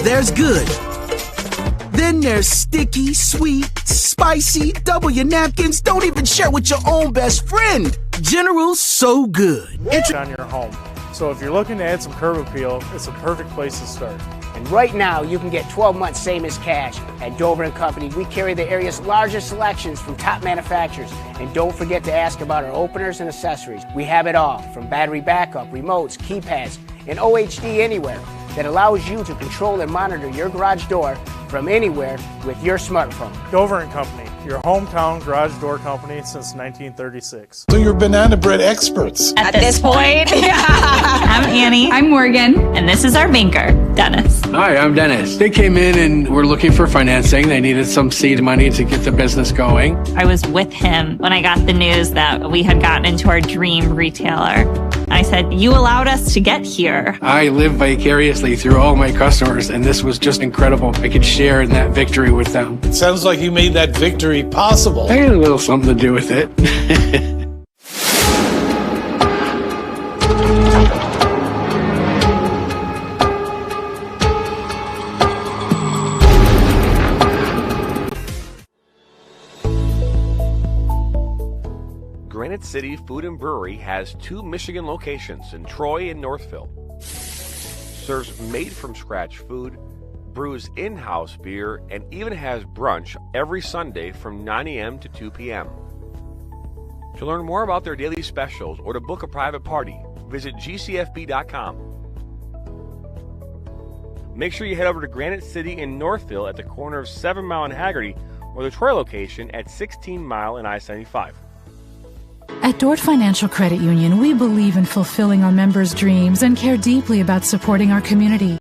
There's good. Then there's sticky, sweet, spicy, double your napkins, don't even share with your own best friend. General's so good. On your home. So if you're looking to add some curb appeal, it's a perfect place to start. And right now, you can get 12 months same as cash. At Dover & Company, we carry the area's largest selections from top manufacturers. And don't forget to ask about our openers and accessories. We have it all, from battery backup, remotes, keypads, and OHD Anywhere that allows you to control and monitor your garage door from anywhere with your smartphone. Dover & Company, your hometown garage door company since 1936. So you're banana bread experts. At this point. I'm Annie. I'm Morgan. And this is our banker, Dennis. Hi, I'm Dennis. They came in and were looking for financing. They needed some seed money to get the business going. I was with him when I got the news that we had gotten into our dream retailer. I said, you allowed us to get here. I live vicariously through all my customers, and this was just incredible. I could share in that victory with them. It sounds like you made that victory possible. I had a little something to do with it. Granite City Food and Brewery has 2 Michigan locations in Troy and Northville. Serves made-from-scratch food, brews in-house beer, and even has brunch every Sunday from 9 a.m. to 2 p.m. To learn more about their daily specials or to book a private party, visit gcfb.com. Make sure you head over to Granite City in Northville at the corner of 7 Mile and Haggerty, or the Troy location at 16 Mile and I-75. At Dort Financial Credit Union, we believe in fulfilling our members' dreams and care deeply about supporting our community.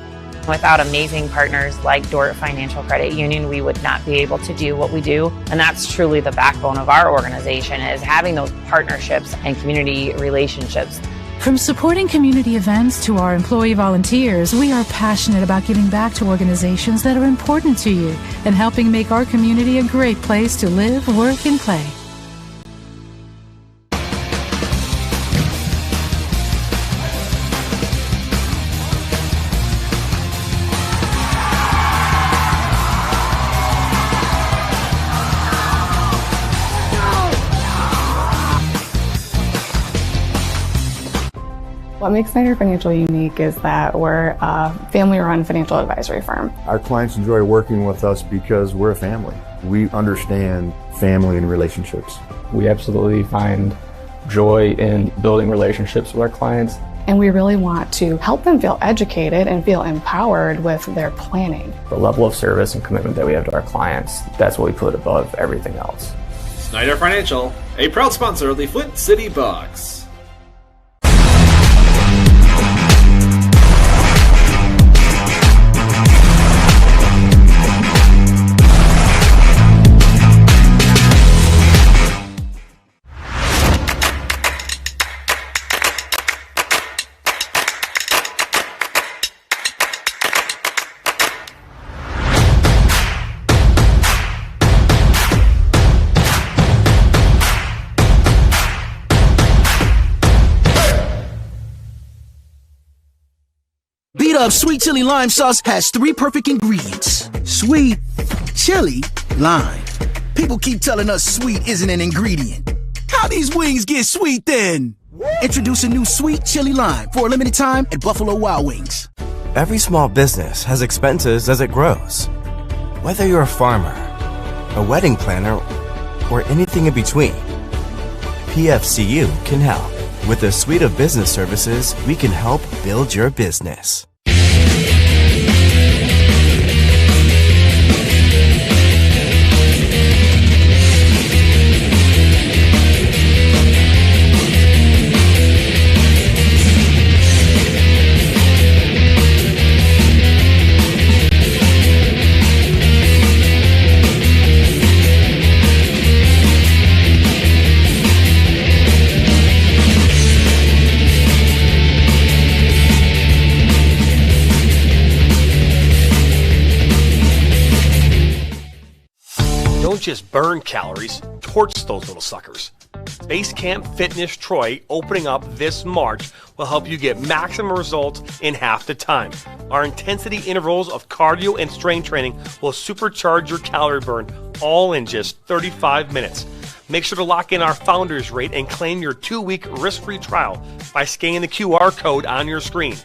Without amazing partners like Dort Financial Credit Union, we would not be able to do what we do. And that's truly the backbone of our organization, is having those partnerships and community relationships. From supporting community events to our employee volunteers, we are passionate about giving back to organizations that are important to you and helping make our community a great place to live, work, and play. What makes Snyder Financial unique is that we're a family-run financial advisory firm. Our clients enjoy working with us because we're a family. We understand family and relationships. We absolutely find joy in building relationships with our clients. And we really want to help them feel educated and feel empowered with their planning. The level of service and commitment that we have to our clients, that's what we put above everything else. Snyder Financial, a proud sponsor of the Flint City Bucks. Beat up sweet chili lime sauce has 3 perfect ingredients. Sweet, chili, lime. People keep telling us sweet isn't an ingredient. How these wings get sweet then? Introduce a new sweet chili lime for a limited time at Buffalo Wild Wings. Every small business has expenses as it grows. Whether you're a farmer, a wedding planner, or anything in between, PFCU can help. With a suite of business services, we can help build your business. Don't just burn calories, torch those little suckers. Base Camp Fitness Troy, opening up this March, will help you get maximum results in half the time. Our intensity intervals of cardio and strength training will supercharge your calorie burn, all in just 35 minutes. Make sure to lock in our founder's rate and claim your 2-week risk-free trial by scanning the QR code on your screen.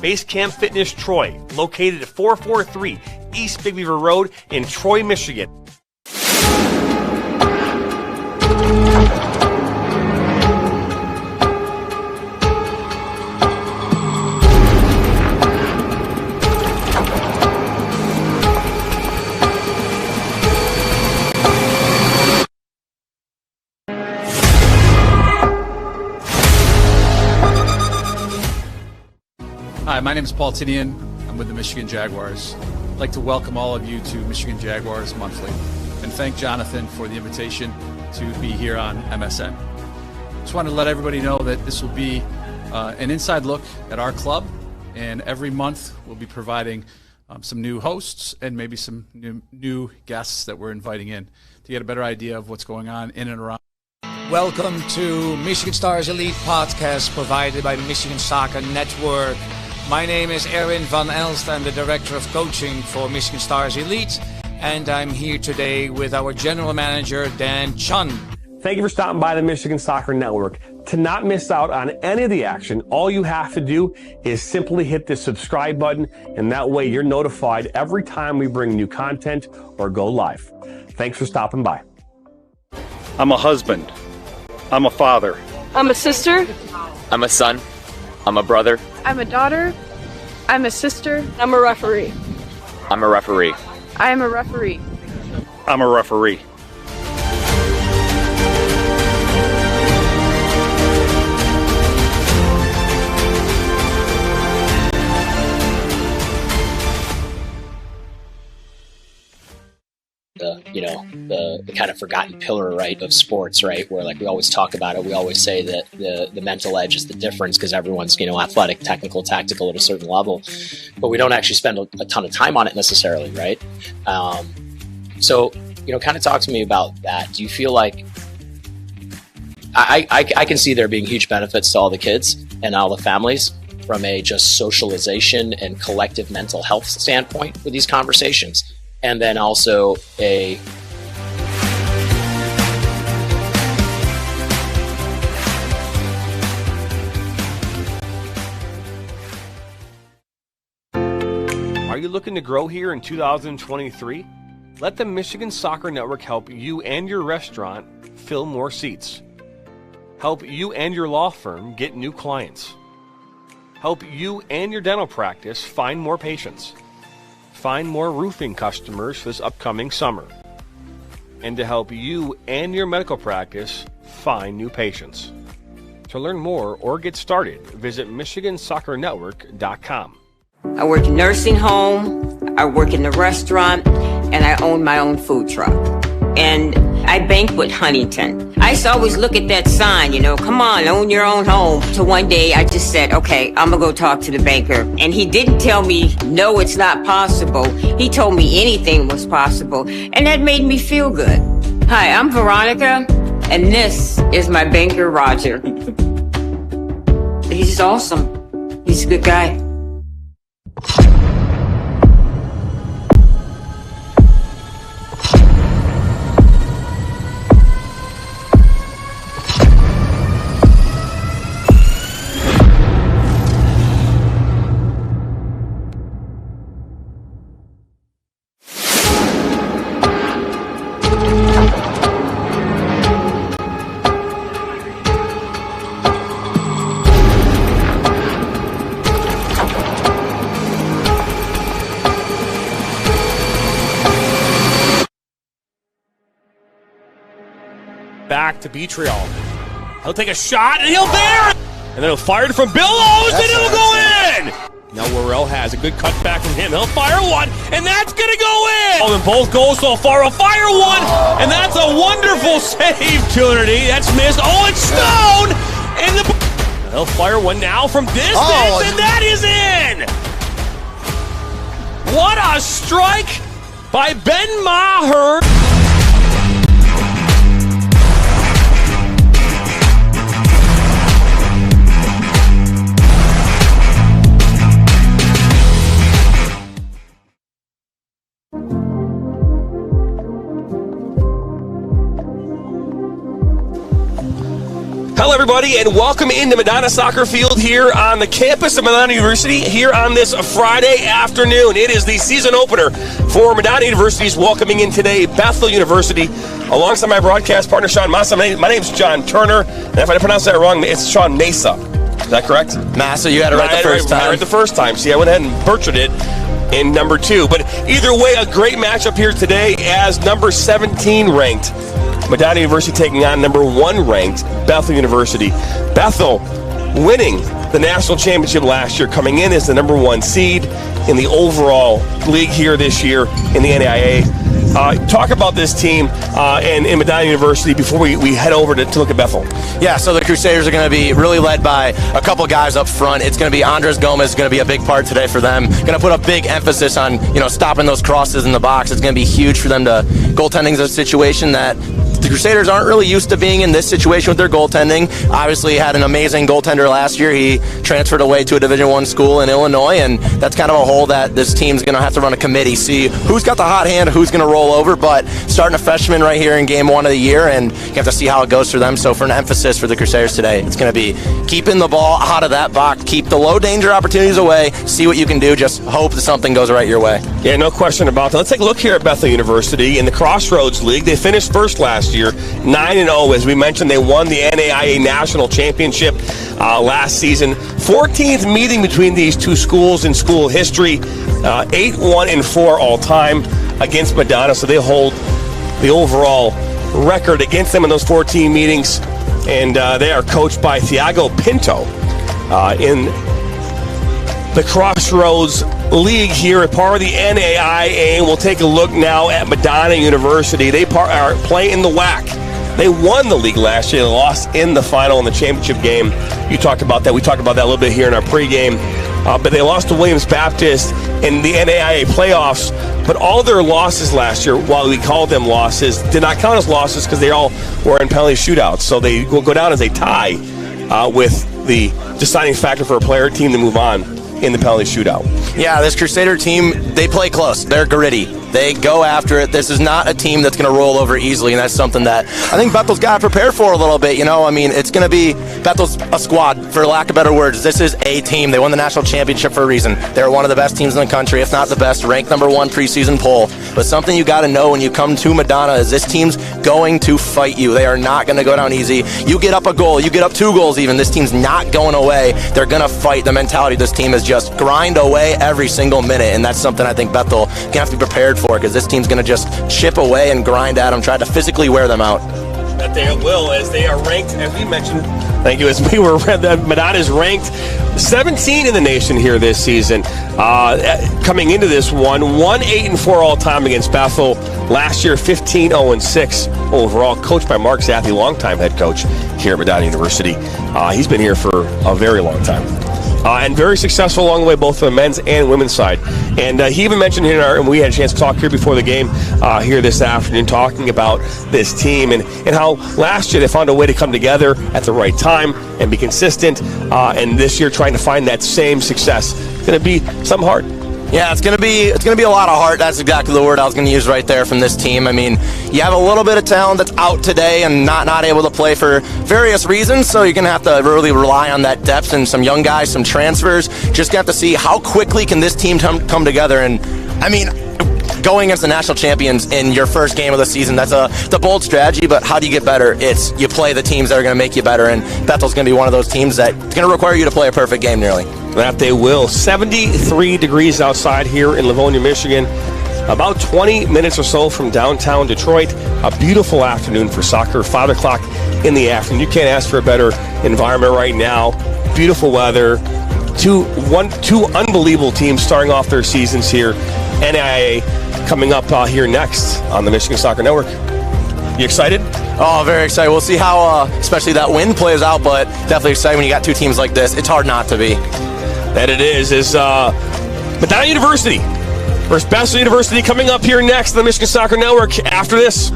Base Camp Fitness Troy, located at 443 East Big Beaver Road in Troy, Michigan. Hi, my name is Paul Tinian. I'm with the Michigan Jaguars. I'd like to welcome all of you to Michigan Jaguars Monthly and thank Jonathan for the invitation to be here on MSN. Just wanted to let everybody know that this will be an inside look at our club, and every month we'll be providing some new hosts and maybe some new guests that we're inviting in to get a better idea of what's going on in and around. Welcome to Michigan Stars Elite Podcast provided by Michigan Soccer Network. My name is Erwin van Elst. I'm the Director of Coaching for Michigan Stars Elite, and I'm here today with our General Manager, Dan Chun. Thank you for stopping by the Michigan Soccer Network. To not miss out on any of the action, all you have to do is simply hit the subscribe button, and that way you're notified every time we bring new content or go live. Thanks for stopping by. I'm a husband. I'm a father. I'm a sister. I'm a son. I'm a brother. I'm a daughter. I'm a sister. I'm a referee. I'm a referee. I am a referee. I'm a referee. The kind of forgotten pillar, right, of sports, right, where like we always talk about it. We always say that the mental edge is the difference because everyone's, athletic, technical, tactical at a certain level, but we don't actually spend a ton of time on it necessarily, right? So, kind of talk to me about that. Do you feel like I can see there being huge benefits to all the kids and all the families from a just socialization and collective mental health standpoint with these conversations? And then also Are you looking to grow here in 2023? Let the Michigan Soccer Network help you and your restaurant fill more seats. Help you and your law firm get new clients. Help you and your dental practice find more patients. Find more roofing customers for this upcoming summer, and to help you and your medical practice find new patients. To learn more or get started, visit MichiganSoccerNetwork.com. I work in nursing home, I work in the restaurant, and I own my own food truck. And I banquet Huntington. I used to always look at that sign, come on, own your own home. So one day I just said, okay, I'm gonna go talk to the banker. And he didn't tell me, no, it's not possible. He told me anything was possible. And that made me feel good. Hi, I'm Veronica, and this is my banker, Roger. He's awesome. He's a good guy. Back to Beatrial. He'll take a shot and he'll bear it! And then he'll fire it from Billows and it'll go in! Now Worrell has a good cutback from him. He'll fire one and that's gonna go in! Oh, and both goals so far. He'll fire one and that's a wonderful save, Coonerty. That's missed. Oh, it's Stone! And he'll fire one now from distance and that is in! What a strike by Ben Maher! Hello, everybody, and welcome into Madonna Soccer Field here on the campus of Madonna University here on this Friday afternoon. It is the season opener for Madonna University's welcoming in today Bethel University. Alongside my broadcast partner, Sean Massa. My name's John Turner, and if I pronounce that wrong, it's Sean Mesa. Is that correct? Massa, you had it right the first time. I read the first time. See, I went ahead and butchered it in number 2. But either way, a great matchup here today as number 17 ranked Madonna University taking on number 1 ranked Bethel University. Bethel winning the national championship last year, coming in as the number 1 seed in the overall league here this year in the NAIA. Talk about this team and in Madonna University before we head over to look at Bethel. Yeah, so the Crusaders are going to be really led by a couple guys up front. It's going to be Andres Gomez is going to be a big part today for them. Going to put a big emphasis on stopping those crosses in the box. It's going to be huge for them to goaltending is a situation that the Crusaders aren't really used to being in this situation with their goaltending. Obviously had an amazing goaltender last year. He transferred away to a Division I school in Illinois, and that's kind of a hole that this team's going to have to run a committee, see who's got the hot hand, who's going to roll over. But starting a freshman right here in game 1 of the year, and you have to see how it goes for them. So for an emphasis for the Crusaders today, it's going to be keeping the ball out of that box, keep the low danger opportunities away, see what you can do, just hope that something goes right your way. Yeah, no question about that. Let's take a look here at Bethel University in the Crossroads League. They finished first last year, 9-0. As we mentioned, they won the NAIA National Championship last season. 14th meeting between these two schools in school history, 8-1-4 all time against Madonna, so they hold the overall record against them in those 14 meetings, and they are coached by Thiago Pinto in the Crossroads League here, a part of the NAIA. And we'll take a look now at Madonna University. They are playing in the WAC. They won the league last year. They lost in the final in the championship game. You talked about that. We talked about that a little bit here in our pregame. But they lost to Williams Baptist in the NAIA playoffs. But all their losses last year, while we called them losses, did not count as losses because they all were in penalty shootouts. So they will go down as a tie with the deciding factor for a player team to move on in the penalty shootout. Yeah, this Crusader team, they play close. They're gritty. They go after it. This is not a team that's going to roll over easily, and that's something that I think Bethel's got to prepare for a little bit. It's going to be Bethel's a squad, for lack of better words. This is a team. They won the national championship for a reason. They're one of the best teams in the country, if not the best, ranked number 1 preseason poll. But something you got to know when you come to Madonna is this team's going to fight you. They are not going to go down easy. You get up a goal, you get up 2 goals even, this team's not going away. They're going to fight. The mentality of this team is just grind away every single minute, and that's something I think Bethel can have to be prepared for, because this team's going to just chip away and grind at them, try to physically wear them out. That they will, as they are ranked, as we mentioned, thank you, as we were read that Madonna is ranked 17 in the nation here this season. Coming into this one 8-4 all time against Bethel. Last year, 15-0-6 overall, coached by Mark Zathy, longtime head coach here at Madonna University. He's been here for a very long time. And very successful along the way, both on the men's and women's side. And he even mentioned here, and we had a chance to talk here before the game here this afternoon, talking about this team and how last year they found a way to come together at the right time and be consistent. And this year trying to find that same success. It's going to be some hard. Yeah, it's gonna be a lot of heart. That's exactly the word I was gonna use right there from this team. I mean, you have a little bit of talent that's out today and not able to play for various reasons, so you're gonna have to really rely on that depth and some young guys, some transfers. Just gonna have to see how quickly can this team come together. And I mean, going against the national champions in your first game of the season, that's the bold strategy, but how do you get better? It's you play the teams that are going to make you better, and Bethel's going to be one of those teams that's going to require you to play a perfect game nearly. That they will. 73 degrees outside here in Livonia, Michigan. About 20 minutes or so from downtown Detroit. A beautiful afternoon for soccer, 5 o'clock in the afternoon. You can't ask for a better environment right now. Beautiful weather. Two unbelievable teams starting off their seasons here. NAIA coming up here next on the Michigan Soccer Network. You excited? Oh, very excited. We'll see how, especially that wind plays out, but definitely excited when you got 2 teams like this. It's hard not to be. That it is Madonna University versus Bethel University coming up here next on the Michigan Soccer Network after this.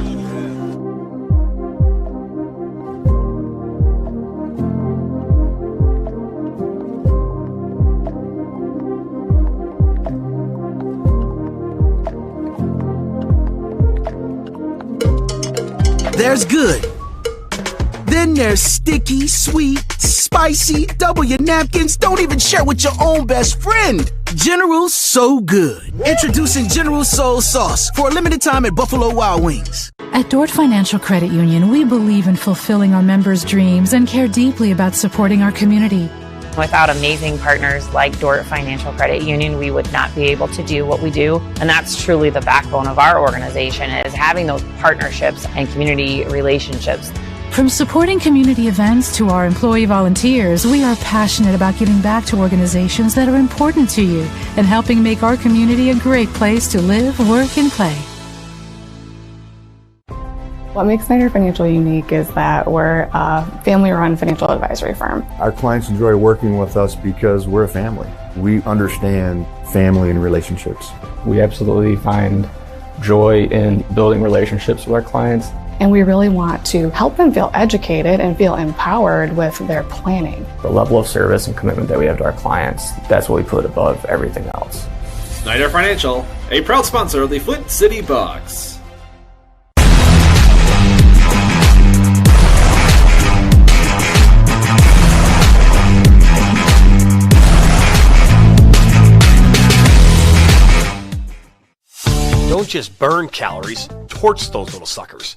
There's good. Then there's sticky, sweet, spicy, double your napkins, don't even share with your own best friend. General So Good. Introducing General Soul Sauce for a limited time at Buffalo Wild Wings. At Dort Financial Credit Union, we believe in fulfilling our members' dreams and care deeply about supporting our community. Without amazing partners like Dort Financial Credit Union, we would not be able to do what we do. And that's truly the backbone of our organization, is having those partnerships and community relationships. From supporting community events to our employee volunteers, we are passionate about giving back to organizations that are important to you and helping make our community a great place to live, work, and play. What makes Snyder Financial unique is that we're a family-run financial advisory firm. Our clients enjoy working with us because we're a family. We understand family and relationships. We absolutely find joy in building relationships with our clients. And we really want to help them feel educated and feel empowered with their planning. The level of service and commitment that we have to our clients, that's what we put above everything else. Snyder Financial, a proud sponsor of the Flint City Bucks. Don't just burn calories, torch those little suckers.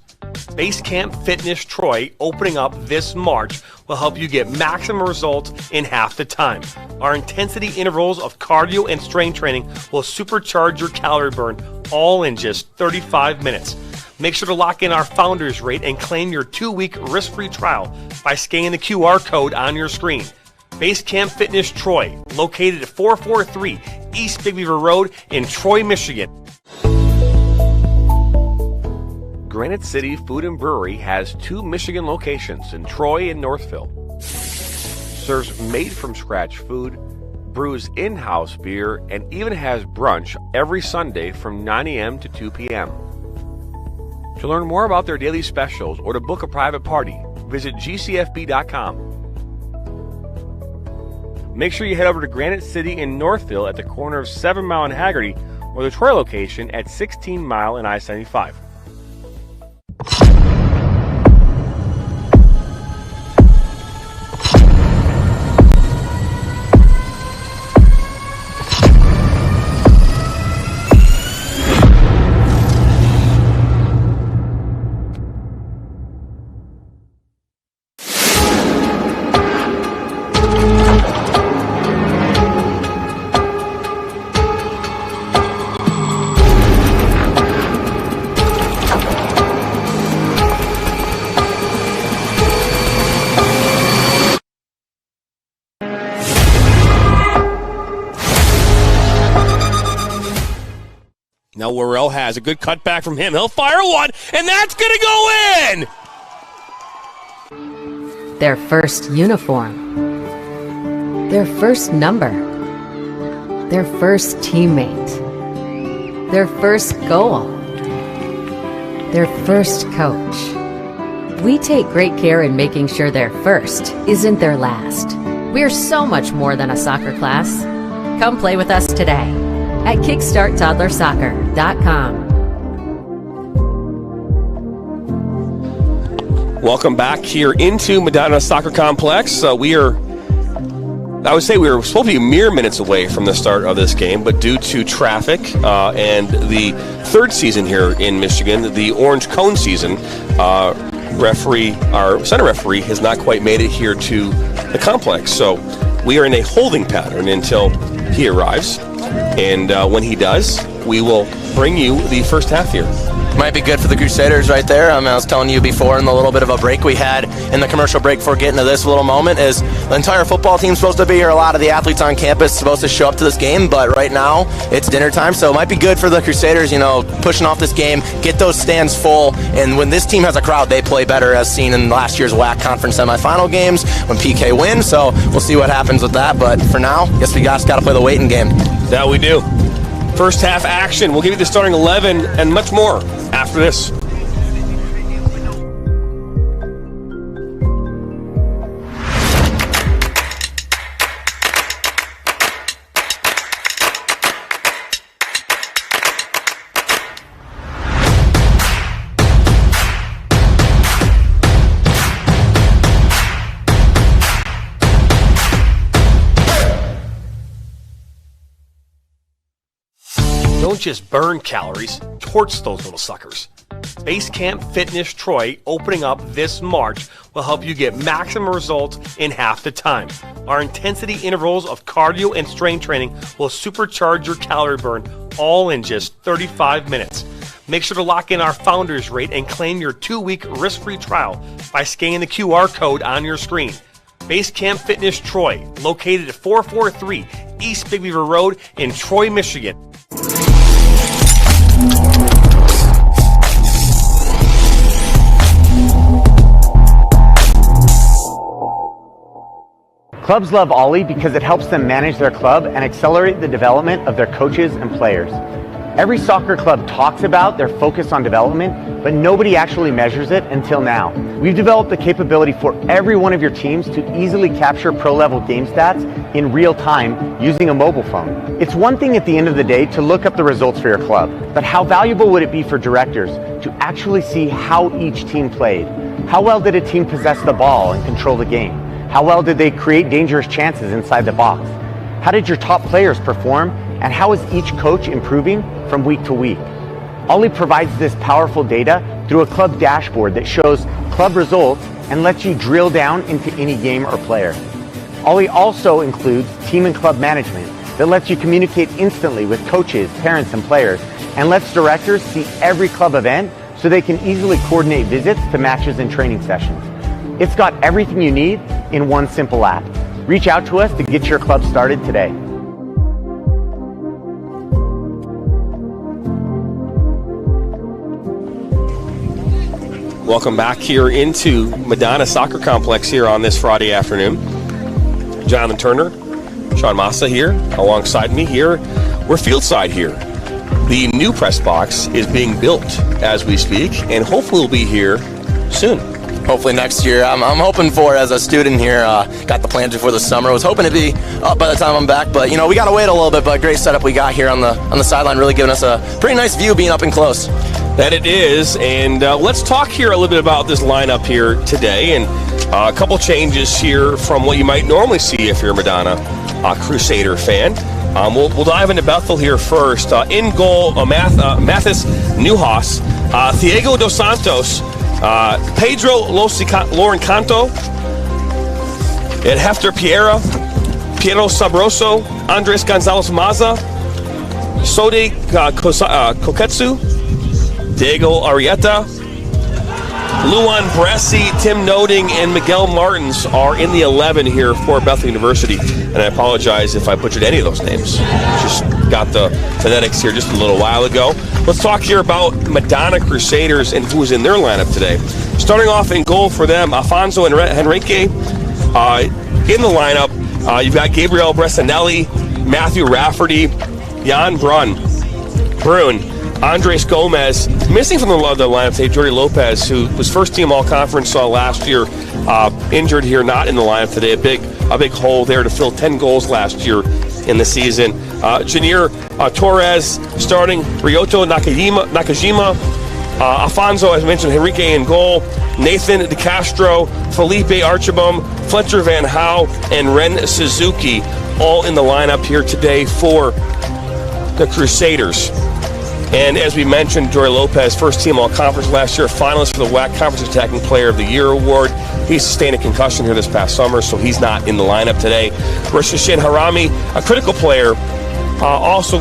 Base Camp Fitness Troy, opening up this March, will help you get maximum results in half the time. Our intensity intervals of cardio and strength training will supercharge your calorie burn, all in just 35 minutes. Make sure to lock in our founders rate and claim your 2-week risk-free trial by scanning the QR code on your screen. Base Camp Fitness Troy, located at 443 East Big Beaver Road in Troy, Michigan. Granite City Food and Brewery has 2 Michigan locations in Troy and Northville. Serves made-from-scratch food, brews in-house beer, and even has brunch every Sunday from 9 a.m. to 2 p.m. To learn more about their daily specials or to book a private party, visit gcfb.com. Make sure you head over to Granite City in Northville at the corner of 7 Mile and Haggerty, or the Troy location at 16 Mile and I-75. Now Worrell has a good cutback from him. He'll fire one, and that's going to go in! Their first uniform. Their first number. Their first teammate. Their first goal. Their first coach. We take great care in making sure their first isn't their last. We're so much more than a soccer class. Come play with us today at kickstarttoddlersoccer.com. Welcome back here into Madonna Soccer Complex. We were supposed to be mere minutes away from the start of this game, but due to traffic and the third season here in Michigan, the Orange Cone season, our center referee has not quite made it here to the complex. So we are in a holding pattern until he arrives. And when he does, we will bring you the first half here. Might be good for the Crusaders right there. I was telling you before in the little bit of a break we had in the commercial break before getting to this little moment is the entire football team's supposed to be here. A lot of the athletes on campus supposed to show up to this game, but right now it's dinner time, so it might be good for the Crusaders, pushing off this game, get those stands full, and when this team has a crowd, they play better, as seen in last year's WAC conference semifinal games when PK wins, so we'll see what happens with that, but for now, guess we got to play the waiting game. That we do. First half action. We'll give you the starting 11 and much more after this. Don't just burn calories, torch those little suckers. Base Camp Fitness Troy, opening up this March, will help you get maximum results in half the time. Our intensity intervals of cardio and strength training will supercharge your calorie burn, all in just 35 minutes. Make sure to lock in our founders rate and claim your 2-week risk-free trial by scanning the QR code on your screen. Base Camp Fitness Troy, located at 443 East Big Beaver Road in Troy, Michigan. Clubs love Ollie because it helps them manage their club and accelerate the development of their coaches and players. Every soccer club talks about their focus on development, but nobody actually measures it until now. We've developed the capability for every one of your teams to easily capture pro-level game stats in real time using a mobile phone. It's one thing at the end of the day to look up the results for your club, but how valuable would it be for directors to actually see how each team played? How well did a team possess the ball and control the game? How well did they create dangerous chances inside the box? How did your top players perform? And how is each coach improving from week to week? Ollie provides this powerful data through a club dashboard that shows club results and lets you drill down into any game or player. Ollie also includes team and club management that lets you communicate instantly with coaches, parents, and players, and lets directors see every club event so they can easily coordinate visits to matches and training sessions. It's got everything you need in one simple app. Reach out to us to get your club started today. Welcome back here into Madonna Soccer Complex here on this Friday afternoon. Jonathan Turner, Sean Massa here, alongside me here. We're fieldside here. The new press box is being built as we speak, and hopefully will be here soon. Hopefully next year. I'm hoping for, as a student here, got the plans before the summer. Was hoping to be up by the time I'm back, but we got to wait a little bit. But great setup we got here on the sideline, really giving us a pretty nice view being up and close. That it is, and let's talk here a little bit about this lineup here today, and a couple changes here from what you might normally see if you're a Madonna Crusader fan. We'll dive into Bethel here first. In goal, Mathis Newhouse, Thiago Dos Santos, Pedro Lorencanto, and Hefter Piero Sabroso, Andres Gonzalez Maza, Sode Koketsu, Diego Arrieta, Luan Bresci, Tim Noding, and Miguel Martins are in the 11 here for Bethel University. And I apologize if I butchered any of those names. Just got the phonetics here just a little while ago. Let's talk here about Madonna Crusaders and who's in their lineup today. Starting off in goal for them, Afonso Henrique. In the lineup, you've got Gabriel Bressanelli, Matthew Rafferty, Jan Brun, Andres Gomez. Missing from the lineup today, Jordi Lopez, who was first team all-conference last year, injured here, not in the lineup today. A big hole there to fill 10 goals last year in the season. Janir Torres starting, Ryoto Nakajima, Afonso, as mentioned, Henrique in goal, Nathan DeCastro, Felipe Archibald, Fletcher Van Howe, and Ren Suzuki, all in the lineup here today for the Crusaders. And as we mentioned, Jory Lopez, first team all-conference last year, finalist for the WAC Conference Attacking Player of the Year award. He sustained a concussion here this past summer, so he's not in the lineup today. Rashid Harami, a critical player, also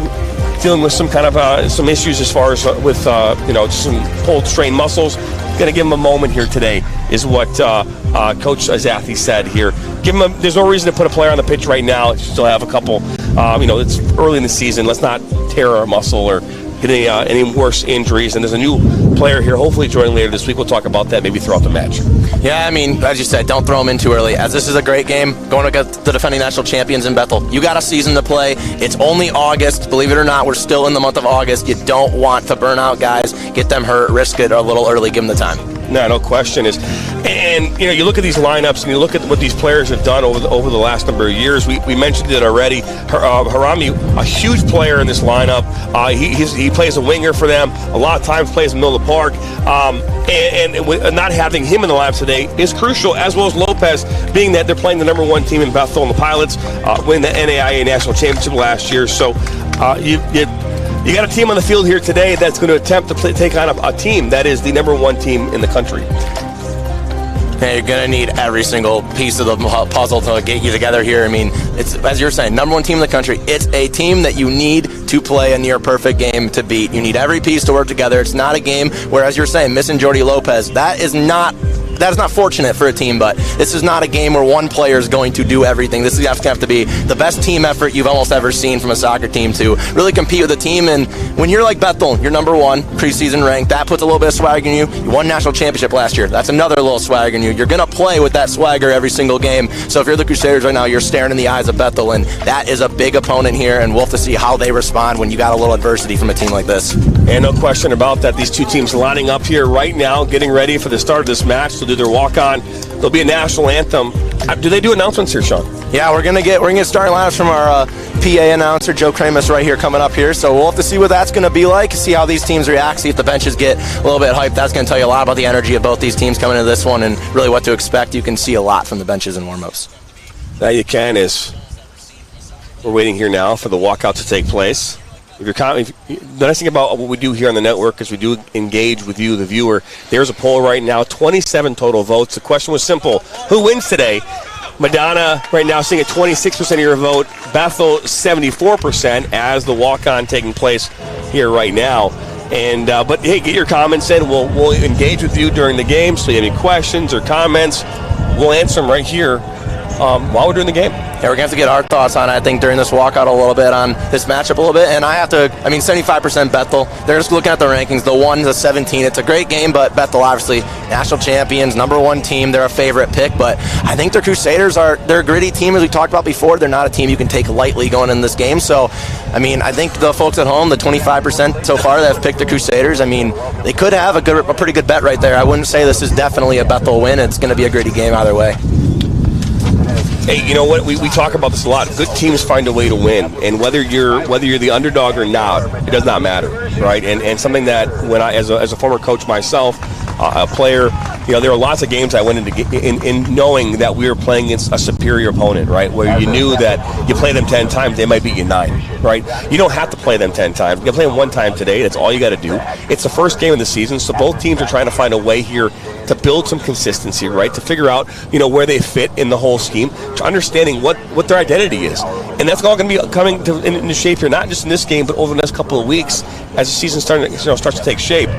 dealing with some kind of some issues as far as with just some pulled strained muscles. Going to give him a moment here today, is what Coach Azathi said here. There's no reason to put a player on the pitch right now. Still have a couple. It's early in the season. Let's not tear our muscle or get any worse injuries. And there's a new player here, hopefully joining later this week. We'll talk about that maybe throughout the match. Yeah, I mean, as you said, don't throw them in too early, as this is a great game going against the defending national champions in Bethel. You got a season to play. It's only August. Believe it or not, we're still in the month of August. You don't want to burn out guys, get them hurt, risk it a little early, give them the time. No question is. And you look at these lineups and you look at what these players have done over the last number of years. We mentioned it already. Harami, a huge player in this lineup. He plays a winger for them. A lot of times plays in the middle of the park. And not having him in the lineup today is crucial, as well as Lopez, being that they're playing the number one team in Bethel, and the Pilots winning the NAIA National Championship last year. So You got a team on the field here today that's going to attempt to take on a team that is the #1 team in the country. Yeah, you're going to need every single piece of the puzzle to get you together here. I mean, it's, as you're saying, #1 team in the country. It's a team that you need to play a near-perfect game to beat. You need every piece to work together. It's not a game where, as you're saying, missing Jordy Lopez, that is not fortunate for a team, but this is not a game where one player is going to do everything. This is going to have to be the best team effort you've almost ever seen from a soccer team to really compete with a team. And when you're like Bethel, you're #1 preseason ranked, that puts a little bit of swag in you. You won national championship last year. That's another little swag in you. You're going to play with that swagger every single game. So if you're the Crusaders right now, you're staring in the eyes of Bethel, and that is a big opponent here, and we'll have to see how they respond when you got a little adversity from a team like this. And no question about that. These two teams lining up here right now, getting ready for the start of this match. They'll do their walk-on. There'll be a national anthem. Do they do announcements here, Sean? Yeah, we're gonna get starting lineups from our PA announcer Joe Kramus right here coming up here. So we'll have to see what that's gonna be like. See how these teams react. See if the benches get a little bit hyped. That's gonna tell you a lot about the energy of both these teams coming into this one and really what to expect. You can see a lot from the benches and warm-ups. That you can. Is we're waiting here now for the walkout to take place. The nice thing about what we do here on the network is we do engage with you, the viewer. There's a poll right now, 27 total votes. The question was simple: who wins today? Madonna right now sitting at 26% of your vote. Bethel 74% as the walk-on taking place here right now. And but hey, get your comments in. We'll engage with you during the game. So if you have any questions or comments, we'll answer them right here while we're doing the game. Yeah, we're going to have to get our thoughts on, I think, during this walkout a little bit, on this matchup a little bit. And I have to, 75% Bethel. They're just looking at the rankings. The 1 to 17. It's a great game, but Bethel, obviously, national champions, #1 team. They're a favorite pick. But I think the Crusaders they're a gritty team, as we talked about before. They're not a team you can take lightly going in this game. So, I think the folks at home, the 25% so far that have picked the Crusaders, they could have a pretty good bet right there. I wouldn't say this is definitely a Bethel win. It's going to be a gritty game either way. Hey, you know what? We talk about this a lot. Good teams find a way to win, and whether you're the underdog or not, it does not matter, right? And something that when I, as a former coach myself, a player, there were lots of games I went into in knowing that we were playing against a superior opponent, right? Where you knew that you play them 10 times, they might beat you 9, right? You don't have to play them 10 times. You can play them 1 time today. That's all you got to do. It's the first game of the season, so both teams are trying to find a way here to build some consistency, right? To figure out, where they fit in the whole scheme, to understanding what their identity is. And that's all going to be coming into shape here, not just in this game, but over the next couple of weeks as the season starts to take shape.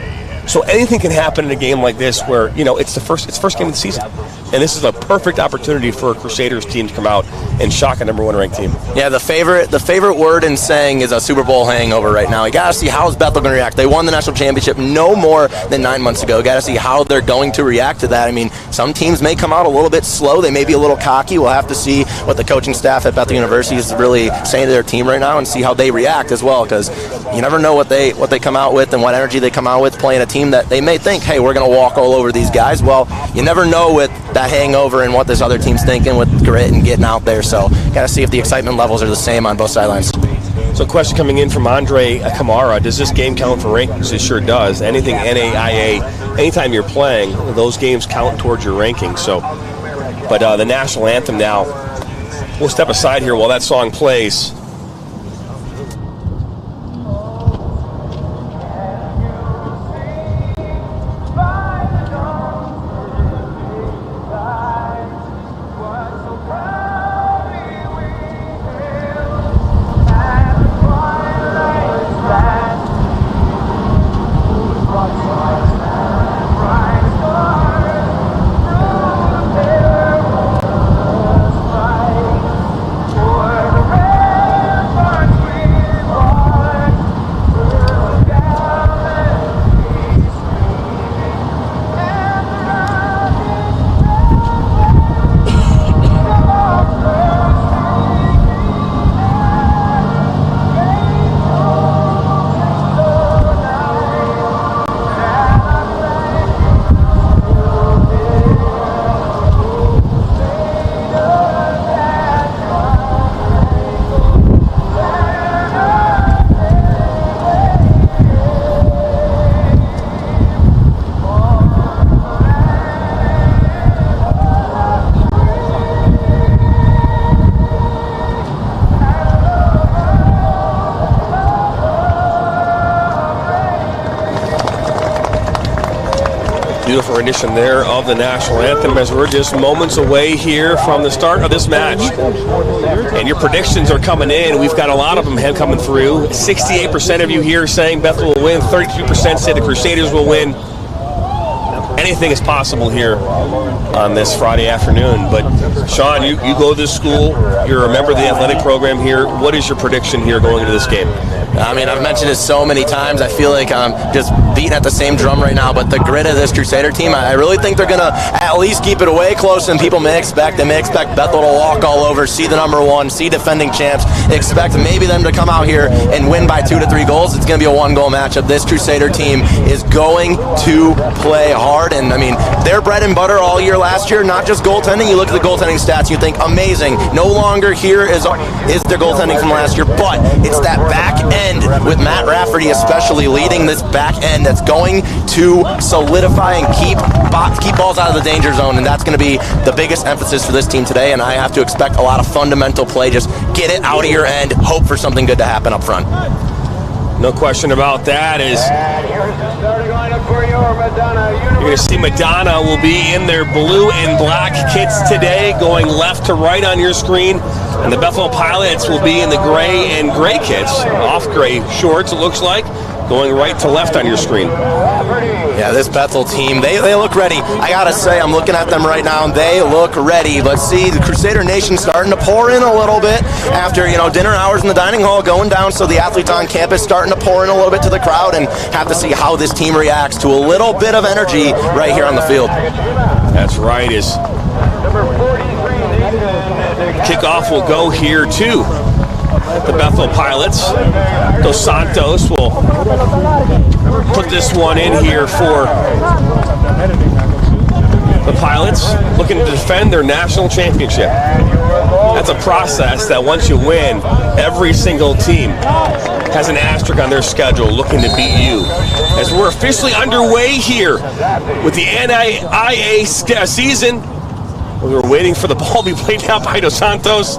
So anything can happen in a game like this where, it's first game of the season. And this is a perfect opportunity for a Crusaders team to come out and shock a #1 ranked team. Yeah, the favorite word in saying is a Super Bowl hangover right now. You got to see how is Bethel going to react. They won the national championship no more than 9 months ago. Got to see how they're going to react to that. Some teams may come out a little bit slow. They may be a little cocky. We'll have to see what the coaching staff at Bethel University is really saying to their team right now and see how they react as well, because you never know what they come out with and what energy they come out with playing a team that they may think, hey, we're going to walk all over these guys. Well, you never know with that hangover and what this other team's thinking with grit and getting out there. So got to see if the excitement levels are the same on both sidelines. So a question coming in from Andre Kamara: does this game count for rankings? It sure does. Anything NAIA, anytime you're playing, those games count towards your rankings. So, but the national anthem now, we'll step aside here while that song plays. Beautiful rendition there of the national anthem as we're just moments away here from the start of this match. And your predictions are coming in. We've got a lot of them coming through. 68% of you here saying Bethel will win. 32% say the Crusaders will win. Anything is possible here on this Friday afternoon. But Sean, you go to this school. You're a member of the athletic program here. What is your prediction here going into this game? I mean, I've mentioned it so many times. I feel like I'm just beating at the same drum right now, but the grit of this Crusader team, I really think they're going to at least keep it away close than people may expect. They may expect Bethel to walk all over, see the number one, see defending champs, expect maybe them to come out here and win by 2 to 3 goals. It's going to be a 1-goal matchup. This Crusader team is going to play hard, and I mean, their bread and butter all year last year, not just goaltending. You look at the goaltending stats, you think amazing. No longer here is their goaltending from last year, but it's that back end with Matt Rafferty especially leading this back end that's going to solidify and keep balls out of the danger zone, and that's going to be the biggest emphasis for this team today. And I have to expect a lot of fundamental play. Just get it out of your end, hope for something good to happen up front. No question about that. You're going to see Madonna will be in their blue and black kits today, going left to right on your screen. And the Bethel Pilots will be in the gray and gray kits, off gray shorts, it looks like, going right to left on your screen. Yeah, this Bethel team, they look ready. I got to say, I'm looking at them right now, and they look ready. Let's see, the Crusader Nation starting to pour in a little bit after, dinner hours in the dining hall going down, so the athletes on campus starting to pour in a little bit to the crowd, and have to see how this team reacts to a little bit of energy right here on the field. That's right. Kickoff will go here, too. The Bethel Pilots. Dos Santos will put this one in here for the Pilots, looking to defend their national championship. That's a process that once you win, every single team has an asterisk on their schedule looking to beat you. As we're officially underway here with the NAIA season, we were waiting for the ball to be played out by Dos Santos,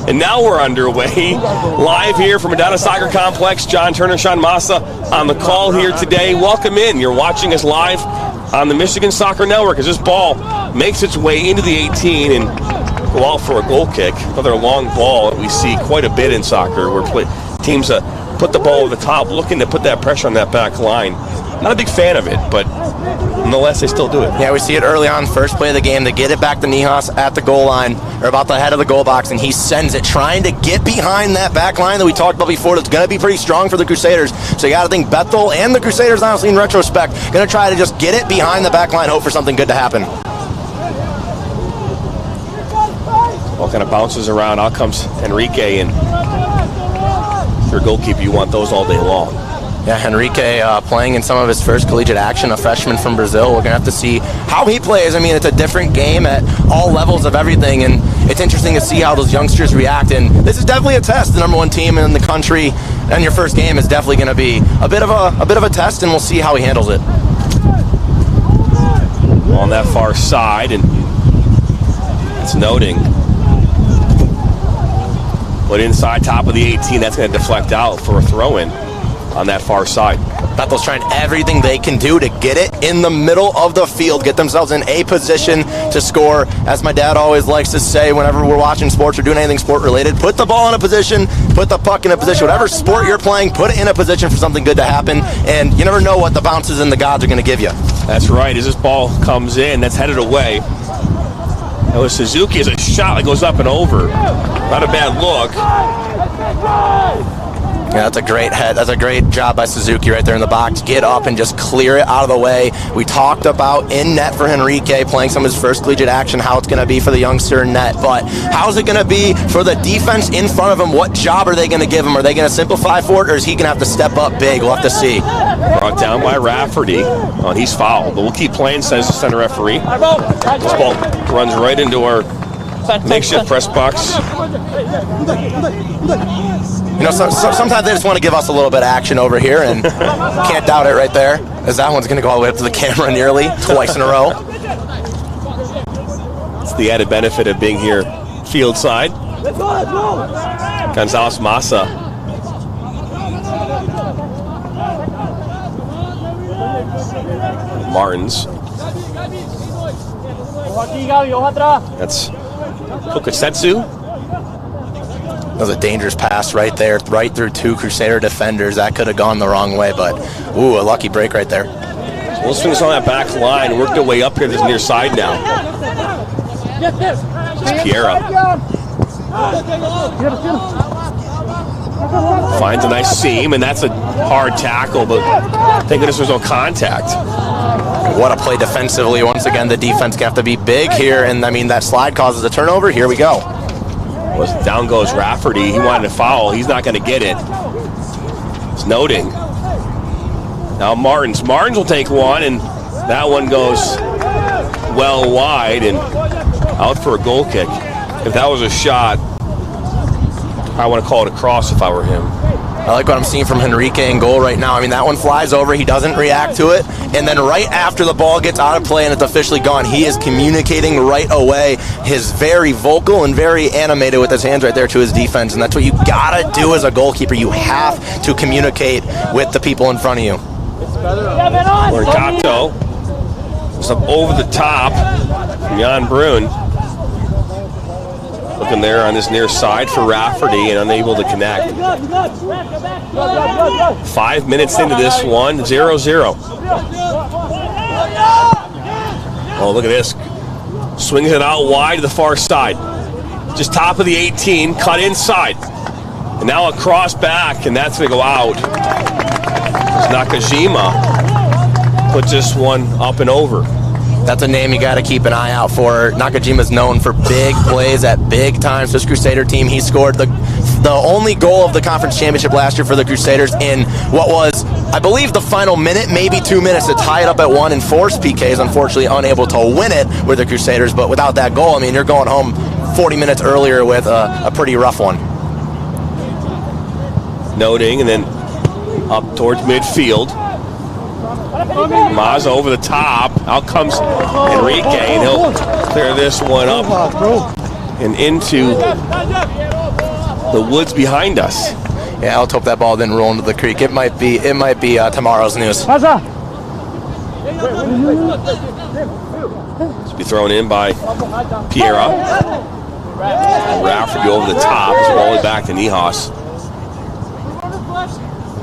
and now we're underway. Live here from Madonna Soccer Complex, John Turner, Sean Massa on the call here today. Welcome in. You're watching us live on the Michigan Soccer Network as this ball makes its way into the 18 and go out for a goal kick. Another long ball that we see quite a bit in soccer, where teams put the ball over the top, looking to put that pressure on that back line. Not a big fan of it, but nonetheless, they still do it. Yeah, we see it early on, first play of the game. They get it back to Nihas at the goal line, or about the head of the goal box, and he sends it, trying to get behind that back line that we talked about before. That's going to be pretty strong for the Crusaders. So you got to think Bethel and the Crusaders, honestly, in retrospect, going to try to just get it behind the back line, hope for something good to happen. All kind of bounces around. Out comes Enrique, and if you're a goalkeeper, you want those all day long. Yeah, Enrique playing in some of his first collegiate action, a freshman from Brazil. We're going to have to see how he plays. I mean, it's a different game at all levels of everything, and it's interesting to see how those youngsters react. And this is definitely a test. The number one team in the country, and your first game is definitely going to be a bit of a test, and we'll see how he handles it. On that far side, and it's noting. But inside top of the 18, that's going to deflect out for a throw-in on that far side. Bethel's trying everything they can do to get it in the middle of the field, get themselves in a position to score. As my dad always likes to say whenever we're watching sports or doing anything sport-related, put the ball in a position, put the puck in a position. Whatever sport you're playing, put it in a position for something good to happen, and you never know what the bounces and the gods are going to give you. That's right. As this ball comes in, that's headed away. That was Suzuki as a shot that goes up and over. Not a bad look. Yeah, that's a great head. That's a great job by Suzuki right there in the box. Get up and just clear it out of the way. We talked about in net for Enrique, playing some of his first collegiate action, how it's going to be for the youngster in net. But how's it going to be for the defense in front of him? What job are they going to give him? Are they going to simplify for it, or is he going to have to step up big? We'll have to see. Brought down by Rafferty. Oh, he's fouled, but we'll keep playing, says the center referee. This ball runs right into our makeshift press box. You know, sometimes they just want to give us a little bit of action over here, and can't doubt it right there, as that one's going to go all the way up to the camera nearly twice in a row. It's the added benefit of being here field side. Gonzalez Massa. Martins. That's Kokasetsu. That was a dangerous pass right there, right through 2 Crusader defenders. That could have gone the wrong way, but ooh, a lucky break right there. So we'll swing this on that back line, work their way up here to this near side now. It's Piera. Finds a nice seam, and that's a hard tackle, but thank goodness there's no contact. What a play defensively. Once again, the defense gonna have to be big here, and I mean, that slide causes a turnover. Here we go. Well, down goes Rafferty. He wanted to foul. He's not going to get it. It's Noting. Now Martins. Martins will take one, and that one goes well wide and out for a goal kick. If that was a shot, I want to call it a cross if I were him. I like what I'm seeing from Henrique in goal right now. I mean, that one flies over. He doesn't react to it. And then right after the ball gets out of play and it's officially gone, he is communicating right away. He's very vocal and very animated with his hands right there to his defense. And that's what you got to do as a goalkeeper. You have to communicate with the people in front of you. Mercato was up over the top from Jan Brun. Looking there on this near side for Rafferty and unable to connect. 5 minutes into this one, 0-0. Oh, look at this. Swings it out wide to the far side. Just top of the 18, cut inside. And now a cross back, and that's going to go out. It's Nakajima. Put this one up and over. That's a name you got to keep an eye out for. Nakajima's known for big plays at big times. This Crusader team, he scored the only goal of the conference championship last year for the Crusaders in what was, I believe, the final minute, maybe 2 minutes to tie it up at 1 and force PKs. Unfortunately, unable to win it with the Crusaders. But without that goal, I mean, you're going home 40 minutes earlier with a pretty rough one. Noting, and then up towards midfield. Maza over the top. Out comes Enrique, and he'll clear this one up and into the woods behind us. Yeah, let's hope that ball didn't roll into the creek. It might be tomorrow's news. It's be thrown in by Piera. Rafferty over the top. It's rolling back to Nihas.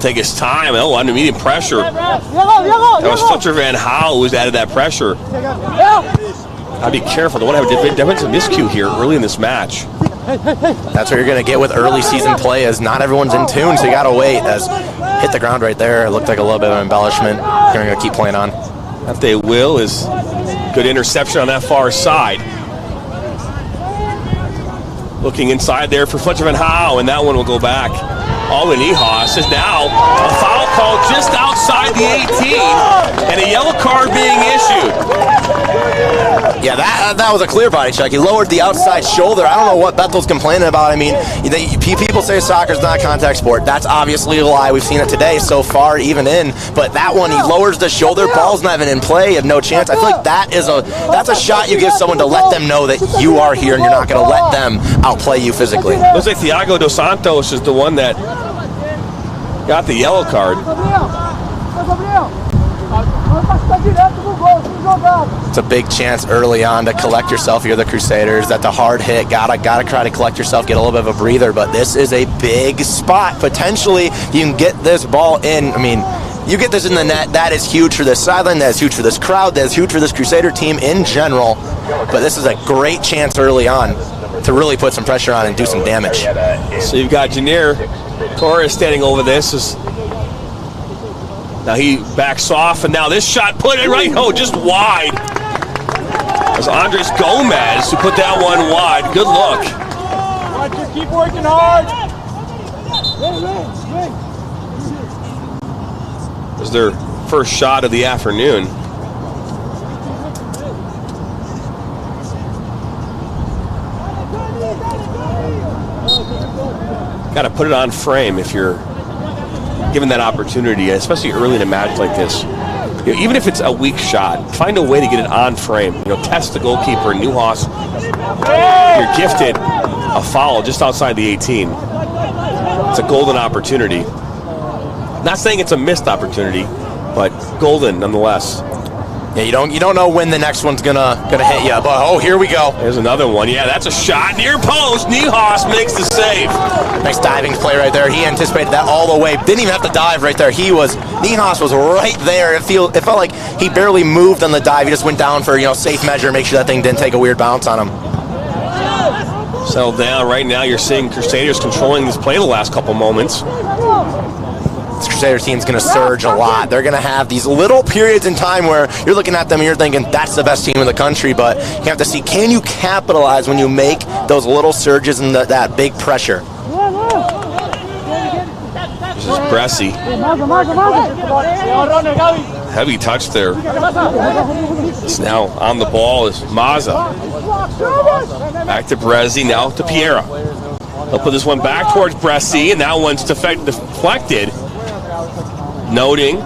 Take his time. Oh, under medium pressure. That was Fletcher Van Houw who's added that pressure. I'd be careful. Don't want to have a defensive miscue here early in this match. That's what you're going to get with early season play, as not everyone's in tune, so you got to wait. As hit the ground right there. It looked like a little bit of an embellishment. They're going to keep playing on. That they will is good interception on that far side. Looking inside there for Fletcher Van Houw, and that one will go back. Alwyn Ehas is now a foul call just outside the 18 and a yellow card being issued. Yeah, that was a clear body check. He lowered the outside shoulder. I don't know what Bethel's complaining about. I mean, people say soccer's not a contact sport. That's obviously a lie. We've seen it today so far, even in. But that one, he lowers the shoulder. Ball's not even in play. You have no chance. I feel like that's a shot you give someone to let them know that you are here and you're not going to let them outplay you physically. Looks like Thiago Dos Santos is the one that got the yellow card. It's a big chance early on to collect yourself. You're the Crusaders. That's a hard hit. Gotta try to collect yourself, get a little bit of a breather. But this is a big spot. Potentially, you can get this ball in. I mean, you get this in the net. That is huge for this sideline. That is huge for this crowd. That is huge for this Crusader team in general. But this is a great chance early on to really put some pressure on and do some damage. So you've got Janier Torres standing over this. Now he backs off, and now this shot put it right, just wide. It was Andres Gomez who put that one wide. Good look. Just keep working hard. It was their first shot of the afternoon. Got to put it on frame if you're given that opportunity, especially early in a match like this. Even if it's a weak shot, find a way to get it on frame. Test the goalkeeper. Newhouse, you're gifted a foul just outside the 18. It's a golden opportunity. Not saying it's a missed opportunity, but golden nonetheless. Yeah, you don't know when the next one's gonna hit you, but oh, here we go. There's another one. Yeah, that's a shot near post. Niehaus makes the save. Nice diving play right there. He anticipated that all the way. Didn't even have to dive right there. Niehaus was right there. It felt like he barely moved on the dive. He just went down for safe measure, make sure that thing didn't take a weird bounce on him. Settle down. Right now, you're seeing Crusaders controlling this play the last couple moments. This Crusader team's going to surge a lot. They're going to have these little periods in time where you're looking at them and you're thinking, that's the best team in the country, but you have to see, can you capitalize when you make those little surges and that big pressure? This is Bresci. Heavy touch there. It's now on the ball is Mazza. Back to Bresci, now to Piera. They'll put this one back towards Bresci, and that one's deflected. Noting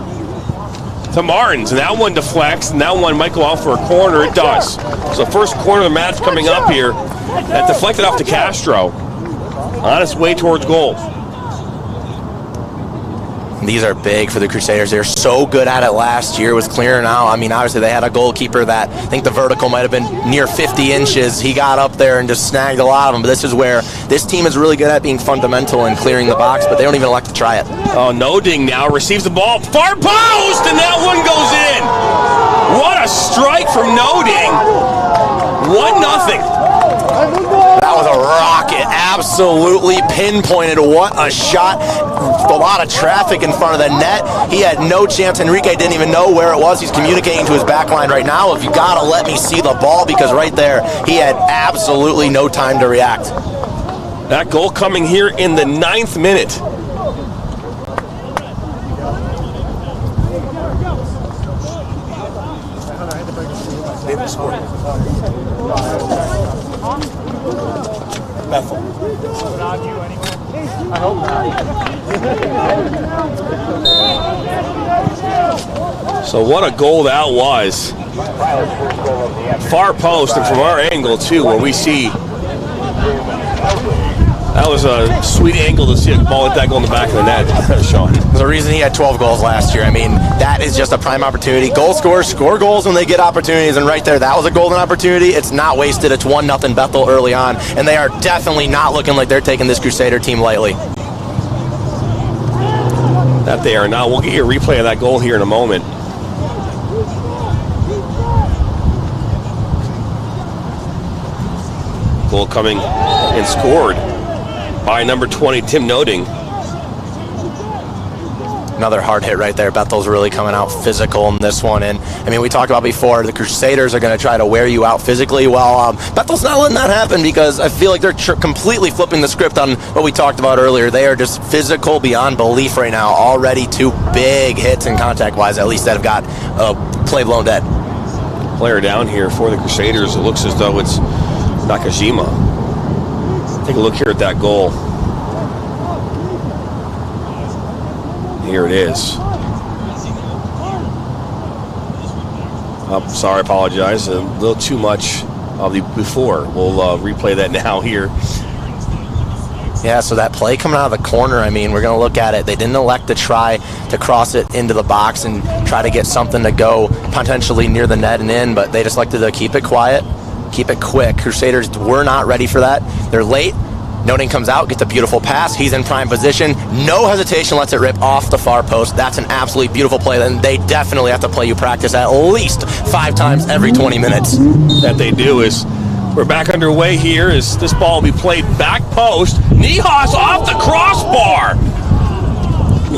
to Martins, and that one deflects, and that one might go out for a corner. It does. So first corner of the match coming up here. That deflected off to Castro. On its way towards goal. These are big for the Crusaders. They're so good at it last year, was clearing out. I mean, obviously they had a goalkeeper that I think the vertical might have been near 50 inches. He got up there and just snagged a lot of them. But this is where this team is really good at being fundamental and clearing the box, but they don't even elect to try it. Oh, Noding now receives the ball. Far post, and that one goes in. What a strike from Noding. 1-0. That was a rocket. Absolutely pinpointed. What a shot. A lot of traffic in front of the net. He had no chance. Enrique didn't even know where it was. He's communicating to his back line right now. If you got to let me see the ball, because right there, he had absolutely no time to react. That goal coming here in the 9th minute. Bethel. I hope not. So what a goal that was. Far post, and from our angle too, where we see that was a sweet angle to see a ball hit that goal in the back of the net, Sean. There's a reason he had 12 goals last year. I mean, that is just a prime opportunity. Goal scorers score goals when they get opportunities, and right there, that was a golden opportunity. It's not wasted. It's 1-0 Bethel early on, and they are definitely not looking like they're taking this Crusader team lightly. That they are not. We'll get you a replay of that goal here in a moment. Goal coming and scored by number 20, Tim Noding. Another hard hit right there. Bethel's really coming out physical in this one. And, I mean, we talked about before, the Crusaders are going to try to wear you out physically. Well, Bethel's not letting that happen, because I feel like they're completely flipping the script on what we talked about earlier. They are just physical beyond belief right now. Already 2 big hits in contact-wise, at least, that have got play blown dead. Player down here for the Crusaders. It looks as though it's Nakajima. Take a look here at that goal. Here it is. Oh, sorry, apologize. A little too much of the before. We'll replay that now here. Yeah, so that play coming out of the corner, I mean, we're going to look at it. They didn't elect to try to cross it into the box and try to get something to go potentially near the net and in, but they just elected to keep it quiet, keep it quick. Crusaders were not ready for that. They're late. Noding comes out, gets a beautiful pass. He's in prime position. No hesitation, lets it rip off the far post. That's an absolutely beautiful play. Then they definitely have to play you practice at least 5 times every 20 minutes. That they do. Is we're back underway here as this ball will be played back post. Niehaus off the crossbar.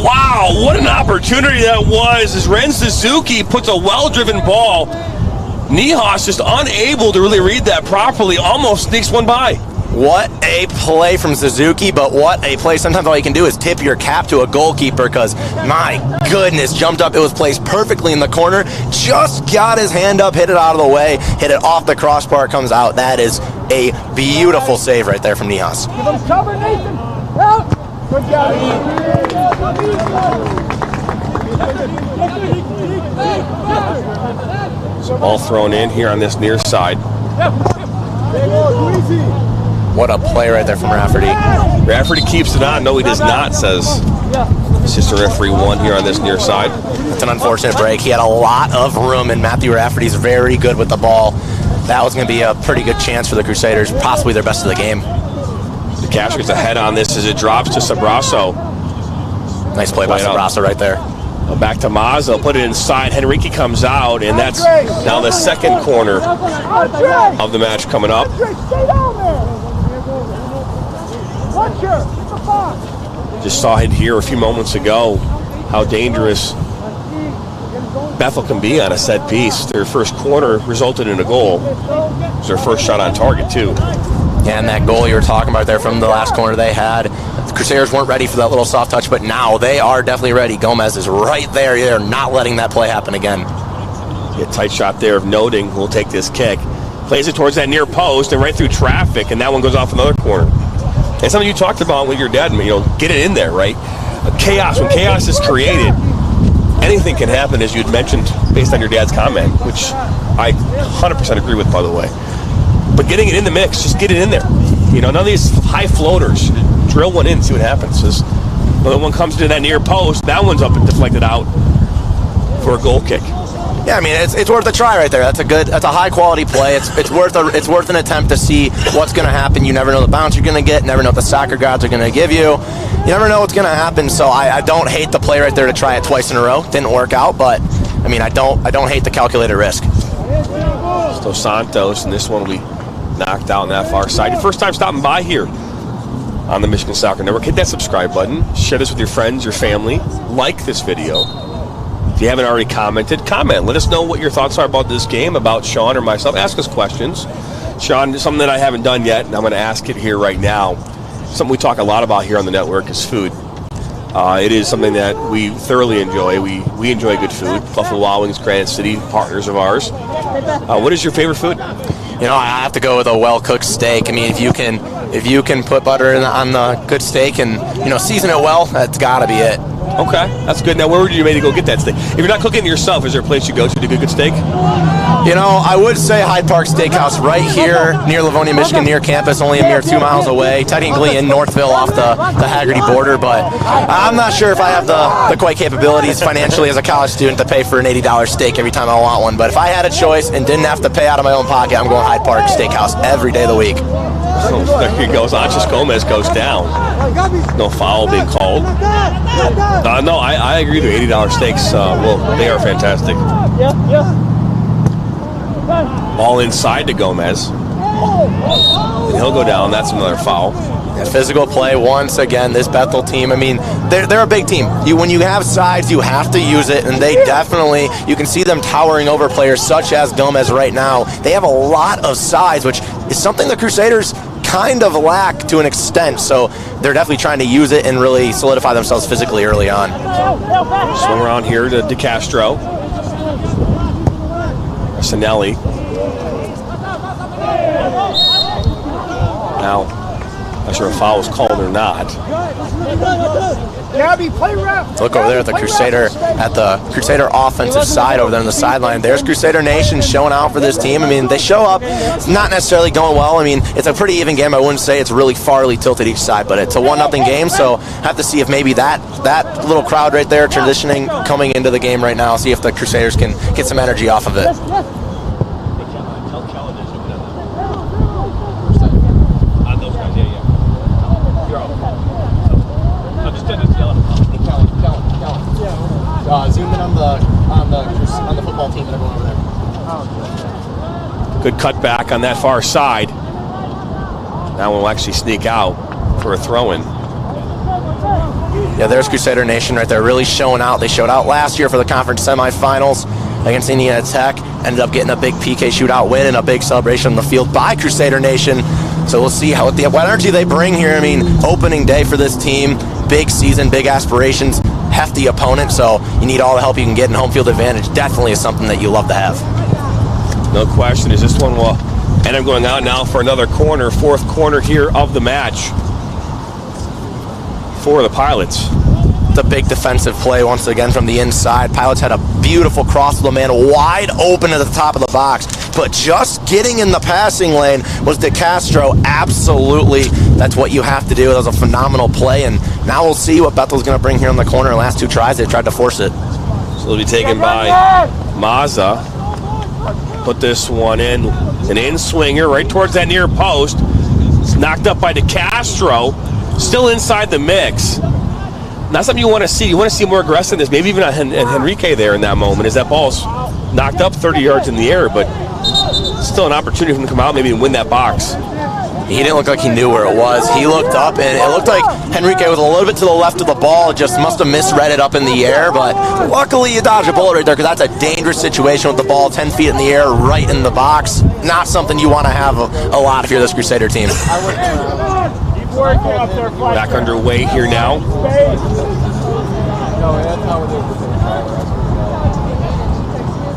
Wow, what an opportunity that was as Ren Suzuki puts a well-driven ball. Niehaus just unable to really read that properly, almost sneaks one by. What a play from Suzuki, but what a play. Sometimes all you can do is tip your cap to a goalkeeper, because, my goodness, jumped up. It was placed perfectly in the corner. Just got his hand up, hit it out of the way, hit it off the crossbar, comes out. That is a beautiful save right there from Niehaus. Give him cover, Nathan. Out. Good job. Ball thrown in here on this near side. What a play right there from Rafferty. Rafferty keeps it on. No, he does not, says Assistant referee 1 here on this near side. It's an unfortunate break. He had a lot of room, and Matthew Rafferty's very good with the ball. That was going to be a pretty good chance for the Crusaders, possibly their best of the game. The Cash gets ahead on this as it drops to Sabrasso. Nice play by Sabrasso right there. Back to Mazza, put it inside. Henrique comes out, and that's now the second corner of the match coming up. Just saw it here a few moments ago, how dangerous Bethel can be on a set piece. Their first corner resulted in a goal. It was their first shot on target, too. Yeah, and that goal you were talking about there from the last corner they had, the Crusaders weren't ready for that little soft touch, but now they are definitely ready. Gomez is right there. They're not letting that play happen again. A tight shot there of Noting who will take this kick. Plays it towards that near post and right through traffic, and that one goes off another corner. And something you talked about with your dad, get it in there, right? Chaos, when chaos is created, anything can happen, as you'd mentioned, based on your dad's comment, which I 100% agree with, by the way. But getting it in the mix, just get it in there. None of these high floaters. Drill one in, see what happens. When one comes to that near post, that one's up and deflected out for a goal kick. Yeah, I mean, it's worth a try right there. That's a high quality play. It's worth an attempt to see what's going to happen. You never know the bounce you're going to get. Never know what the soccer gods are going to give you. You never know what's going to happen. So I don't hate the play right there to try it twice in a row. Didn't work out, but I mean, I don't hate the calculated risk. Dos Santos, and this one we knocked out on that far side. Your first time stopping by here on the Michigan Soccer Network, hit that subscribe button. Share this with your friends, your family. Like this video. If you haven't already commented, comment. Let us know what your thoughts are about this game, about Sean or myself. Ask us questions. Sean, something that I haven't done yet, and I'm going to ask it here right now. Something we talk a lot about here on the network is food. It is something that we thoroughly enjoy. We enjoy good food. Buffalo Wild Wings, Granite City, partners of ours. What is your favorite food? I have to go with a well-cooked steak. I mean, if you can put butter on the good steak and season it well, that's got to be it. Okay, that's good. Now, where would you maybe go get that steak? If you're not cooking it yourself, is there a place you go to get good steak? I would say Hyde Park Steakhouse right here near Livonia, Michigan, near campus, only a mere 2 miles away, technically in Northville off the Haggerty border, but I'm not sure if I have the quite capabilities financially as a college student to pay for an $80 steak every time I want one. But if I had a choice and didn't have to pay out of my own pocket, I'm going Hyde Park Steakhouse every day of the week. There he goes. Anches Gomez goes down. No foul being called. No, I agree with you. $80 steaks, they are fantastic. Ball inside to Gomez. And he'll go down. That's another foul. Yeah, physical play once again. This Bethel team, I mean, they're a big team. When you have size, you have to use it, and they definitely, you can see them towering over players such as Gomez right now. They have a lot of size, which is something the Crusaders kind of lack to an extent, so they're definitely trying to use it and really solidify themselves physically early on. Swing around here to DeCastro. Sinelli. Now, not sure if a foul was called or not. Look over there at the Crusader offensive side over there on the sideline. There's Crusader Nation showing out for this team. I mean, they show up. It's not necessarily going well. I mean, it's a pretty even game. I wouldn't say it's really farly tilted each side, but it's a 1-0 game, so have to see if maybe that little crowd right there transitioning, coming into the game right now, see if the Crusaders can get some energy off of it. Zoom in on the football team and everyone over there. Good cut back on that far side. That one will actually sneak out for a throw-in. Yeah, there's Crusader Nation right there, really showing out. They showed out last year for the conference semifinals against Indiana Tech. Ended up getting a big PK shootout win and a big celebration on the field by Crusader Nation. So we'll see what energy they bring here. I mean, opening day for this team, big season, big aspirations, hefty opponent. So you need all the help you can get, and home field advantage definitely is something that you love to have. No question. Is this one will end up going out now for another corner, fourth corner here of the match for the Pilots. The big defensive play once again from the inside. Pilots had a beautiful cross to the man, wide open at the top of the box, but just getting in the passing lane was DeCastro absolutely that's what you have to do. That was a phenomenal play, and now we'll see what Bethel's going to bring here in the corner. Last 2 tries, they tried to force it. So it'll be taken by Mazza. Put this one in. An in-swinger right towards that near post. It's knocked up by DeCastro. Still inside the mix. Not something you want to see. You want to see more aggressiveness, maybe even Henrique there in that moment, as that ball's knocked up 30 yards in the air, but still an opportunity for him to come out maybe and win that box. He didn't look like he knew where it was. He looked up, and it looked like Henrique was a little bit to the left of the ball. Just must have misread it up in the air, but luckily you dodged a bullet right there, because that's a dangerous situation with the ball 10 feet in the air right in the box. Not something you want to have a lot if you're this Crusader team. Back underway here now.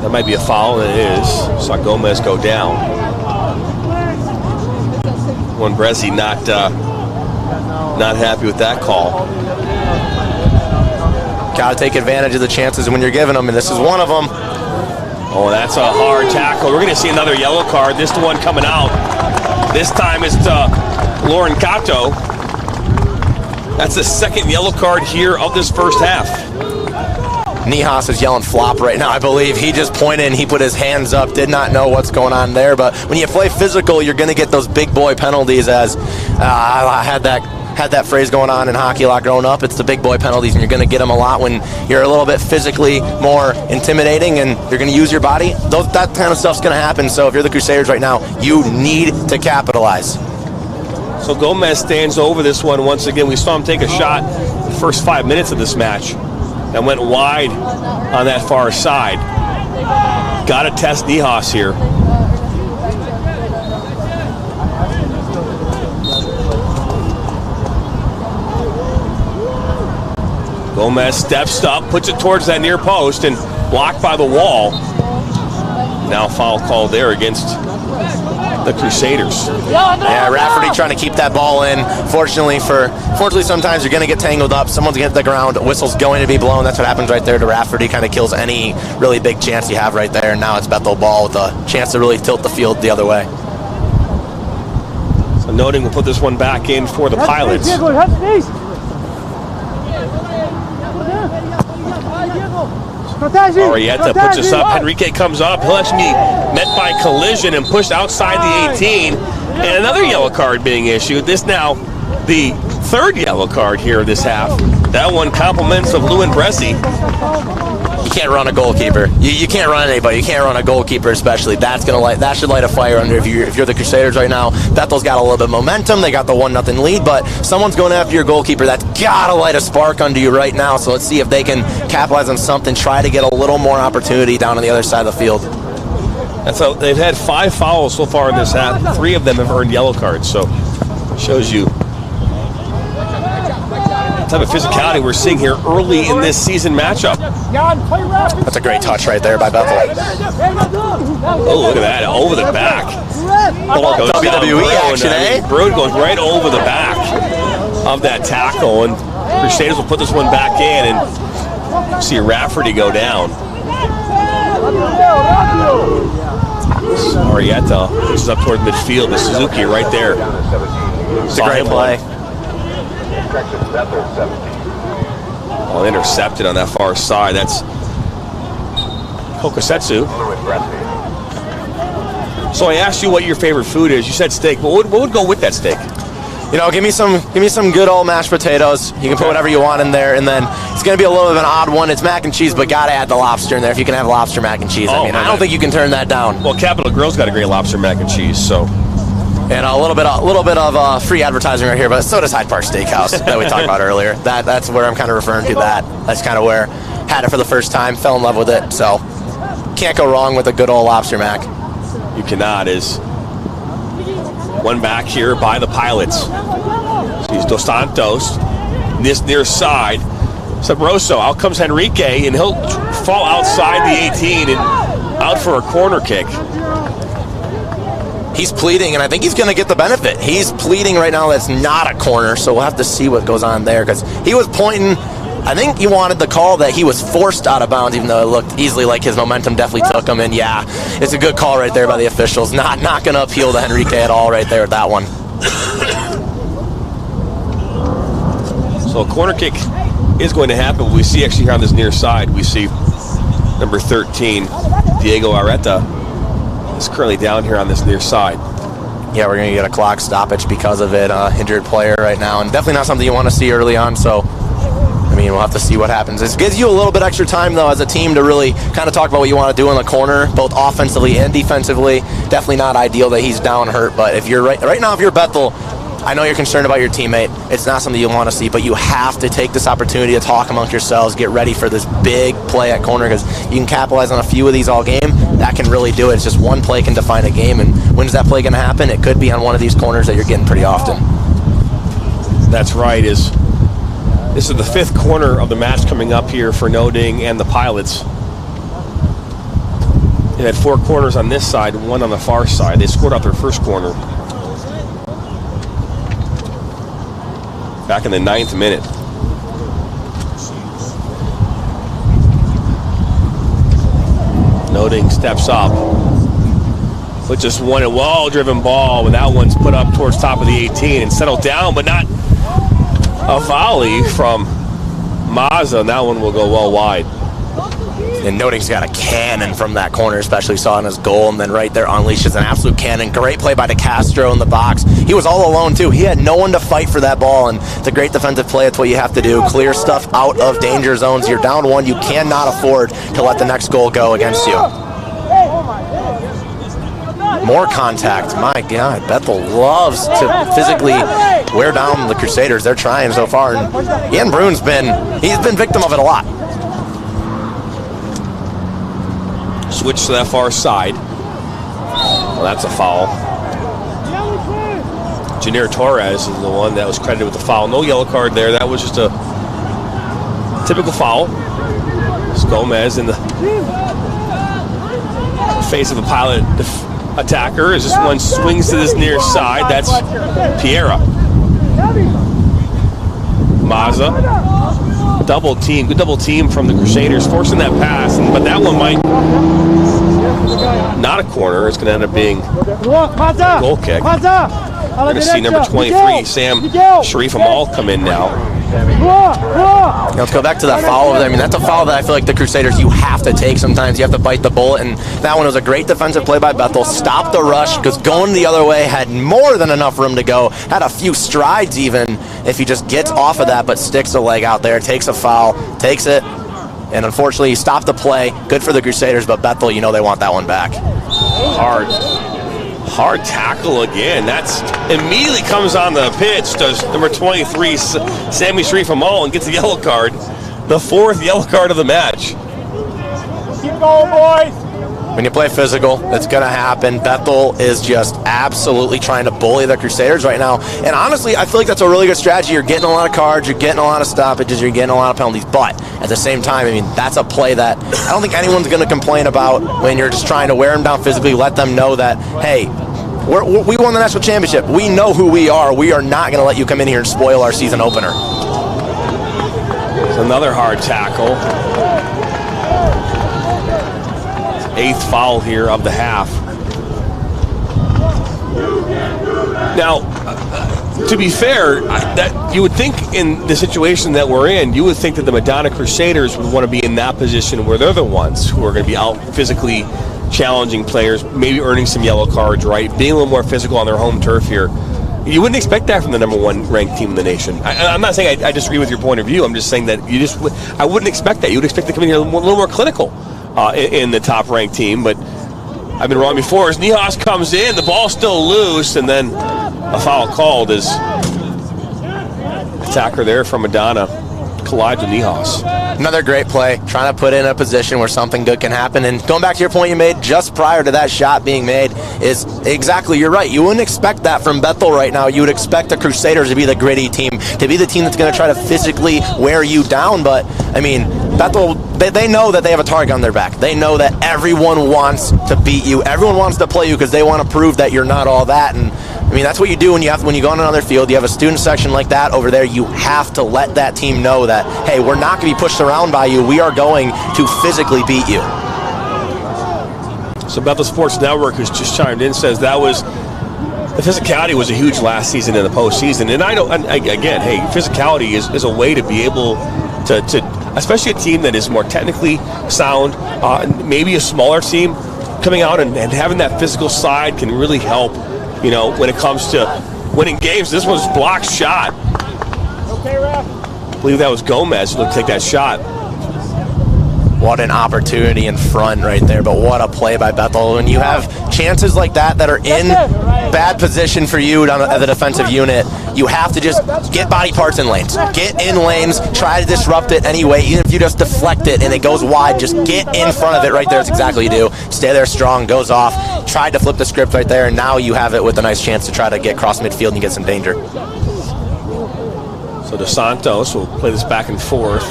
That might be a foul, and it is. Saw Gomez go down. One Brezzi not happy with that call. Got to take advantage of the chances when you're giving them, and this is one of them. Oh, that's a hard tackle. We're going to see another yellow card. This one coming out. This time it's Lauren Cato. That's the second yellow card here of this first half. Nihas is yelling flop right now, I believe. He just pointed and he put his hands up, did not know what's going on there. But when you play physical, you're going to get those big boy penalties, as I had that phrase going on in hockey a lot growing up. It's the big boy penalties, and you're going to get them a lot when you're a little bit physically more intimidating and you're going to use your body. That kind of stuff's going to happen. So if you're the Crusaders right now, you need to capitalize. So Gomez stands over this one once again. We saw him take a shot the first 5 minutes of this match and went wide on that far side. Got to test Nihas here. Gomez steps up, puts it towards that near post, and blocked by the wall. Now foul called there against the Crusaders. Yeah, Rafferty trying to keep that ball in. Fortunately, sometimes you're going to get tangled up. Someone's going to hit the ground. A whistle's going to be blown. That's what happens right there to Rafferty. Kind of kills any really big chance you have right there. And now it's Bethel ball with a chance to really tilt the field the other way. So noting we'll put this one back in for the Pilots. Arietta puts us up. Henrique comes up. He'll actually be met by collision and pushed outside the 18. And another yellow card being issued. This now the third yellow card here this half. That one compliments of Lewin Bressy. You can't run a goalkeeper. You can't run anybody. You can't run a goalkeeper especially. That should light a fire under if you're the Crusaders right now. Bethel's got a little bit of momentum. They got the 1-0 lead, but someone's going after your goalkeeper. That's got to light a spark under you right now. So let's see if they can capitalize on something, try to get a little more opportunity down on the other side of the field. They've had 5 fouls so far in this half. 3 of them have earned yellow cards, so shows you the type of physicality we're seeing here early in this season matchup. That's a great touch right there by Bethel. Oh, look at that, over the back. WWE action, eh? Brood goes right over the back of that tackle, and Crusaders will put this one back in, and see Rafferty go down. Arietta pushes up toward midfield, the Suzuki right there. It's a great play. Well, intercepted on that far side. That's Kokosetsu. So I asked you what your favorite food is. You said steak. What would go with that steak? You know, give me some good old mashed potatoes. You can put whatever you want in there, and then it's going to be a little bit of an odd one. It's mac and cheese, but got to add the lobster in there if you can have lobster mac and cheese. I don't think you can turn that down. Well, Capitol Grill's got a great lobster mac and cheese, so. And a little bit of free advertising right here, but so does Hyde Park Steakhouse that we talked about earlier. That's where I'm kind of referring to that. That's kind of where had it for the first time, fell in love with it. So can't go wrong with a good old lobster mac. You cannot. Is one back here by the Pilots. He's Dos Santos. This near side. Sabroso. Out comes Henrique, and he'll fall outside the 18 and out for a corner kick. He's pleading, and I think he's going to get the benefit. He's pleading right now that's not a corner, so we'll have to see what goes on there, because he was pointing. I think he wanted the call that he was forced out of bounds, even though it looked easily like his momentum definitely took him. And yeah, it's a good call right there by the officials. Not going to appeal to Henrique at all right there with that one. So a corner kick is going to happen. We see actually here on this near side, we see number 13, Diego Areta, is currently down here on this near side. Yeah, we're going to get a clock stoppage because of it. Injured player right now, and definitely not something you want to see early on. So, I mean, we'll have to see what happens. This gives you a little bit extra time, though, as a team to really kind of talk about what you want to do in the corner, both offensively and defensively. Definitely not ideal that he's down hurt, but if you're right now, if you're Bethel, I know you're concerned about your teammate. It's not something you want to see, but you have to take this opportunity to talk amongst yourselves, get ready for this big play at corner, because you can capitalize on a few of these all game. That can really do it. It's just one play can define a game, and when's that play going to happen? It could be on one of these corners that you're getting pretty often. That's right. This is the 5th corner of the match coming up here for Noding and the Pilots. They had 4 corners on this side, 1 on the far side. They scored out their first corner back in the 9th minute. Noding steps up with just one a well-driven ball, but that one's put up towards top of the 18 and settled down, but not a volley from Mazza, and that one will go well wide. And Noding's got a cannon from that corner, especially saw in his goal, and then right there unleashes an absolute cannon. Great play by DeCastro in the box. He was all alone too. He had no one to fight for that ball, and it's a great defensive play. It's what you have to do. Clear stuff out of danger zones. You're down 1. You cannot afford to let the next goal go against you. More contact. My God, Bethel loves to physically wear down the Crusaders. They're trying so far, and Ian Brune's he's been victim of it a lot. Switch to that far side. Well, that's a foul. Janier Torres is the one that was credited with the foul. No yellow card there. That was just a typical foul. It's Gomez in the face of a Pilot attacker as this one swings to this near side. That's Piera. Mazza. Double team, good double team from the Crusaders, forcing that pass, but that one might not a corner. It's going to end up being a goal kick. We're going to see number 23, Sam Sharif Amal, come in now. Let's go back to that foul over there. I mean, that's a foul that I feel like the Crusaders, you have to take sometimes. You have to bite the bullet, and that one was a great defensive play by Bethel. Stopped the rush, because going the other way had more than enough room to go. Had a few strides even if he just gets off of that, but sticks a leg out there, takes a foul, takes it, and unfortunately he stopped the play. Good for the Crusaders, but Bethel, you know they want that one back. Hard tackle again. That's immediately comes on the pitch. Does number 23, Sammy Sharif Amal, and gets a yellow card. The 4th yellow card of the match. Keep going, boys. When you play physical, it's going to happen. Bethel is just absolutely trying to bully the Crusaders right now. And honestly, I feel like that's a really good strategy. You're getting a lot of cards, you're getting a lot of stoppages, you're getting a lot of penalties. But at the same time, I mean, that's a play that I don't think anyone's going to complain about when you're just trying to wear them down physically, let them know that, hey, we won the national championship. We know who we are. We are not going to let you come in here and spoil our season opener. It's another hard tackle. 8th foul here of the half. Now, to be fair, that you would think in the situation that we're in, you would think that the Madonna Crusaders would want to be in that position where they're the ones who are going to be out physically challenging players, maybe earning some yellow cards, right? Being a little more physical on their home turf here. You wouldn't expect that from the number 1 ranked team in the nation. I'm not saying I disagree with your point of view. I'm just saying that I wouldn't expect that. You would expect to come in here a little more clinical in the top-ranked team, but I've been wrong before. As Nihas comes in, the ball's still loose, and then a foul called as attacker there from Madonna collides with Nihas. Another great play, trying to put in a position where something good can happen. And going back to your point you made just prior to that shot being made is exactly, you're right. You wouldn't expect that from Bethel right now. You would expect the Crusaders to be the gritty team, to be the team that's going to try to physically wear you down. But, I mean, Bethel, they know that they have a target on their back. They know that everyone wants to beat you. Everyone wants to play you because they want to prove that you're not all that. And I mean, that's what you do when you go on another field. You have a student section like that over there. You have to let that team know that, hey, we're not going to be pushed around by you. We are going to physically beat you. So Bethel Sports Network, who's just chimed in, says that was the physicality was a huge last season in the postseason. And again, hey, physicality is a way to be able to especially a team that is more technically sound, maybe a smaller team, coming out and having that physical side can really help, when it comes to winning games. This was blocked shot. Okay, ref. I believe that was Gomez who looked to take that shot. What an opportunity in front right there, but what a play by Bethel. When you have chances like that are in bad position for you as a defensive unit, you have to just get body parts in lanes. Get in lanes, try to disrupt it anyway. Even if you just deflect it and it goes wide, just get in front of it right there. That's exactly what you do. Stay there strong, goes off. Tried to flip the script right there, and now you have it with a nice chance to try to get cross midfield and get some danger. So Dos Santos will play this back and forth.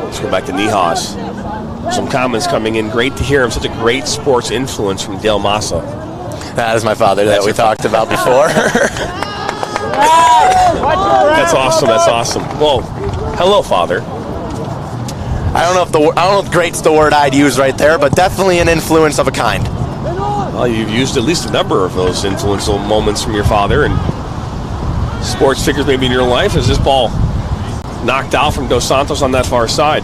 Let's go back to Nijas. Some comments coming in. Great to hear him. Such a great sports influence from Dale Massa. That is my father that we talked about before. That's awesome. That's awesome. Well, hello, Father. I don't know if great's the word I'd use right there, but definitely an influence of a kind. Well, you've used at least a number of those influential moments from your father and sports figures maybe in your life as this ball knocked out from Dos Santos on that far side.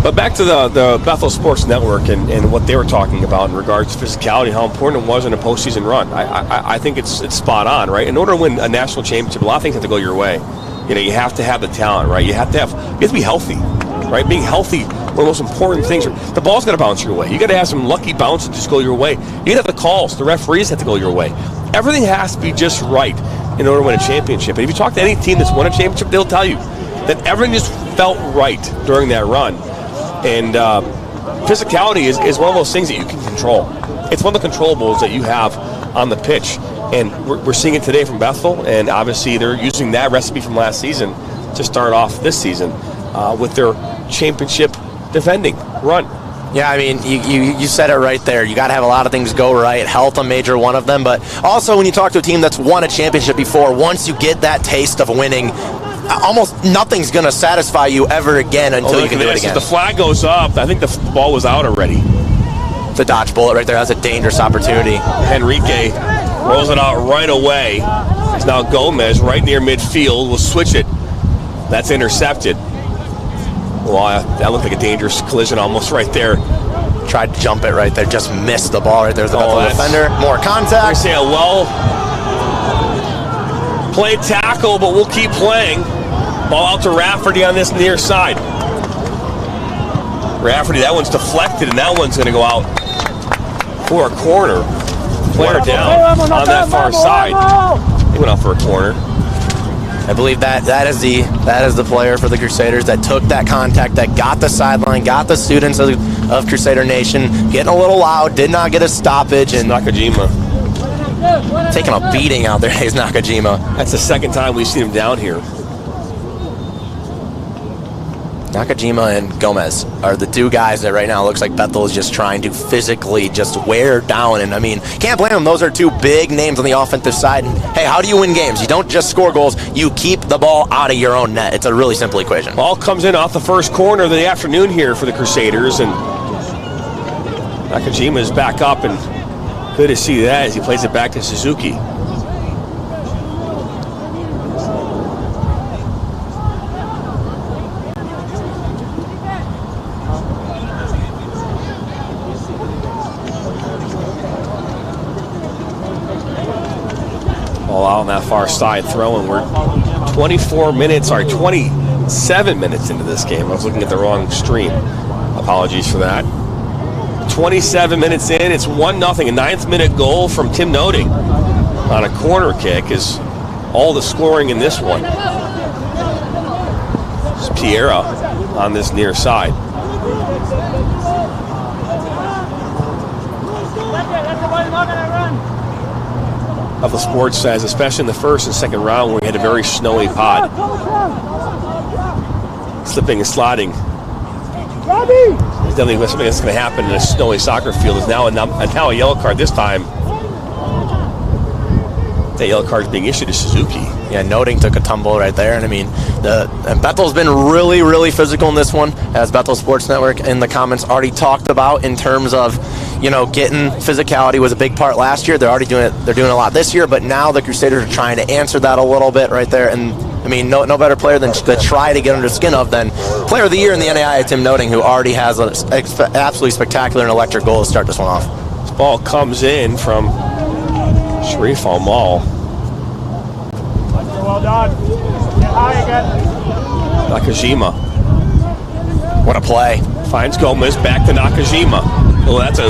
But back to the Bethel Sports Network and what they were talking about in regards to physicality, how important it was in a postseason run. I think it's spot on, right? In order to win a national championship, a lot of things have to go your way. You have to have the talent, right? You have to be healthy, right? Being healthy, one of the most important things. The ball's got to bounce your way. You got to have some lucky bounces just go your way. You have the calls. The referees have to go your way. Everything has to be just right in order to win a championship. And if you talk to any team that's won a championship, they'll tell you that everything just felt right during that run. And physicality is one of those things that you can control. It's one of the controllables that you have on the pitch. And we're seeing it today from Bethel, and obviously they're using that recipe from last season to start off this season with their championship defending run. Yeah, I mean, you said it right there. You got to have a lot of things go right. Health, a major one of them. But also when you talk to a team that's won a championship before, once you get that taste of winning, almost nothing's going to satisfy you ever again until you can do it again. The flag goes up. I think the ball was out already. It's a dodge bullet right there. That's a dangerous opportunity. Henrique rolls it out right away. It's now Gomez right near midfield. We'll switch it. That's intercepted. Well, that looked like a dangerous collision almost right there. Tried to jump it right there. Just missed the ball right there. The Bethel defender. More contact. I say a well-played tackle, but we'll keep playing. Ball out to Rafferty on this near side. Rafferty, that one's deflected, and that one's going to go out for a corner. Player down on that far side. He went out for a corner. I believe that is the player for the Crusaders that took that contact, that got the sideline, got the students of Crusader Nation getting a little loud, did not get a stoppage, and Nakajima taking a beating out there. Is Nakajima. That's the second time we've seen him down here. Nakajima and Gomez are the two guys that right now looks like Bethel is just trying to physically just wear down. And I mean, can't blame them. Those are two big names on the offensive side. And hey, how do you win games? You don't just score goals. You keep the ball out of your own net. It's a really simple equation. Ball comes in off the first corner of the afternoon here for the Crusaders. And Nakajima is back up, and good to see that as he plays it back to Suzuki. Out on that far side throw, and we're 27 minutes into this game. I was looking at the wrong stream. Apologies for that. 27 minutes in, it's 1-0. A 9th minute goal from Tim Noding on a corner kick is all the scoring in this one. It's Piera on this near side. Bethel Sports says, especially in the first and second round where we had a very snowy pod. Slipping and sliding. It's definitely something that's going to happen in a snowy soccer field. Is now a yellow card this time. That yellow card is being issued to Suzuki. Yeah, Noding took a tumble right there. And I mean, and Bethel's been really, really physical in this one, as Bethel Sports Network in the comments already talked about, in terms of, getting physicality was a big part last year. They're doing a lot this year, but now the Crusaders are trying to answer that a little bit right there. And I mean, no better player than to try to get under the skin of than Player of the Year in the NAIA, Tim Noting, who already has an absolutely spectacular and electric goal to start this one off. This ball comes in from Sharif Al-Mal. Well done. Get high again. Nakajima. What a play. Finds Gomez, back to Nakajima. Oh, that's a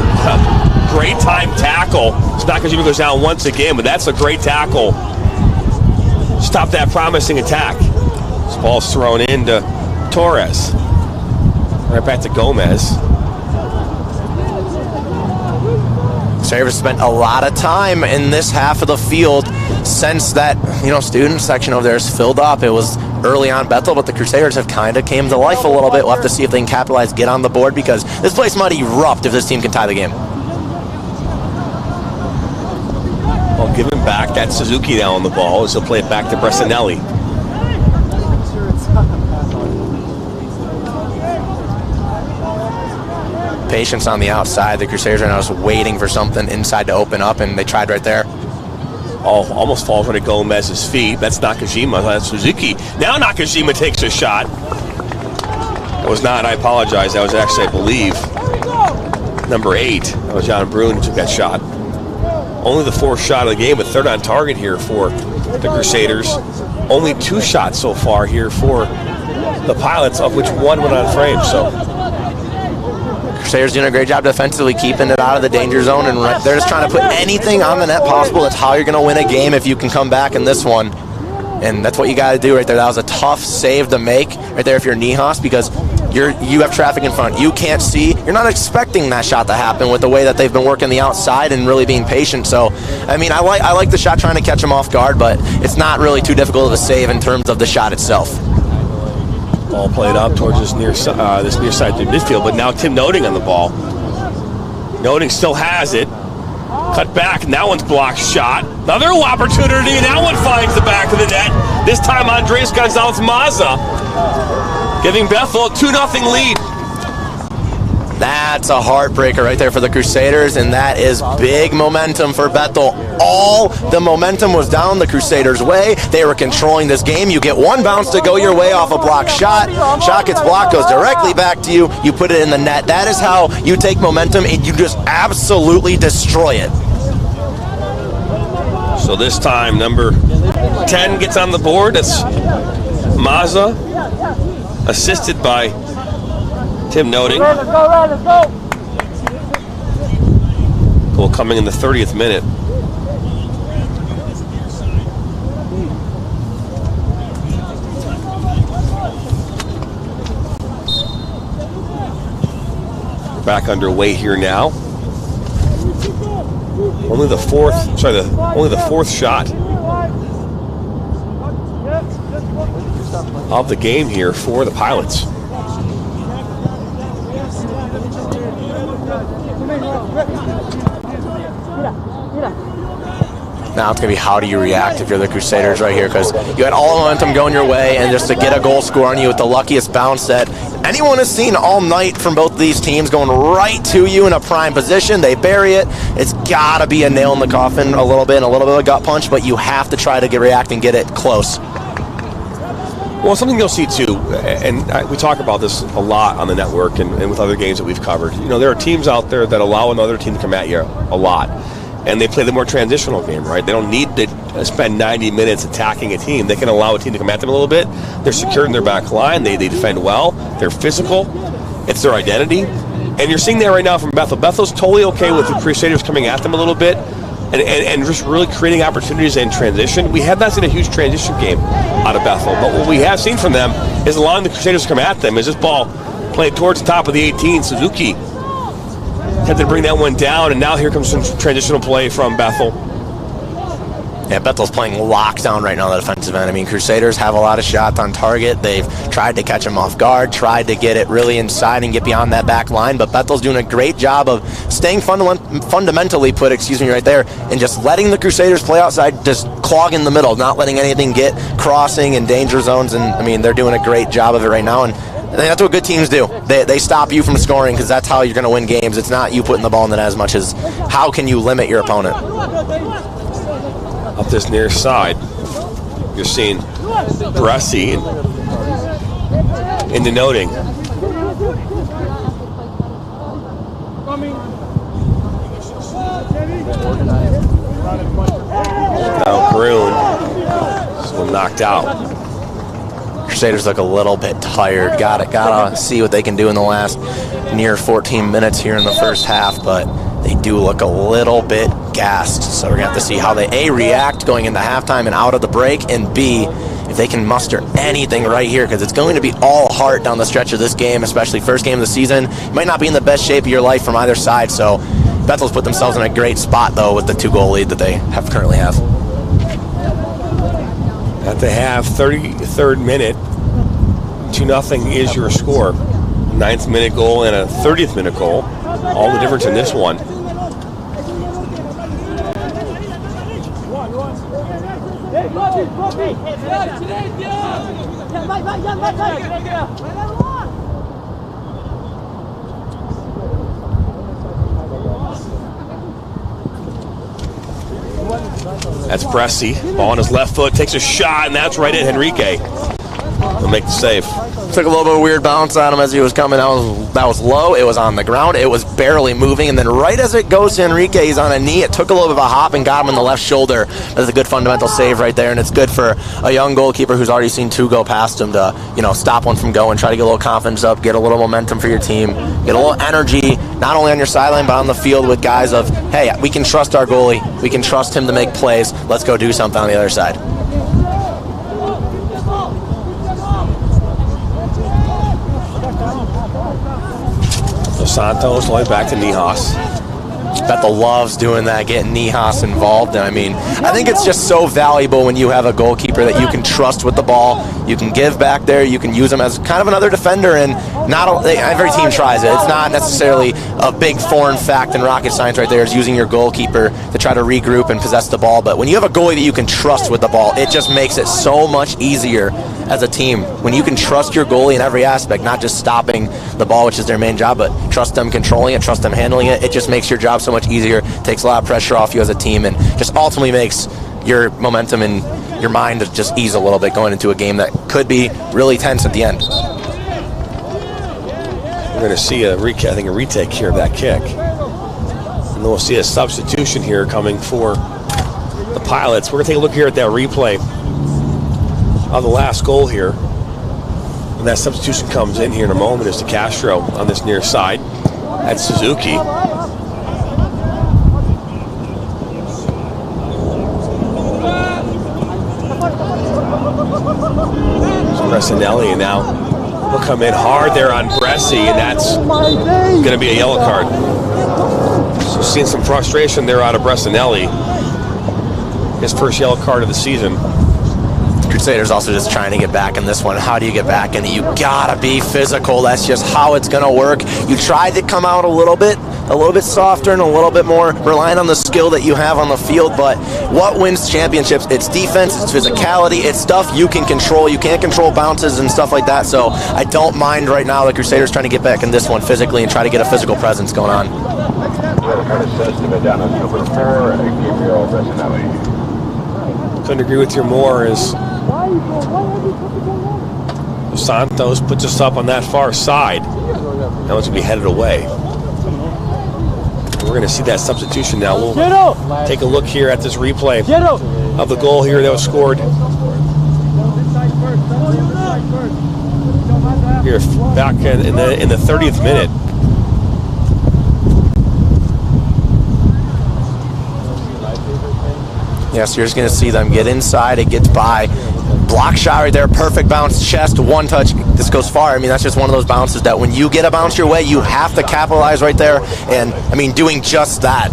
great time tackle. So Nakajima goes down once again, but that's a great tackle. Stop that promising attack. This ball's thrown into Torres. Right back to Gomez. Crusaders spent a lot of time in this half of the field since that student section over there is filled up. It was early on Bethel, but the Crusaders have kind of came to life a little bit. We'll have to see if they can capitalize, get on the board, because this place might erupt if this team can tie the game. Well, giving back, that's Suzuki now on the ball as he'll play it back to Bressanelli. Patience on the outside. The Crusaders are now just waiting for something inside to open up, and they tried right there. Oh, almost falls right at Gomez's feet. That's Nakajima. That's Suzuki. Now Nakajima takes a shot. It was not, I apologize. That was actually, I believe, number 8. That was John Bruin who took that shot. Only the 4th shot of the game, but 3rd on target here for the Crusaders. Only 2 shots so far here for the Pilots, of which 1 went on frame. So Crusaders doing a great job defensively, keeping it out of the danger zone, and they're just trying to put anything on the net possible. That's how you're going to win a game if you can come back in this one, and that's what you got to do right there. That was a tough save to make right there if you're Nihas, because you have traffic in front. You can't see. You're not expecting that shot to happen with the way that they've been working the outside and really being patient. So, I mean, I like the shot, trying to catch them off guard, but it's not really too difficult of a save in terms of the shot itself. Ball played up towards this near side to midfield, but now Tim Noting on the ball. Noting still has it. Cut back, and that one's blocked shot. Another opportunity, and that one finds the back of the net. This time Andres Gonzalez-Maza giving Bethel a 2-0 lead. That's a heartbreaker right there for the Crusaders, and that is big momentum for Bethel. All the momentum was down the Crusaders' way. They were controlling this game. You get 1 bounce to go your way off a block shot. Shot gets blocked, goes directly back to you. You put it in the net. That is how you take momentum, and you just absolutely destroy it. So this time, number 10 gets on the board. That's Maza, assisted by Tim Noting. Goal coming in the 30th minute. We're back underway here now. Only the 4th shot of the game here for the Pilots. Now it's going to be how do you react if you're the Crusaders right here, because you had all the momentum going your way, and just to get a goal score on you with the luckiest bounce that anyone has seen all night from both of these teams, going right to you in a prime position. They bury it. It's got to be a nail in the coffin a little bit, and a little bit of a gut punch, but you have to try to react and get it close. Well, something you'll see too, and we talk about this a lot on the network and with other games that we've covered. There are teams out there that allow another team to come at you a lot, and they play the more transitional game, right? They don't need to spend 90 minutes attacking a team. They can allow a team to come at them a little bit. They're secured in their back line. They defend well. They're physical. It's their identity. And you're seeing that right now from Bethel. Bethel's totally okay with the Crusaders coming at them a little bit and just really creating opportunities in transition. We have not seen a huge transition game out of Bethel, but what we have seen from them is allowing the Crusaders to come at them. As this ball played towards the top of the 18, Suzuki had to bring that one down, and now here comes some transitional play from Bethel. Yeah, Bethel's playing lockdown right now on the defensive end. I mean, Crusaders have a lot of shots on target. They've tried to catch them off guard, tried to get it really inside and get beyond that back line, but Bethel's doing a great job of staying fundamentally put, right there, and just letting the Crusaders play outside, just clogging the middle, not letting anything get crossing and danger zones, and I mean, they're doing a great job of it right now, and that's what good teams do. They stop you from scoring because that's how you're going to win games. It's not you putting the ball in the net as much as how can you limit your opponent. Up this near side, you're seeing Bressy in denoting. Now Groon, this one knocked out. Crusaders look a little bit tired. Gotta see what they can do in the last near 14 minutes here in the first half, but they do look a little bit gassed. So we're gonna have to see how they A, react going into halftime and out of the break, and B, if they can muster anything right here, because it's going to be all heart down the stretch of this game, especially first game of the season. You might not be in the best shape of your life from either side, so Bethel's put themselves in a great spot though with the 2-goal lead that they currently have. At the half, 33rd minute, 2-0 is your score. 9th minute goal and a 30th minute goal. All the difference in this one. That's Bressy. Ball on his left foot, takes a shot, and that's right at Henrique. He'll make the save. Took a little bit of a weird bounce on him as he was coming. That was low. It was on the ground. It was barely moving. And then right as it goes to Henrique, he's on a knee. It took a little bit of a hop and got him in the left shoulder. That's a good fundamental save right there. And it's good for a young goalkeeper who's already seen 2 go past him to, stop one from going, try to get a little confidence up, get a little momentum for your team, get a little energy, not only on your sideline, but on the field with guys of, hey, we can trust our goalie. We can trust him to make plays. Let's go do something on the other side. Santos all the way back to Nihas. Bethel loves doing that, getting Nihas involved. And I think it's just so valuable when you have a goalkeeper that you can trust with the ball. You can give back there. You can use him as kind of another defender. And every team tries it. It's not necessarily a big foreign fact and rocket science right there is using your goalkeeper to try to regroup and possess the ball. But when you have a goalie that you can trust with the ball, it just makes it so much easier as a team. When you can trust your goalie in every aspect, not just stopping the ball, which is their main job, but trust them controlling it, trust them handling it, it just makes your job so much easier, takes a lot of pressure off you as a team, and just ultimately makes your momentum and your mind to just ease a little bit going into a game that could be really tense at the end. We're going to see a retake here of that kick. And then we'll see a substitution here coming for the Pilots. We're going to take a look here at that replay of the last goal here. And that substitution comes in here in a moment is to Castro on this near side. That's Suzuki. Bressinelli, and now he'll come in hard there on Bressy, and that's going to be a yellow card. So seeing some frustration there out of Bressinelli. His first yellow card of the season. Crusaders also just trying to get back in this one. How do you get back in it? You gotta be physical. That's just how it's gonna work. You tried to come out a little bit softer and a little bit more relying on the skill that you have on the field, but what wins championships? It's defense, it's physicality, it's stuff you can control. You can't control bounces and stuff like that, so I don't mind right now the Crusaders trying to get back in this one physically and try to get a physical presence going on. Couldn't agree with you more as Santos puts us up on that far side. Now it's going to be headed away. We're going to see that substitution now. We'll take a look here at this replay of the goal here that was scored. Here back in the 30th minute. Yeah, so you're just going to see them get inside. It gets by. Block shot right there. Perfect bounce. Chest. One touch. This goes far. I mean, that's just one of those bounces that when you get a bounce your way, you have to capitalize right there. And, I mean, doing just that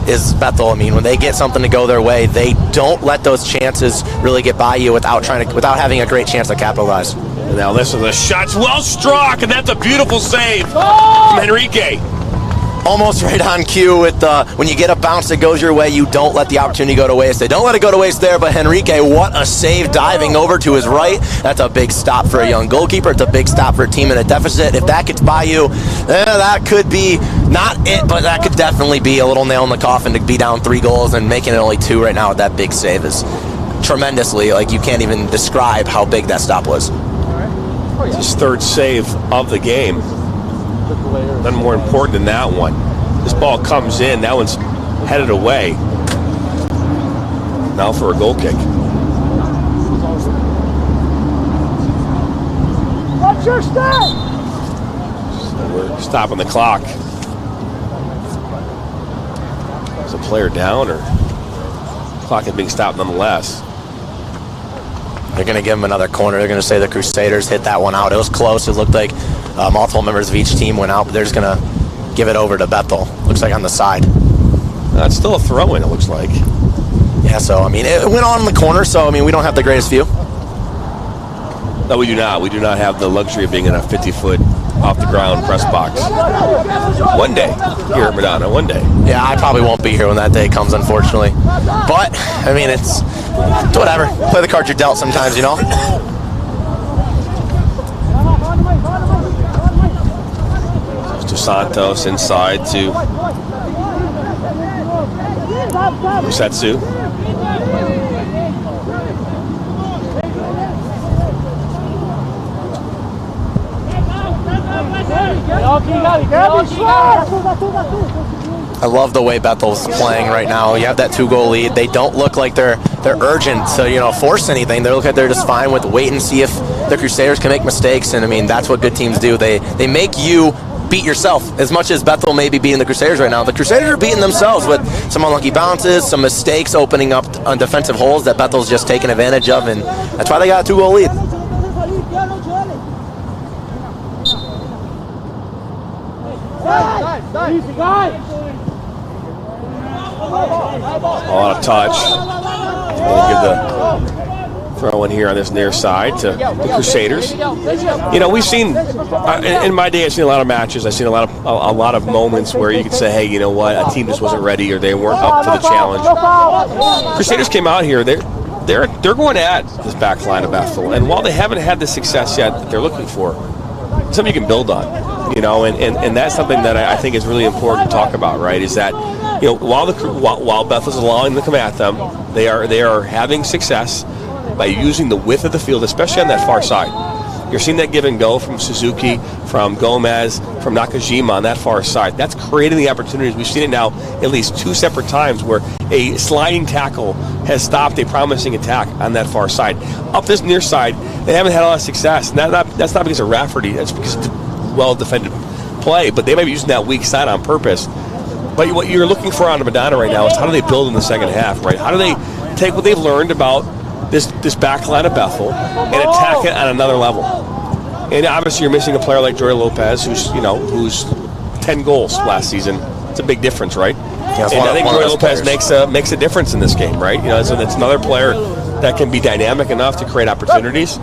is Bethel. I mean, when they get something to go their way, they don't let those chances really get by you without having a great chance to capitalize. And now this is a shot. Well struck, and that's a beautiful save from Henrique. almost right on cue with when you get a bounce that goes your way, you don't let the opportunity go to waste. They don't let it go to waste there, but Henrique, what a save, diving over to his right. That's a big stop for a young goalkeeper. It's a big stop for a team in a deficit. If that gets by you, that could be not it, but that could definitely be a little nail in the coffin to be down 3 goals, and making it only 2 right now with that big save is tremendously, like, you can't even describe how big that stop was. It's his 3rd save of the game. None more important than that one. This ball comes in. That one's headed away. Now for a goal kick. What's your step? So we're stopping the clock. Is a player down, or clock is being stopped nonetheless? They're going to give him another corner. They're going to say the Crusaders hit that one out. It was close. It looked like multiple members of each team went out, but they're just going to give it over to Bethel. Looks like on the side. It's still a throw-in, it looks like. Yeah, so, I mean, it went on in the corner, so, I mean, we don't have the greatest view. No, we do not. We do not have the luxury of being in a 50-foot off-the-ground press box. One day here at Madonna, one day. Yeah, I probably won't be here when that day comes, unfortunately. But, I mean, it's whatever. Play the cards you're dealt sometimes, you know? Dos Santos inside to Musetsu. I love the way Bethel's playing right now. You have that 2-goal lead. They don't look like they're urgent to, you know, force anything. They look like they're just fine with wait and see if the Crusaders can make mistakes. And I mean, that's what good teams do. They make you beat yourself. As much as Bethel may be beating the Crusaders right now, the Crusaders are beating themselves with some unlucky bounces, some mistakes opening up on defensive holes that Bethel's just taking advantage of, and that's why they got a 2-goal lead. A lot of touch. We'll give the throw in here on this near side to the Crusaders. You know, we've seen in my day, I've seen a lot of matches. I've seen a lot of moments where you could say, hey, you know what, a team just wasn't ready or they weren't up to the challenge. Crusaders came out here. They're going at this back line of Bethel, and while they haven't had the success yet that they're looking for, it's something you can build on, you know, and that's something that I think is really important to talk about, right? Is that, you know, while Bethel's allowing them to come at them, they are having success by using the width of the field, especially on that far side. You're seeing that give and go from Suzuki, from Gomez, from Nakajima on that far side. That's creating the opportunities. We've seen it now at least 2 separate times where a sliding tackle has stopped a promising attack on that far side. Up this near side, they haven't had a lot of success. And that's not because of Rafferty. That's because it's well-defended play. But they might be using that weak side on purpose. But what you're looking for on Madonna right now is how do they build in the second half, right? How do they take what they've learned about this back line of Bethel and attack it on another level? And obviously you're missing a player like Jory Lopez who's 10 goals last season. It's a big difference, right? Yeah, and I think Jory Lopez makes a difference in this game, right? You know, so that's another player that can be dynamic enough to create opportunities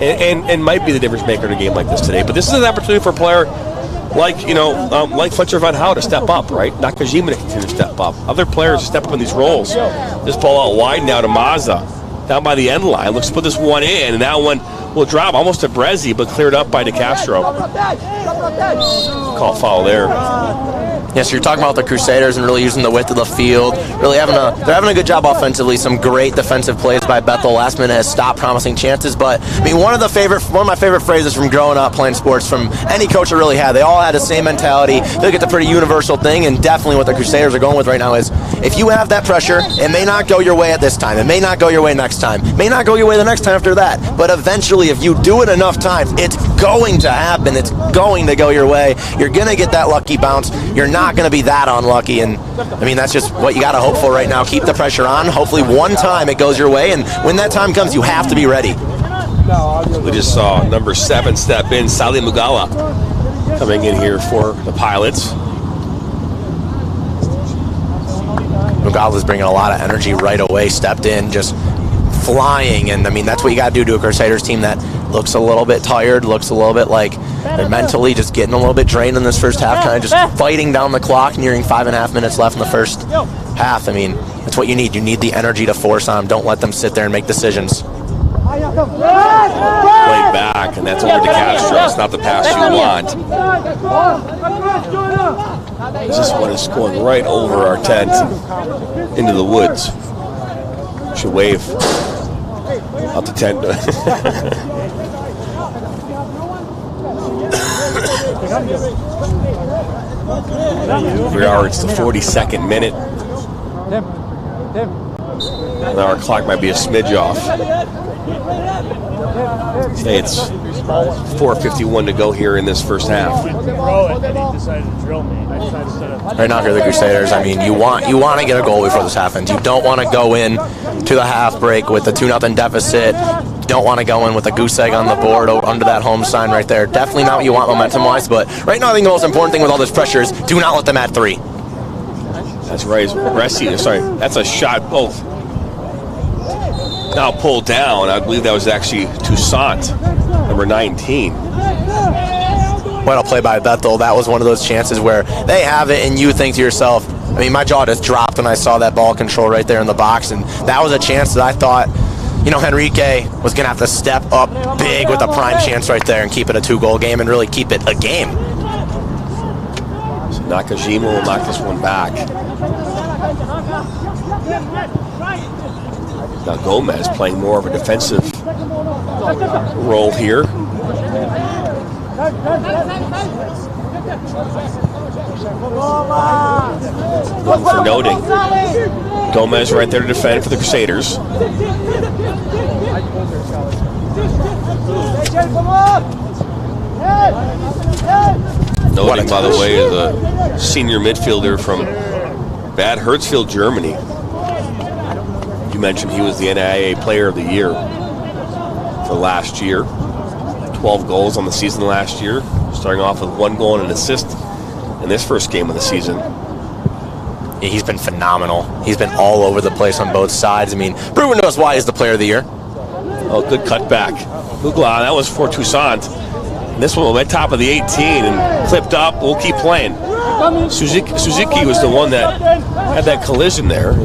and might be the difference maker in a game like this today. But this is an opportunity for a player like Fletcher Van Hout to step up, right? Nakajima to continue to step up. Other players to step up in these roles. This ball out wide now to Mazza, down by the end line. Looks to put this one in, and that one will drop almost to Brezzi, but cleared up by De Castro. Call foul there. Yes, you're talking about the Crusaders and really using the width of the field. Really they're having a good job offensively. Some great defensive plays by Bethel. Last minute has stopped promising chances. But I mean, one of my favorite phrases from growing up playing sports from any coach I really had. They all had the same mentality. I think it's a pretty universal thing, and definitely what the Crusaders are going with right now is if you have that pressure, it may not go your way at this time. It may not go your way next time. It may not go your way the next time after that. But eventually, if you do it enough times, it's going to happen. It's going to go your way. You're going to get that lucky bounce. You're not going to be that unlucky, and I mean, that's just what you got to hope for right now. Keep the pressure on. Hopefully one time it goes your way, and when that time comes, you have to be ready. We just saw number 7 step in, Sally Mugala, coming in here for the Pilots. Mugala's bringing a lot of energy right away, stepped in, just flying, and I mean, that's what you got to do to a Crusaders team that looks a little bit tired, looks a little bit like they're mentally just getting a little bit drained in this first half, kind of just fighting down the clock, nearing 5.5 minutes left in the first half. I mean, that's what you need. You need the energy to force on them. Don't let them sit there and make decisions. Play back, and that's over to Castro. It's not the pass you want. This one is going right over our tent into the woods. Should wave out the tent. Here are, it's the 42nd minute. Now our clock might be a smidge off. Say it's 4:51 to go here in this first half. Right now, here the Crusaders, I mean, you want to get a goal before this happens. You don't want to go in to the half break with a 2-0 deficit. You don't want to go in with a goose egg on the board under that home sign right there. Definitely not what you want momentum-wise, but right now I think the most important thing with all this pressure is do not let them add 3. That's right. Sorry, that's a shot both. Now pulled down. I believe that was actually Toussaint, number 19. Well played by Bethel. That was one of those chances where they have it and you think to yourself, I mean, my jaw just dropped when I saw that ball control right there in the box, and that was a chance that I thought, you know, Henrique was going to have to step up big with a prime chance right there and keep it a 2-goal game and really keep it a game. So Nakajima will knock this one back. Now Gomez playing more of a defensive role here. One for noting. Gomez right there to defend for the Crusaders. Noting, by the way, is a senior midfielder from Bad Hersfeld, Germany. You mentioned he was the NAIA Player of the Year for last year. 12 goals on the season last year, starting off with 1 goal and an assist in this first game of the season. Yeah, he's been phenomenal. He's been all over the place on both sides. I mean, proven to us why he's the Player of the Year. Oh, good cutback. Hugla, that was for Toussaint. And this one went top of the 18 and clipped up. We'll keep playing. Suzuki was the one that had that collision there.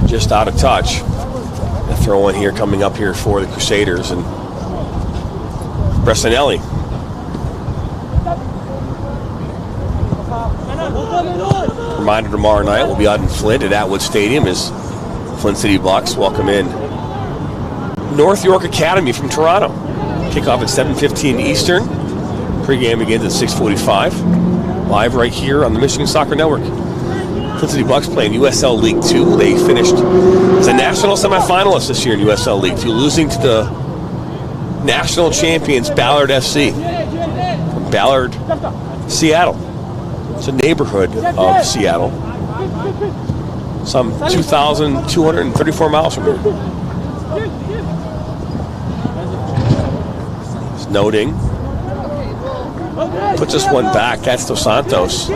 Just out of touch. A throw in here coming up here for the Crusaders, and Bressanelli. Reminder, tomorrow night we'll be out in Flint at Atwood Stadium as Flint City Bucks welcome in North York Academy from Toronto. Kickoff at 7:15 Eastern. Pre-game begins at 6:45. Live right here on the Michigan Soccer Network. Flint City Bucks playing USL League 2. They finished as a national semifinalist this year in USL League 2, losing to the national champions Ballard FC from Ballard, Seattle. It's a neighborhood of Seattle. Some 2,234 miles from here. It's noting. Puts this one back. That's Dos Santos.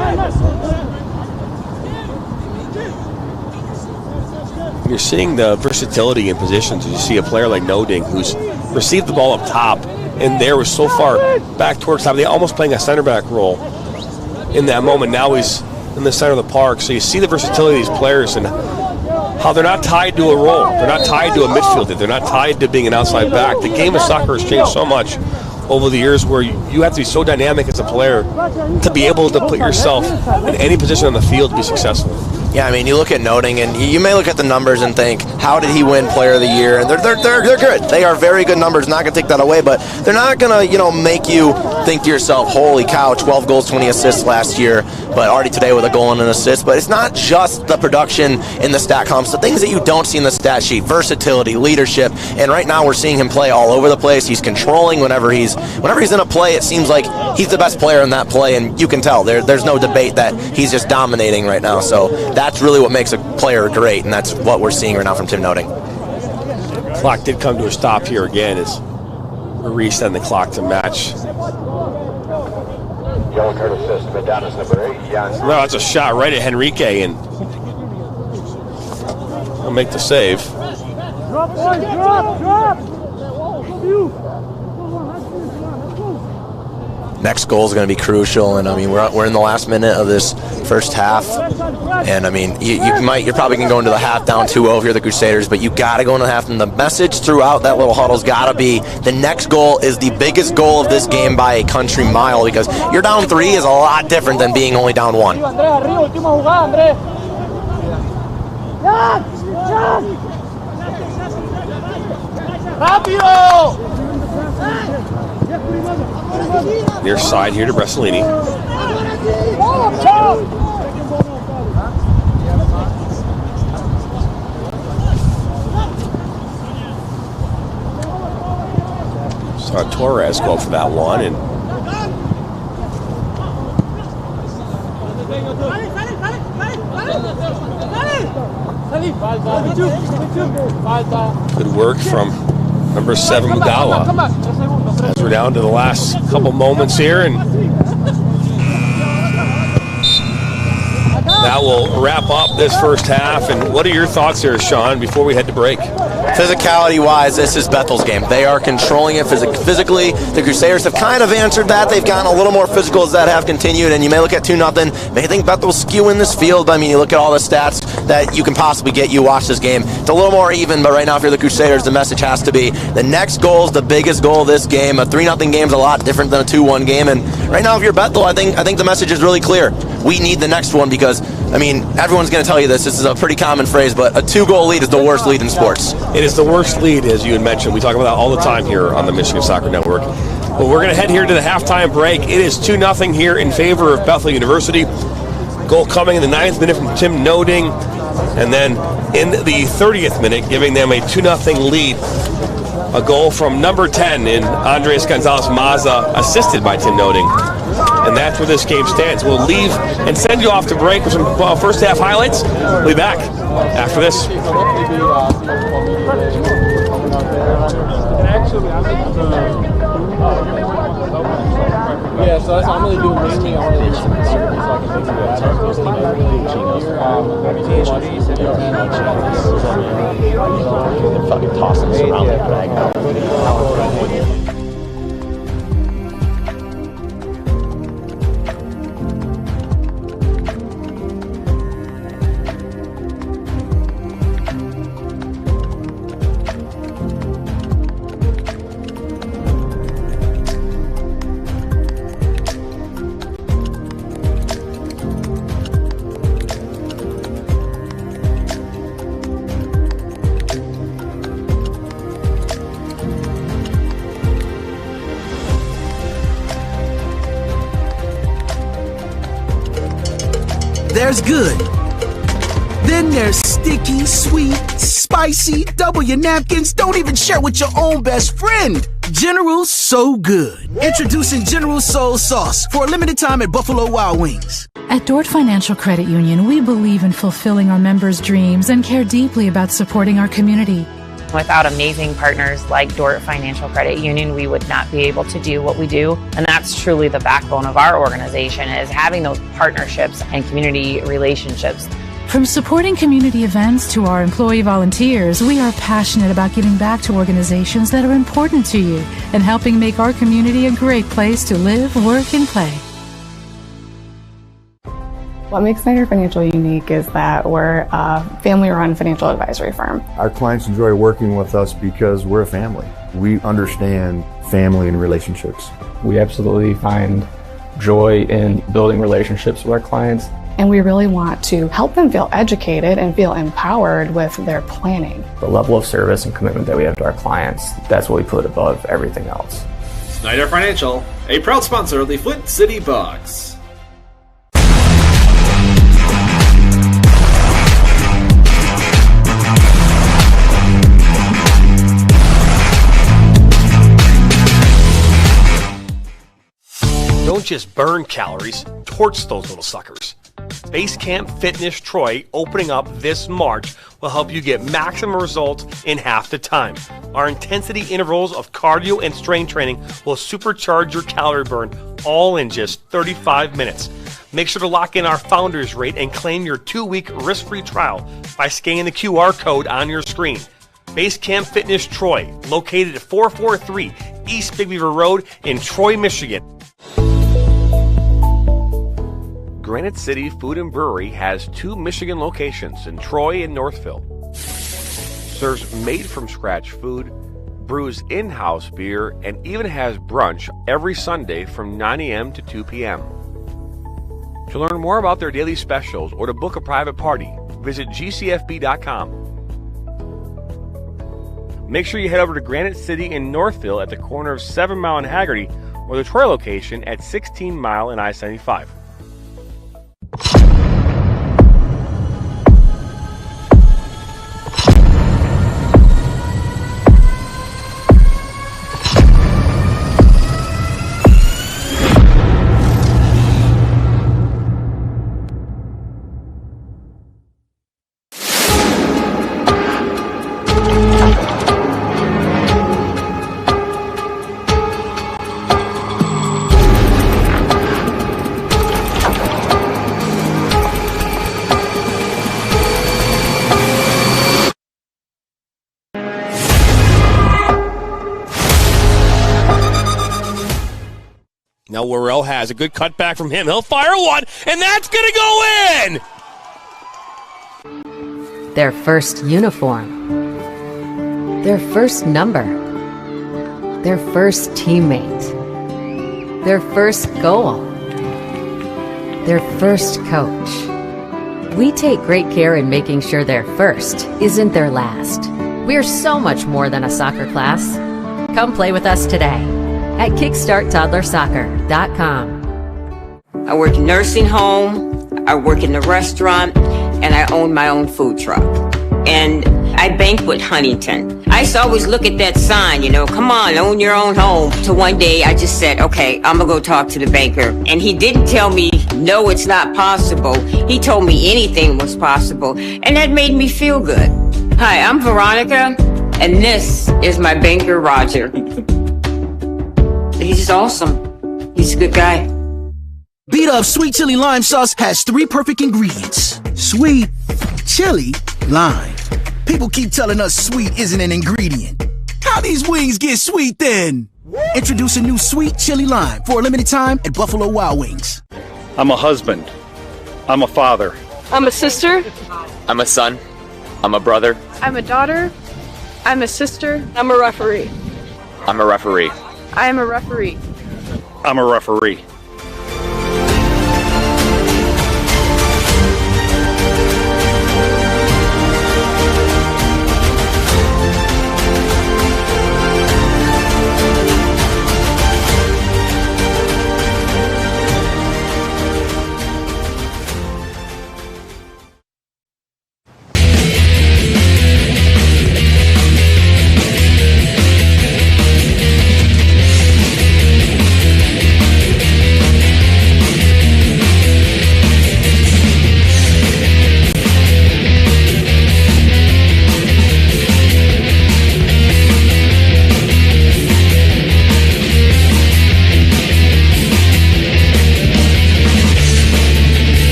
You're seeing the versatility in positions as you see a player like Noding who's received the ball up top and there was so far back towards top. They almost playing a center back role in that moment. Now he's in the center of the park. So you see the versatility of these players and how they're not tied to a role. They're not tied to a midfielder. They're not tied to being an outside back. The game of soccer has changed so much over the years where you have to be so dynamic as a player to be able to put yourself in any position on the field to be successful. Yeah, I mean, you look at Noding, and you may look at the numbers and think, how did he win Player of the Year? And they're good. They are very good numbers. Not going to take that away, but they're not going to, make you think to yourself, holy cow, 12 goals, 20 assists last year, but already today with a goal and an assist. But it's not just the production in the stat columns, the things that you don't see in the stat sheet, versatility, leadership, and right now we're seeing him play all over the place. He's controlling whenever he's in a play. It seems like he's the best player in that play, and you can tell there's no debate that he's just dominating right now. So that's really what makes a player great, and that's what we're seeing right now from Tim Noding. Clock did come to a stop here again as we're resetting the clock to match Yellow card assist. Madonna's number 8. Janssen. No, that's a shot right at Henrique, and he'll make the save. Drop, boys, drop! Next goal is going to be crucial, and I mean we're in the last minute of this first half, and I mean you're probably going to go into the half down 2-0 if you're the Crusaders, but you got to go into the half, and the message throughout that little huddle's got to be the next goal is the biggest goal of this game by a country mile, because you're down 3 is a lot different than being only down 1. Near side here to Bressolini. Saw Torres go for that one, and good work from number 7 Mugawa. As we're down to the last couple moments here, and that will wrap up this first half. And what are your thoughts here, Sean, before we head to break? Physicality-wise, this is Bethel's game. They are controlling it physically. The Crusaders have kind of answered that. They've gotten a little more physical as that have continued, and you may look at 2-0. May think Bethel's skewing this field, but I mean, you look at all the stats that you can possibly get. You watch this game. It's a little more even, but right now, if you're the Crusaders, the message has to be the next goal is the biggest goal of this game. A 3-0 game is a lot different than a 2-1 game, and right now, if you're Bethel, I think the message is really clear. We need the next one because, I mean, everyone's going to tell you this. This is a pretty common phrase, but a 2-goal lead is the worst lead in sports. It is the worst lead, as you had mentioned. We talk about that all the time here on the Michigan Soccer Network. But we're going to head here to the halftime break. It is 2-0 here in favor of Bethel University. Goal coming in the 9th minute from Tim Noding, and then in the 30th minute, giving them a 2-0 lead. A goal from number 10 in Andres Gonzalez-Maza, assisted by Tim Noding. And that's where this game stands. We'll leave and send you off to break with some first half highlights. We'll be back after this. Yeah, so that's I'm really doing mainly. I want to do some conservative so I can think They're fucking tossing us around like drag. There's good. Then there's sticky, sweet, spicy, double your napkins, don't even share with your own best friend. General So Good. Introducing General Soul Sauce for a limited time at Buffalo Wild Wings. At Dort Financial Credit Union, we believe in fulfilling our members' dreams and care deeply about supporting our community. Without amazing partners like Dort Financial Credit Union, we would not be able to do what we do. And that's truly the backbone of our organization, is having those partnerships and community relationships. From supporting community events to our employee volunteers, we are passionate about giving back to organizations that are important to you and helping make our community a great place to live, work, and play. What makes Snyder Financial unique is that we're a family-run financial advisory firm. Our clients enjoy working with us because we're a family. We understand family and relationships. We absolutely find joy in building relationships with our clients. And we really want to help them feel educated and feel empowered with their planning. The level of service and commitment that we have to our clients, that's what we put above everything else. Snyder Financial, a proud sponsor of the Flint City Bucks. Don't just burn calories, torch those little suckers. Base Camp Fitness Troy opening up this March will will help you get maximum results in half the time. Our intensity intervals of cardio and strength training will supercharge your calorie burn all in just 35 minutes. Make sure to lock in our founders rate and claim your 2-week risk-free trial by scanning the QR code on your screen. Base Camp Fitness Troy, located at 443 East Big Beaver Road in Troy, Michigan. Granite City Food and Brewery has 2 Michigan locations in Troy and Northville. Serves made-from-scratch food, brews in-house beer, and even has brunch every Sunday from 9 a.m. to 2 p.m. To learn more about their daily specials or to book a private party, visit gcfb.com. Make sure you head over to Granite City in Northville at the corner of 7 Mile and Haggerty, or the Troy location at 16 Mile and I-75. Now Worrell has a good cutback from him. He'll fire one, and that's going to go in! Their first uniform. Their first number. Their first teammate. Their first goal. Their first coach. We take great care in making sure their first isn't their last. We're so much more than a soccer class. Come play with us today at kickstarttoddlersoccer.com. I work in nursing home, I work in the restaurant, and I own my own food truck. And I banquet Huntington. I used to always look at that sign, come on, own your own home. So one day I just said, okay, I'm gonna go talk to the banker. And he didn't tell me, no, it's not possible. He told me anything was possible. And that made me feel good. Hi, I'm Veronica, and this is my banker, Roger. He's awesome. He's a good guy. Beat Up Sweet Chili Lime Sauce has 3 perfect ingredients. Sweet, chili, lime. People keep telling us sweet isn't an ingredient. How these wings get sweet then? Introduce a new Sweet Chili Lime for a limited time at Buffalo Wild Wings. I'm a husband. I'm a father. I'm a sister. I'm a son. I'm a brother. I'm a daughter. I'm a sister. I'm a referee. I'm a referee. I am a referee. I'm a referee.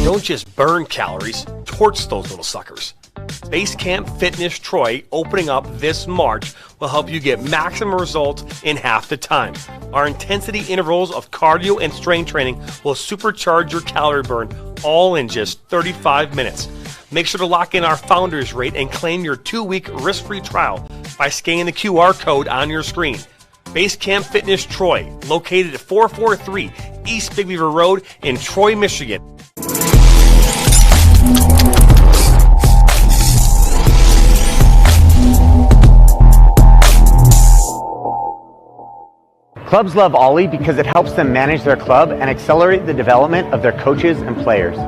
Don't just burn calories, torch those little suckers. Base Camp Fitness Troy, opening up this March, will help you get maximum results in half the time. Our intensity intervals of cardio and strength training will supercharge your calorie burn all in just 35 minutes. Make sure to lock in our founders rate and claim your 2-week risk-free trial by scanning the QR code on your screen. Base Camp Fitness Troy, located at 443 East Big Beaver Road in Troy, Michigan. Clubs love Ollie because it helps them manage their club and accelerate the development of their coaches and players.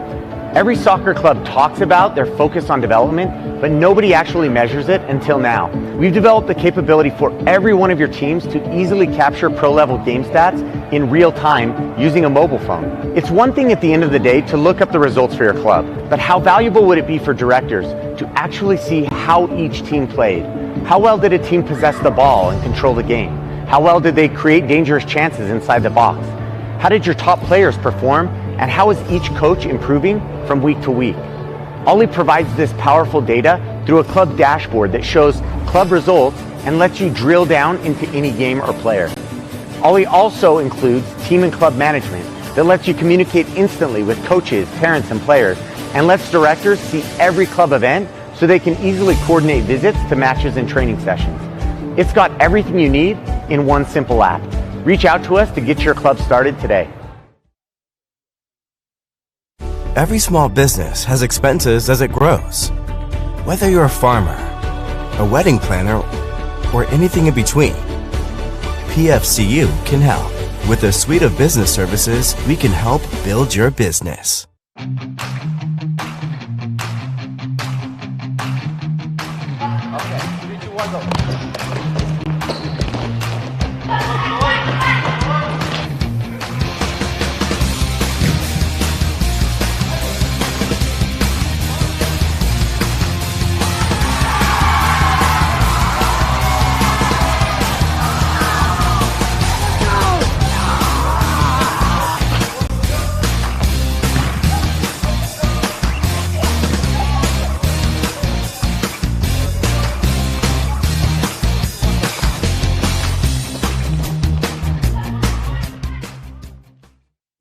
Every soccer club talks about their focus on development, but nobody actually measures it until now. We've developed the capability for every one of your teams to easily capture pro-level game stats in real time using a mobile phone. It's one thing at the end of the day to look up the results for your club, but how valuable would it be for directors to actually see how each team played? How well did a team possess the ball and control the game? How well did they create dangerous chances inside the box? How did your top players perform? And how is each coach improving from week to week? Ollie provides this powerful data through a club dashboard that shows club results and lets you drill down into any game or player. Ollie also includes team and club management that lets you communicate instantly with coaches, parents, and players, and lets directors see every club event so they can easily coordinate visits to matches and training sessions. It's got everything you need in one simple app. Reach out to us to get your club started today. Every small business has expenses as it grows. Whether you're a farmer, a wedding planner, or anything in between, PFCU can help. With a suite of business services, we can help build your business.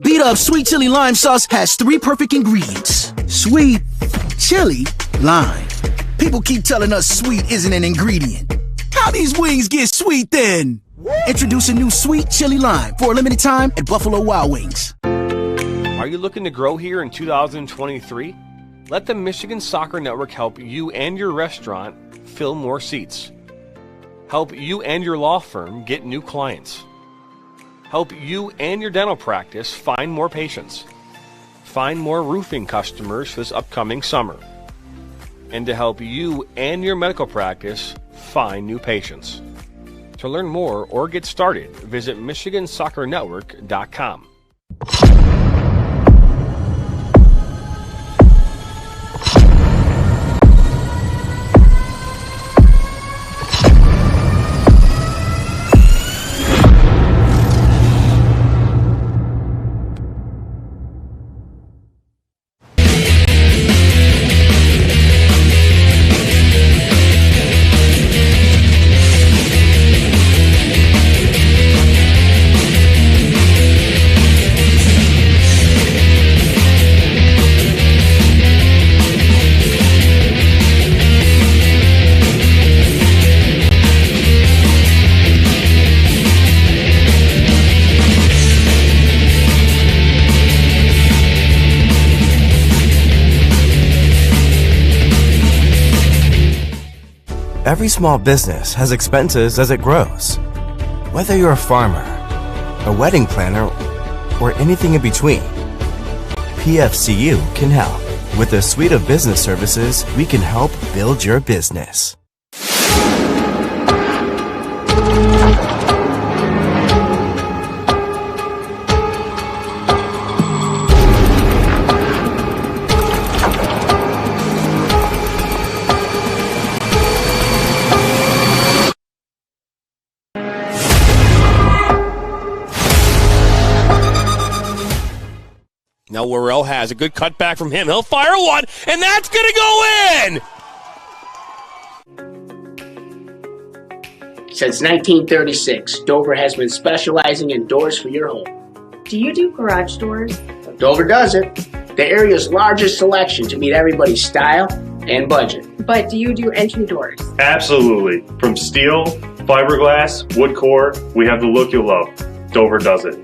Beat Up Sweet Chili Lime Sauce has 3 perfect ingredients. Sweet, chili, lime. People keep telling us sweet isn't an ingredient. How these wings get sweet then? Introduce a new Sweet Chili Lime for a limited time at Buffalo Wild Wings. Are you looking to grow here in 2023? Let the Michigan Soccer Network help you and your restaurant fill more seats. Help you and your law firm get new clients. Help you and your dental practice find more patients. Find more roofing customers this upcoming summer. And to help you and your medical practice find new patients. To learn more or get started, visit MichiganSoccerNetwork.com. Every small business has expenses as it grows. Whether you're a farmer, a wedding planner, or anything in between, PFCU can help. With a suite of business services, we can help build your business. Now Worrell has a good cutback from him. He'll fire one, and that's going to go in! Since 1936, Dover has been specializing in doors for your home. Do you do garage doors? Dover does it. The area's largest selection to meet everybody's style and budget. But do you do entry doors? Absolutely. From steel, fiberglass, wood core, we have the look you'll love. Dover does it.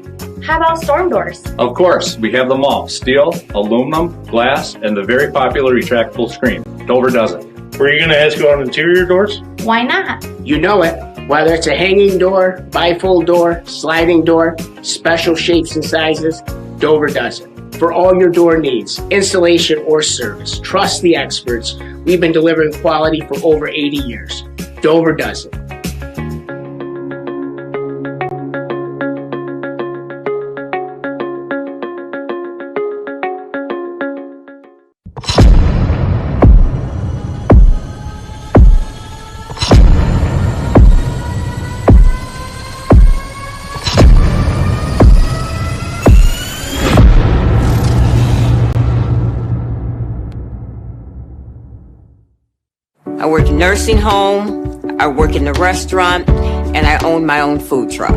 How about storm doors? Of course, we have them all. Steel, aluminum, glass, and the very popular retractable screen. Dover does it. Were you going to ask about interior doors? Why not? You know it. Whether it's a hanging door, bifold door, sliding door, special shapes and sizes, Dover does it. For all your door needs, installation or service, trust the experts. We've been delivering quality for over 80 years. Dover does it. I work in nursing home, I work in the restaurant, and I own my own food truck.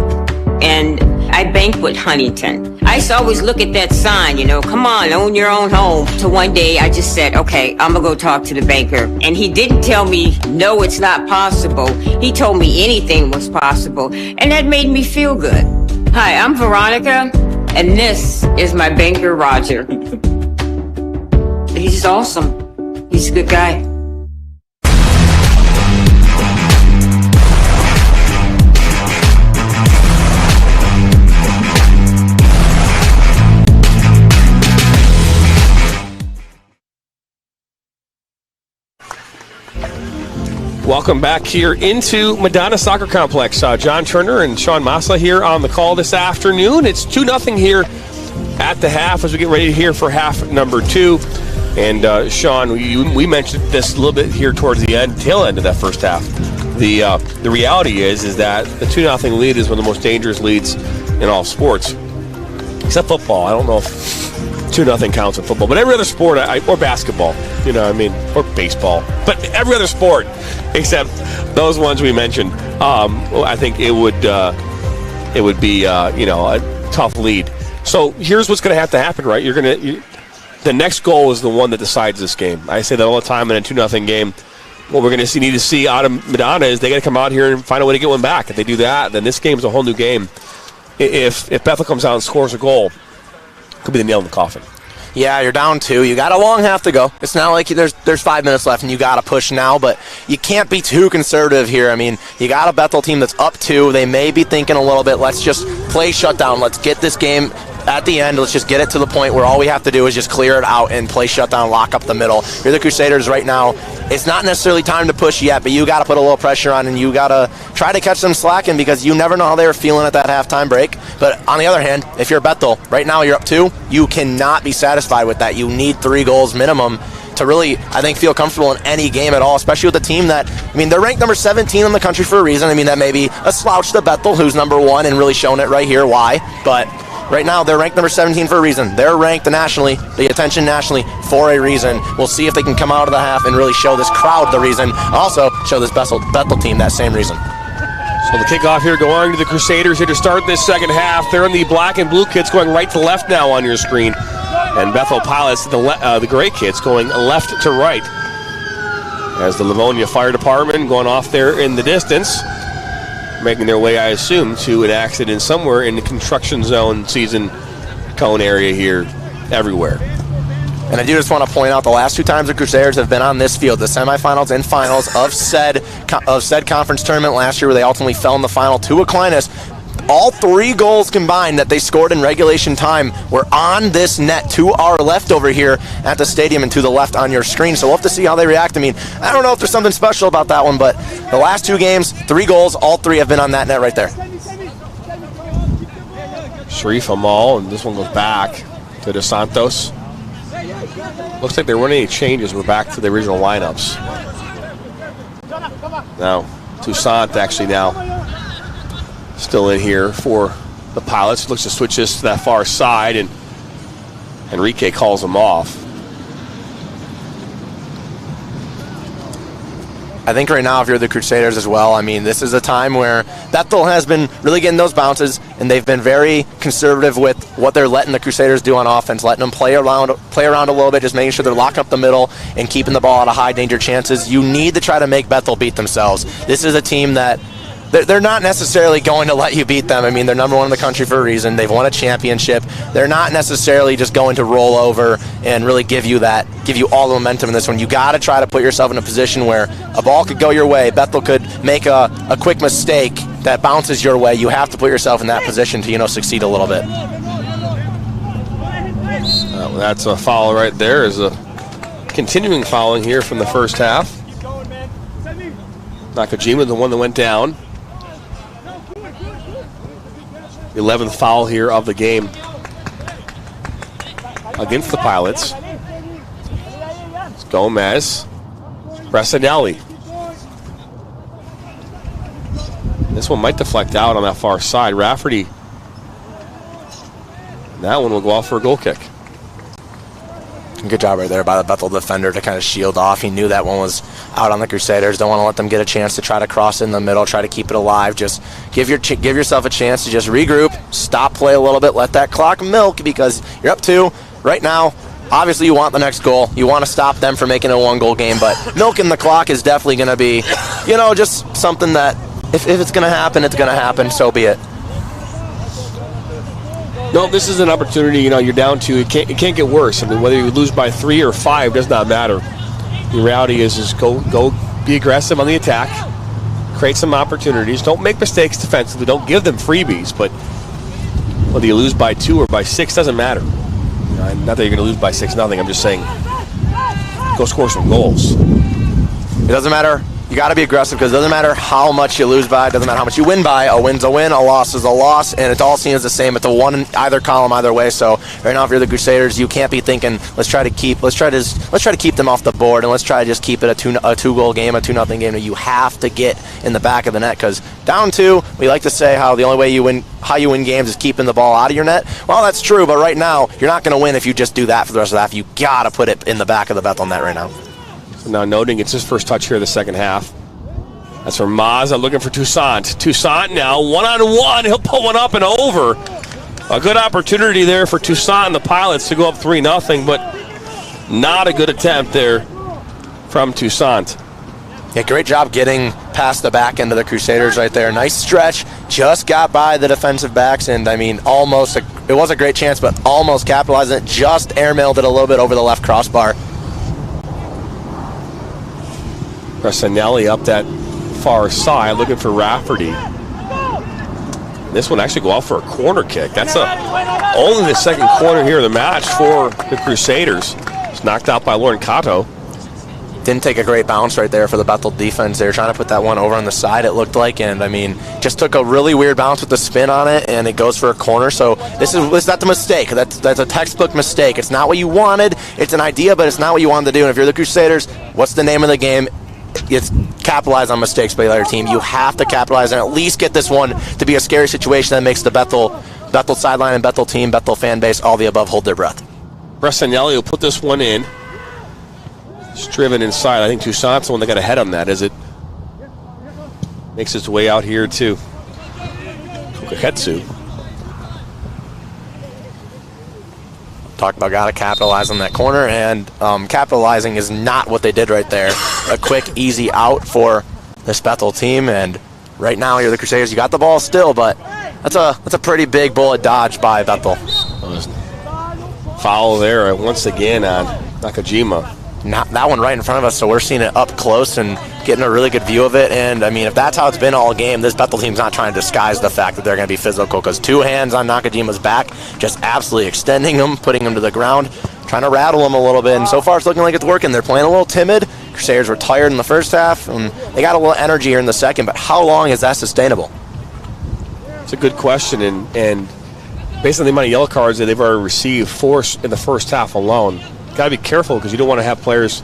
And I banquet Huntington. I used to always look at that sign, come on, own your own home. So one day I just said, okay, I'm gonna go talk to the banker. And he didn't tell me, no, it's not possible. He told me anything was possible. And that made me feel good. Hi, I'm Veronica, and this is my banker, Roger. He's awesome. He's a good guy. Welcome back here into Madonna Soccer Complex. John Turner and Sean Massa here on the call this afternoon. It's 2-0 here at the half as we get ready here for half number 2. And Sean, we mentioned this a little bit here towards the tail end of that first half. The reality is that the 2-0 lead is one of the most dangerous leads in all sports, except football. I don't know if 2-0 counts in football, but every other sport, or basketball, or baseball, but every other sport except those ones we mentioned, I think it would be a tough lead. So here's what's going to have to happen, right? The next goal is the one that decides this game. I say that all the time in a 2-0 game. What we're going to need to see out of Madonna is they got to come out here and find a way to get one back. If they do that, then this game is a whole new game. If Bethel comes out and scores a goal, it could be the nail in the coffin. Yeah, you're down 2. You got a long half to go. It's not like there's 5 minutes left and you got to push now, but you can't be too conservative here. I mean, you got a Bethel team that's up 2. They may be thinking a little bit, let's just play shutdown. Let's get this game at the end. Let's just get it to the point where all we have to do is just clear it out and play shutdown, lock up the middle. You're the Crusaders right now. It's not necessarily time to push yet, but you got to put a little pressure on and you got to try to catch them slacking because you never know how they were feeling at that halftime break. But on the other hand, if you're Bethel, right now you're up 2, you cannot be satisfied with that. You need 3 goals minimum to really, I think, feel comfortable in any game at all, especially with a team that, they're ranked number 17 in the country for a reason. That may be a slouch to Bethel, who's number 1 and really showing it right here why. But right now, they're ranked number 17 for a reason. They're ranked nationally, the attention nationally, for a reason. We'll see if they can come out of the half and really show this crowd the reason. Also, show this Bethel team that same reason. So the kickoff here going to the Crusaders here to start this second half. They're in the black and blue kits going right to left now on your screen. And Bethel Pilots, the gray kits, going left to right. As the Livonia Fire Department going off there in the distance, making their way, I assume, to an accident somewhere in the construction zone season cone area here everywhere. And I do just want to point out the last 2 times the Crusaders have been on this field, the semifinals and finals of said conference tournament last year where they ultimately fell in the final to Aquinas. All 3 goals combined that they scored in regulation time were on this net to our left over here at the stadium and to the left on your screen. So we'll have to see how they react. I don't know if there's something special about that one, but the last 2 games, 3 goals, all 3 have been on that net right there. Sharif Amal, and this one goes back to Dos Santos. Looks like there weren't any changes. We're back to the original lineups. Now, Toussaint actually now still in here for the Pilots. Looks to switch this to that far side, and Enrique calls him off. I think right now, if you're the Crusaders as well, this is a time where Bethel has been really getting those bounces, and they've been very conservative with what they're letting the Crusaders do on offense, letting them play around a little bit, just making sure they're locking up the middle and keeping the ball out of high danger chances. You need to try to make Bethel beat themselves. This is a team that they're not necessarily going to let you beat them. I mean, they're number one in the country for a reason. They've won a championship. They're not necessarily just going to roll over and really give you all the momentum in this one. You got to try to put yourself in a position where a ball could go your way. Bethel could make a quick mistake that bounces your way. You have to put yourself in that position to, succeed a little bit. That's a foul right there. Is a continuing fouling here from the first half. Nakajima, the one that went down. 11th foul here of the game against the Pilots. It's Gomez. Bressanelli. This one might deflect out on that far side. Rafferty. That one will go off for a goal kick. Good job right there by the Bethel defender to kind of shield off. He knew that one was out on the Crusaders. Don't want to let them get a chance to try to cross in the middle, try to keep it alive. Just give yourself a chance to just regroup, stop play a little bit, let that clock milk, because you're up 2 right now. Obviously, you want the next goal. You want to stop them from making a 1-goal game, but milking the clock is definitely going to be, just something that if it's going to happen, it's going to happen. So be it. No, this is an opportunity. You're down 2. It can't get worse. I mean, whether you lose by 3 or 5 does not matter. The reality is go be aggressive on the attack, create some opportunities. Don't make mistakes defensively. Don't give them freebies. But whether you lose by 2 or by 6 doesn't matter. Not that you're going to lose by 6-0. I'm just saying, go score some goals. It doesn't matter. You got to be aggressive, because it doesn't matter how much you lose by. It doesn't matter how much you win by. A win's a win, a loss is a loss, and it all seems the same. It's a 1 in either column, either way. So right now, if you're the Crusaders, you can't be thinking, let's try to keep them off the board, and let's try to just keep it a 2-goal game, a 2-0 game. You have to get in the back of the net, because down 2, we like to say how the only way you win games is keeping the ball out of your net. Well, that's true, but right now you're not going to win if you just do that for the rest of the half. You got to put it in the back of the Bethel net right now. Now noting it's his first touch here in the second half. That's for Mazza looking for Toussaint. Toussaint now, 1-on-1. He'll put one up and over. A good opportunity there for Toussaint and the Pilots to go up 3-0, but not a good attempt there from Toussaint. Yeah, great job getting past the back end of the Crusaders right there. Nice stretch. Just got by the defensive backs, and it was a great chance, but almost capitalized on it. Just airmailed it a little bit over the left crossbar. Bressanelli up that far side looking for Rafferty. This one actually go out for a corner kick. That's only the second corner here of the match for the Crusaders. It's knocked out by Lauren Cato. Didn't take a great bounce right there for the Bethel defense. They were trying to put that one over on the side, it looked like, and just took a really weird bounce with the spin on it, and it goes for a corner. So it's not the mistake. That's a textbook mistake. It's not what you wanted. It's an idea, but it's not what you wanted to do. And if you're the Crusaders, what's the name of the game? It's capitalize on mistakes by the other team. You have to capitalize and at least get this one to be a scary situation that makes the Bethel sideline and Bethel team, Bethel fan base, all the above hold their breath. Bressanelli will put this one in. It's driven inside. I think Toussaint's the one that got ahead on that as it makes its way out here to Kokaketsu. Talked about got to capitalize on that corner, and capitalizing is not what they did right there. A quick, easy out for this Bethel team, and right now you're the Crusaders. You got the ball still, but that's a pretty big bullet dodge by Bethel. Foul there once again on Nakajima. Not that one right in front of us, so we're seeing it up close and getting a really good view of it. And if that's how it's been all game, this Bethel team's not trying to disguise the fact that they're going to be physical, because 2 hands on Nakajima's back, just absolutely extending him, putting him to the ground, trying to rattle him a little bit. And so far it's looking like it's working. They're playing a little timid. Crusaders were tired in the first half, and they got a little energy here in the second, but how long is that sustainable? It's a good question, and based on the amount of yellow cards that they've already received, 4 in the first half alone, got to be careful, because you don't want to have players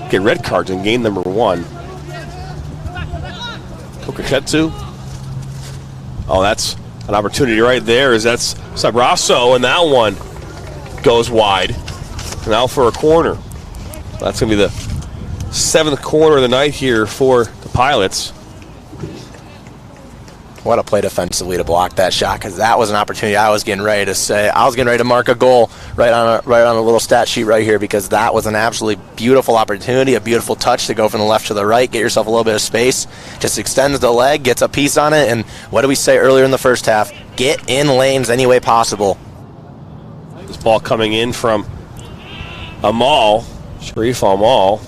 get red cards in game number 1. Kokaketsu. Oh, that's an opportunity right there. That's Sabrasso, and that one goes wide. Now for a corner. That's going to be the 7th corner of the night here for the Pilots. What a play defensively to block that shot, because that was an opportunity I was getting ready to say. I was getting ready to mark a goal right on a little stat sheet right here, because that was an absolutely beautiful opportunity, a beautiful touch to go from the left to the right, get yourself a little bit of space, just extends the leg, gets a piece on it, and what did we say earlier in the first half? Get in lanes any way possible. This ball coming in from Amal, Sharif Amal.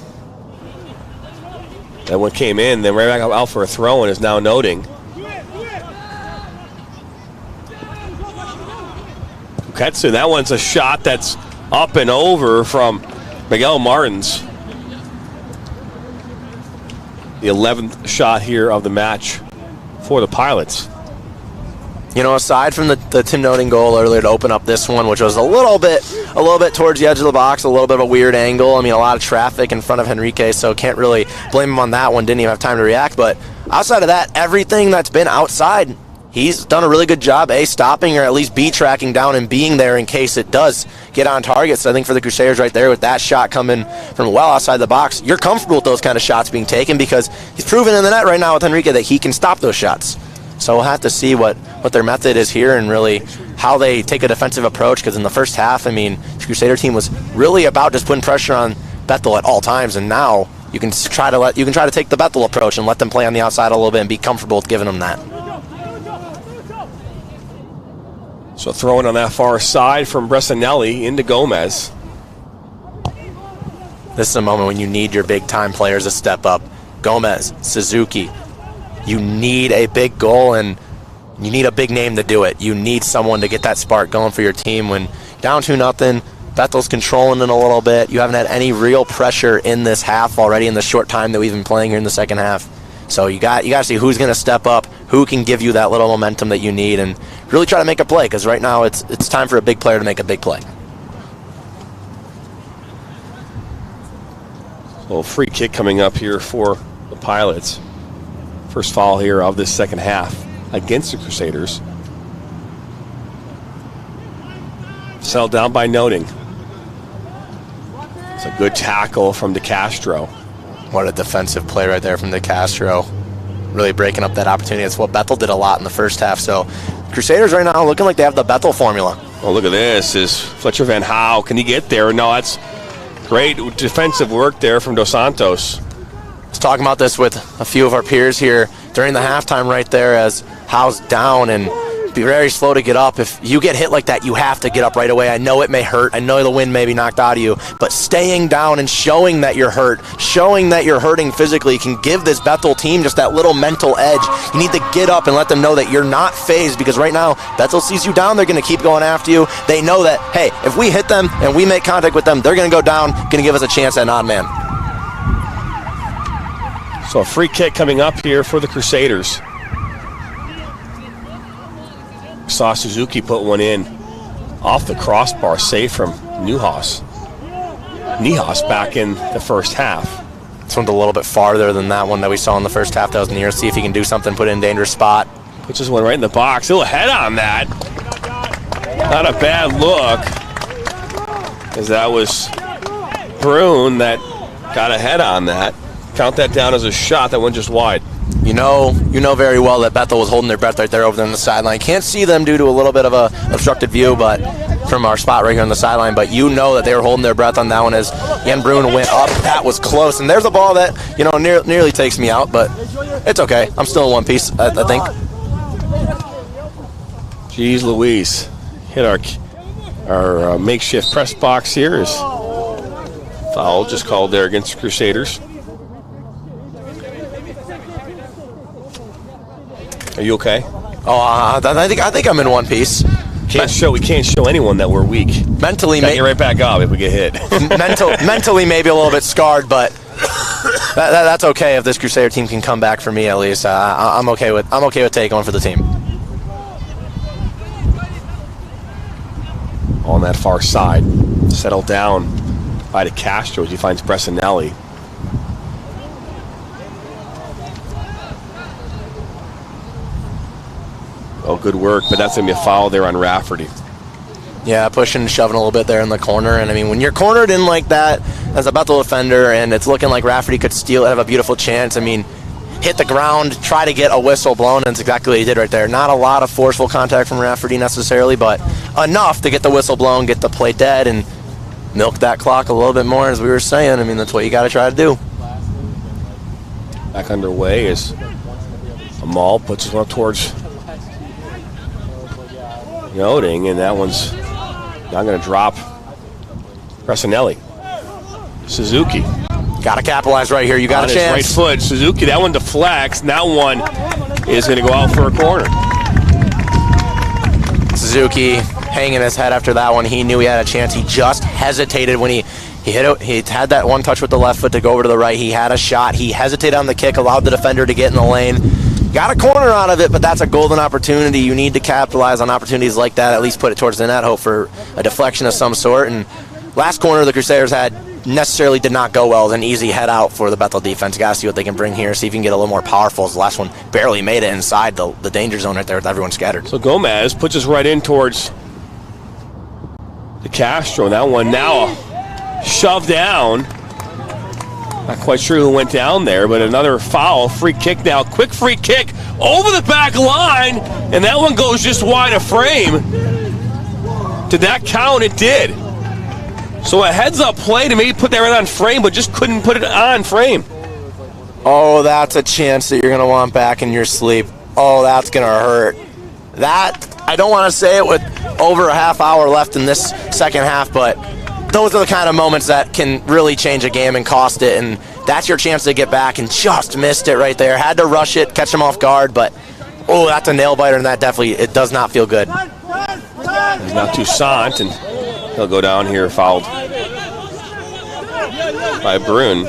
That one came in, then right back out for a throw and is now noting. Ketsu, that one's a shot that's up and over from Miguel Martins. The 11th shot here of the match for the Pilots. You know, aside from the Tim Noting goal earlier to open up this one, which was a little bit towards the edge of the box, a little bit of a weird angle. I mean, a lot of traffic in front of Henrique, so can't really blame him on that one. Didn't even have time to react. But outside of that, everything that's been outside, he's done a really good job, A, stopping or at least B, tracking down and being there in case it does get on target. So I think for the Crusaders right there with that shot coming from well outside the box, you're comfortable with those kind of shots being taken because he's proven in the net right now with Henrique that he can stop those shots. So we'll have to see what their method is here and really how they take a defensive approach, because in the first half, I mean, the Crusader team was really about just putting pressure on Bethel at all times, and now you can try to take the Bethel approach and let them play on the outside a little bit and be comfortable with giving them that. So throwing on that far side from Bressanelli into Gomez. This is a moment when you need your big-time players to step up. Gomez, Suzuki. You need a big goal, and you need a big name to do it. You need someone to get that spark going for your team. When down 2-0, Bethel's controlling it a little bit. You haven't had any real pressure in this half already in the short time that we've been playing here in the second half. So you got to see who's going to step up, who can give you that little momentum that you need, and really try to make a play, because right now it's time for a big player to make a big play. So free kick coming up here for the Pilots. First foul here of this second half against the Crusaders. Settled down by Noting. It's a good tackle from DeCastro. What a defensive play right there from DeCastro. Really breaking up that opportunity. That's what Bethel did a lot in the first half. So Crusaders right now looking like they have the Bethel formula. Oh, look at this. Is Fletcher Van Howe. Can he get there? No, that's great defensive work there from Dos Santos. I was talking about this with a few of our peers here during the halftime right there, as Howe's down and be very slow to get up. If you get hit like that, you have to get up right away. I know it may hurt. I know the wind may be knocked out of you, but staying down and showing that you're hurt, showing that you're hurting physically can give this Bethel team just that little mental edge. You need to get up and let them know that you're not phased, because right now Bethel sees you down, they're going to keep going after you. They know that, hey, if we hit them and we make contact with them, they're going to go down, going to give us a chance at an odd man. So a free kick coming up here for the Crusaders. Saw Suzuki put one in off the crossbar, safe from Nihas back in the first half. This one's a little bit farther than that one that we saw in the first half. That was near. See if he can do something, put it in a dangerous spot. Puts this one right in the box. He'll head on that. Not a bad look, as that was Brune that got a head on that. Count that down as a shot that went just wide. You know very well that Bethel was holding their breath right there over there on the sideline. Can't see them due to a little bit of a obstructed view, but from our spot right here on the sideline. But you know that they were holding their breath on that one as Jan Brune went up. That was close, and there's a ball that nearly takes me out, but it's okay. I'm still in one piece, I think. Jeez Louise, hit our makeshift press box here. Is foul just called there against the Crusaders. Are you okay? Oh, I think I'm in one piece. We can't show anyone that we're weak. Mentally, get right back up if we get hit. Mentally, maybe a little bit scarred, but that's okay if this Crusader team can come back for me at least. I'm okay with taking one for the team. On that far side, settled down by DeCastro as he finds Bressanelli. Oh, good work, but that's going to be a foul there on Rafferty. Yeah, pushing and shoving a little bit there in the corner. And, I mean, when you're cornered in like that as a Bethel defender and it's looking like Rafferty could steal it, have a beautiful chance, I mean, hit the ground, try to get a whistle blown, and it's exactly what he did right there. Not a lot of forceful contact from Rafferty necessarily, but enough to get the whistle blown, get the play dead, and milk that clock a little bit more, as we were saying. I mean, that's what you got to try to do. Back underway as Amal puts his one up towards Noting, and that one's not going to drop. Pressinelli. Suzuki. Got to capitalize right here. You got a chance. His right foot. Suzuki, that one deflects. Now one is going to go out for a corner. Suzuki hanging his head after that one. He knew he had a chance. He just hesitated when he hit it. He had that one touch with the left foot to go over to the right. He had a shot. He hesitated on the kick, allowed the defender to get in the lane. Got a corner out of it, but that's a golden opportunity. You need to capitalize on opportunities like that, at least put it towards the net, hope for a deflection of some sort. And last corner the Crusaders had necessarily did not go well. It was an easy head out for the Bethel defense. Got to see what they can bring here, see if you can get a little more powerful. The last one barely made it inside the danger zone right there with everyone scattered. So Gomez puts us right in towards the Castro. That one now shoved down. Not quite sure who went down there, but another foul. Free kick now. Quick free kick over the back line, and that one goes just wide of frame. Did that count? It did. So a heads-up play to maybe put that right on frame, but just couldn't put it on frame. Oh, that's a chance that you're going to want back in your sleep. Oh, that's going to hurt. That, I don't want to say it with over a half hour left in this second half, but those are the kind of moments that can really change a game and cost it, and that's your chance to get back, and just missed it right there. Had to rush it, catch him off guard, but oh, that's a nail biter, and that definitely, it does not feel good. He's now Toussaint, and he'll go down here fouled by Brune.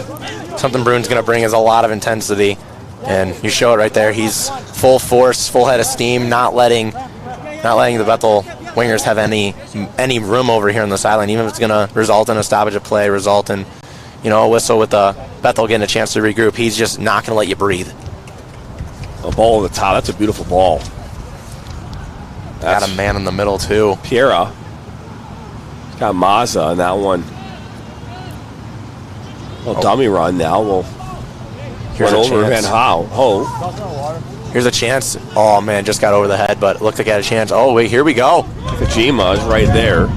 Something Brune's going to bring is a lot of intensity, and you show it right there. He's full force, full head of steam, not letting the Bethel wingers have any room over here on the sideline, even if it's going to result in a stoppage of play, result in, a whistle with Bethel getting a chance to regroup. He's just not going to let you breathe. A ball over the top. That's a beautiful ball. Got a man in the middle, too. Piera. Got Mazza on that one. Dummy run now. We'll run over Van Ho. Here's a chance. Oh, man, just got over the head, but looked like he had a chance. Oh, wait, here we go. Kojima is right there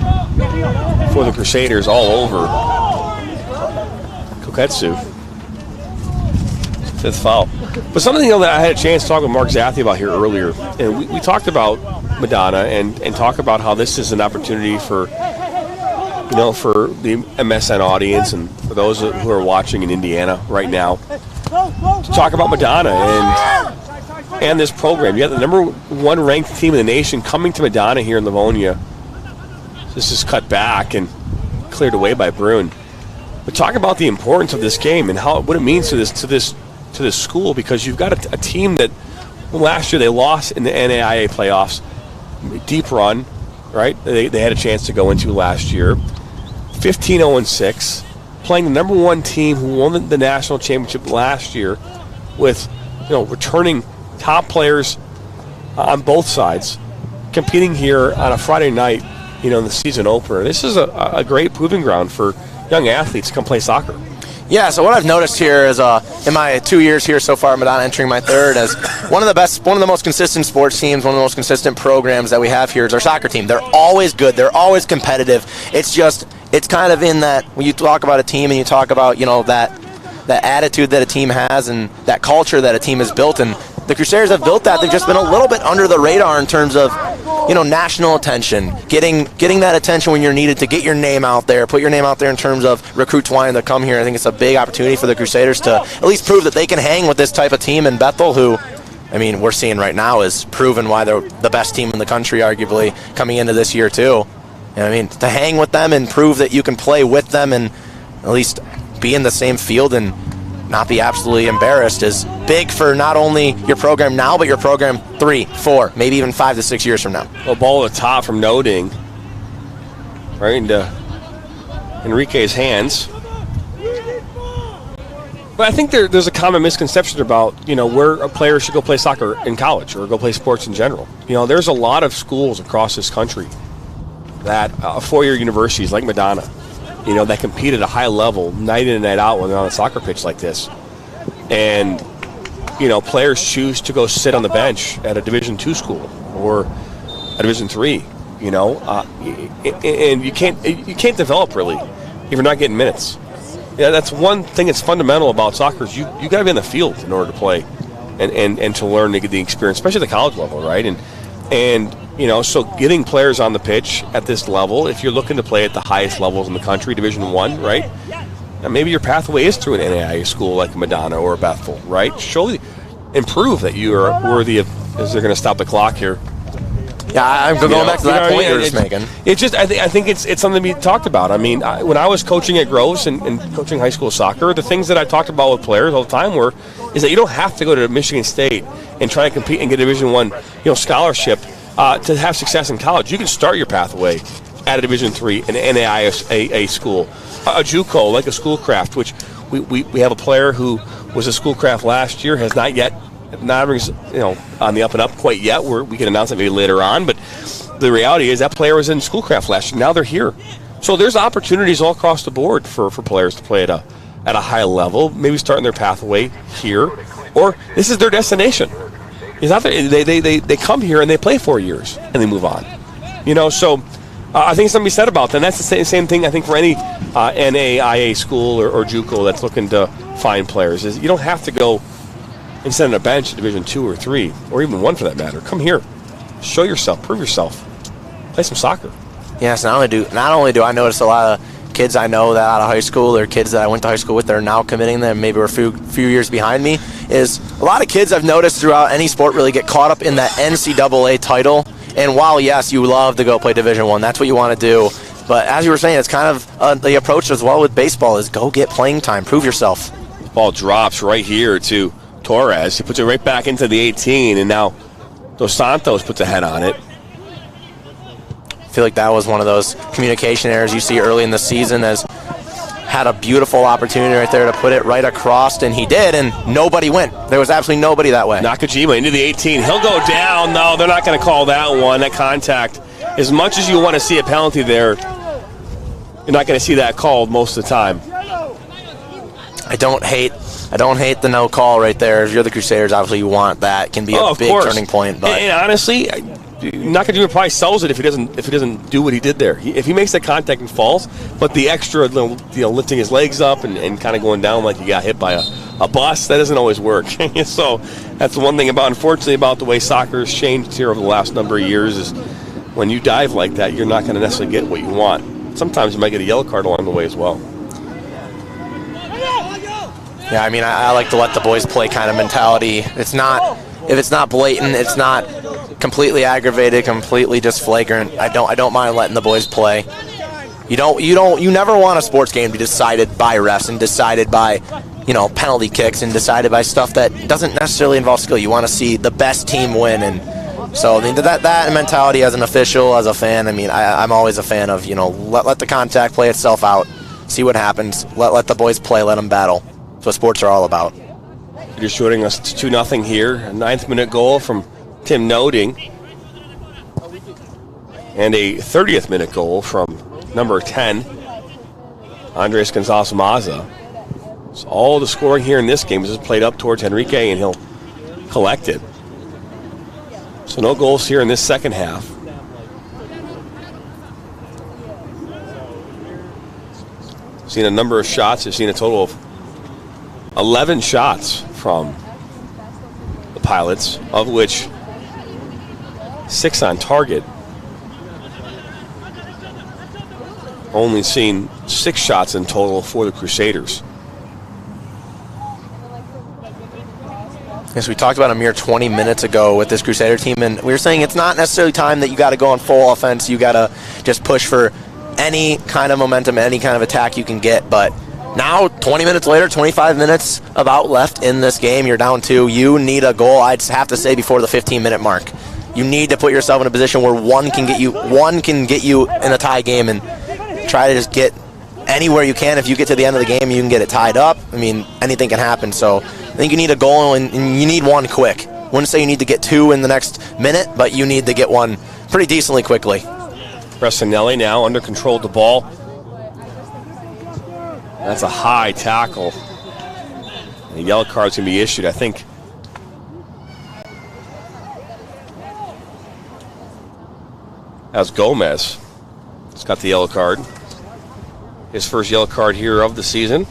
for the Crusaders all over Koketsu. Fifth foul. But something that I had a chance to talk with Mark Zathi about here earlier, and we talked about Madonna and talk about how this is an opportunity for for the MSN audience and for those who are watching in Indiana right now to talk about Madonna and this program. You have the number one ranked team in the nation coming to Madonna here in Livonia. This is cut back and cleared away by Brune. But talk about the importance of this game and what it means to this school, because you've got a team that last year they lost in the NAIA playoffs. Deep run, right? They had a chance to go into last year. 15-0-6, playing the number one team who won the national championship last year with returning top players on both sides, competing here on a Friday night, in the season opener. This is a great proving ground for young athletes to come play soccer. Yeah, so what I've noticed here is in my 2 years here so far, Madonna entering my third, as one of the most consistent sports teams, one of the most consistent programs that we have here is our soccer team. They're always good. They're always competitive. It's kind of in that when you talk about a team and you talk about, that attitude that a team has and that culture that a team has built, and the Crusaders have built that. They've just been a little bit under the radar in terms of, national attention, getting that attention when you're needed to get your name out there, put your name out there in terms of recruits wanting to come here. I think it's a big opportunity for the Crusaders to at least prove that they can hang with this type of team in Bethel, who, we're seeing right now is proven why they're the best team in the country, arguably, coming into this year, too. To hang with them and prove that you can play with them and at least be in the same field and not be absolutely embarrassed is big for not only your program now, but your program 3, 4, maybe even 5 to 6 years from now. A ball at the top from Noting, right into Enrique's hands. But I think there's a common misconception about, where a player should go play soccer in college or go play sports in general. There's a lot of schools across this country that four-year universities like Madonna, that compete at a high level night in and night out when they're on a soccer pitch like this. And players choose to go sit on the bench at a Division II school or a Division III. And you can't develop really if you're not getting minutes. Yeah, that's one thing that's fundamental about soccer is you got to be on the field in order to play and to learn to get the experience, especially at the college level, right? And so getting players on the pitch at this level, if you're looking to play at the highest levels in the country, Division I, right? And maybe your pathway is through an NAIA school like Madonna or Bethel, right? And prove that you are worthy of, as they're going to stop the clock here. Yeah, I'm going back to that point you're just making. It's just, I think it's something to be talked about. I mean, when I was coaching at Groves and coaching high school soccer, the things that I talked about with players all the time is that you don't have to go to Michigan State and try to compete and get a Division I, scholarship to have success in college. You can start your pathway at a Division III, an NAIA school, a JUCO like a Schoolcraft, which we have a player who was a Schoolcraft last year, has not yet. Not on the up and up quite yet. We can announce it maybe later on, but the reality is that player was in Schoolcraft last year. Now they're here, so there's opportunities all across the board for players to play at a high level. Maybe starting their pathway here, or this is their destination. It's not they come here and they play 4 years and they move on. So I think something to be said about that. And that's the same thing I think for any NAIA school or JUCO that's looking to find players. Is you don't have to go and sit on a bench at Division II or III, or even I for that matter. Come here, show yourself, prove yourself, play some soccer. Yes, not only do I notice a lot of kids I know that out of high school or kids that I went to high school with that are now committing that maybe were a few years behind me, is a lot of kids I've noticed throughout any sport really get caught up in that NCAA title. And while, yes, you love to go play Division I, that's what you want to do. But as you were saying, it's kind of the approach as well with baseball is go get playing time, prove yourself. Ball drops right here to Torres. He puts it right back into the 18, and now Dos Santos puts a head on it. I feel like that was one of those communication errors you see early in the season, as had a beautiful opportunity right there to put it right across, and he did, and nobody went. There was absolutely nobody that way. Nakajima into the 18. He'll go down. No, they're not going to call that one. That contact. As much as you want to see a penalty there, you're not going to see that called most of the time. I don't hate the no call right there. If you're the Crusaders, obviously you want that. It can be a big turning point. But and honestly, Nakajima probably sells it if he doesn't do what he did there. If he makes that contact and falls, but the extra, lifting his legs up and kind of going down like he got hit by a bus, that doesn't always work. So that's the one thing unfortunately about the way soccer has changed here over the last number of years is when you dive like that, you're not going to necessarily get what you want. Sometimes you might get a yellow card along the way as well. Yeah, I mean, I like to let the boys play kind of mentality. If it's not blatant, it's not completely aggravated, completely just flagrant. I don't mind letting the boys play. You never want a sports game to be decided by refs and decided by, penalty kicks and decided by stuff that doesn't necessarily involve skill. You want to see the best team win, and so that mentality as an official, as a fan. I mean, I'm always a fan of let the contact play itself out, see what happens. Let the boys play, let them battle. That's what sports are all about. You're shooting us 2-0 here. A 9th-minute goal from Tim Noding. And a 30th minute goal from number 10, Andres Gonzalez-Maza. So all the scoring here in this game is just played up towards Henrique, and he'll collect it. So no goals here in this second half. Seen a number of shots. I've seen a total of 11 shots from the Pilots, of which 6 on target. Only seen 6 shots in total for the Crusaders. Yes, we talked about a mere 20 minutes ago with this Crusader team, and we were saying it's not necessarily time that you got to go on full offense. You got to just push for any kind of momentum, any kind of attack you can get, but now, 20 minutes later, 25 minutes about left in this game, you're down 2. You need a goal, I'd have to say, before the 15-minute mark. You need to put yourself in a position where one can get you in a tie game and try to just get anywhere you can. If you get to the end of the game, you can get it tied up. I mean, anything can happen. So I think you need a goal, and you need one quick. I wouldn't say you need to get 2 in the next minute, but you need to get one pretty decently quickly. Pressinelli now under control of the ball. That's a high tackle. The yellow card's going to be issued. I think As Gomez has got the yellow card. His first yellow card here of the season.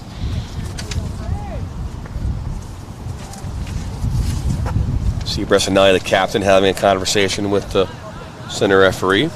See Bressanelli, the captain, having a conversation with the center referee.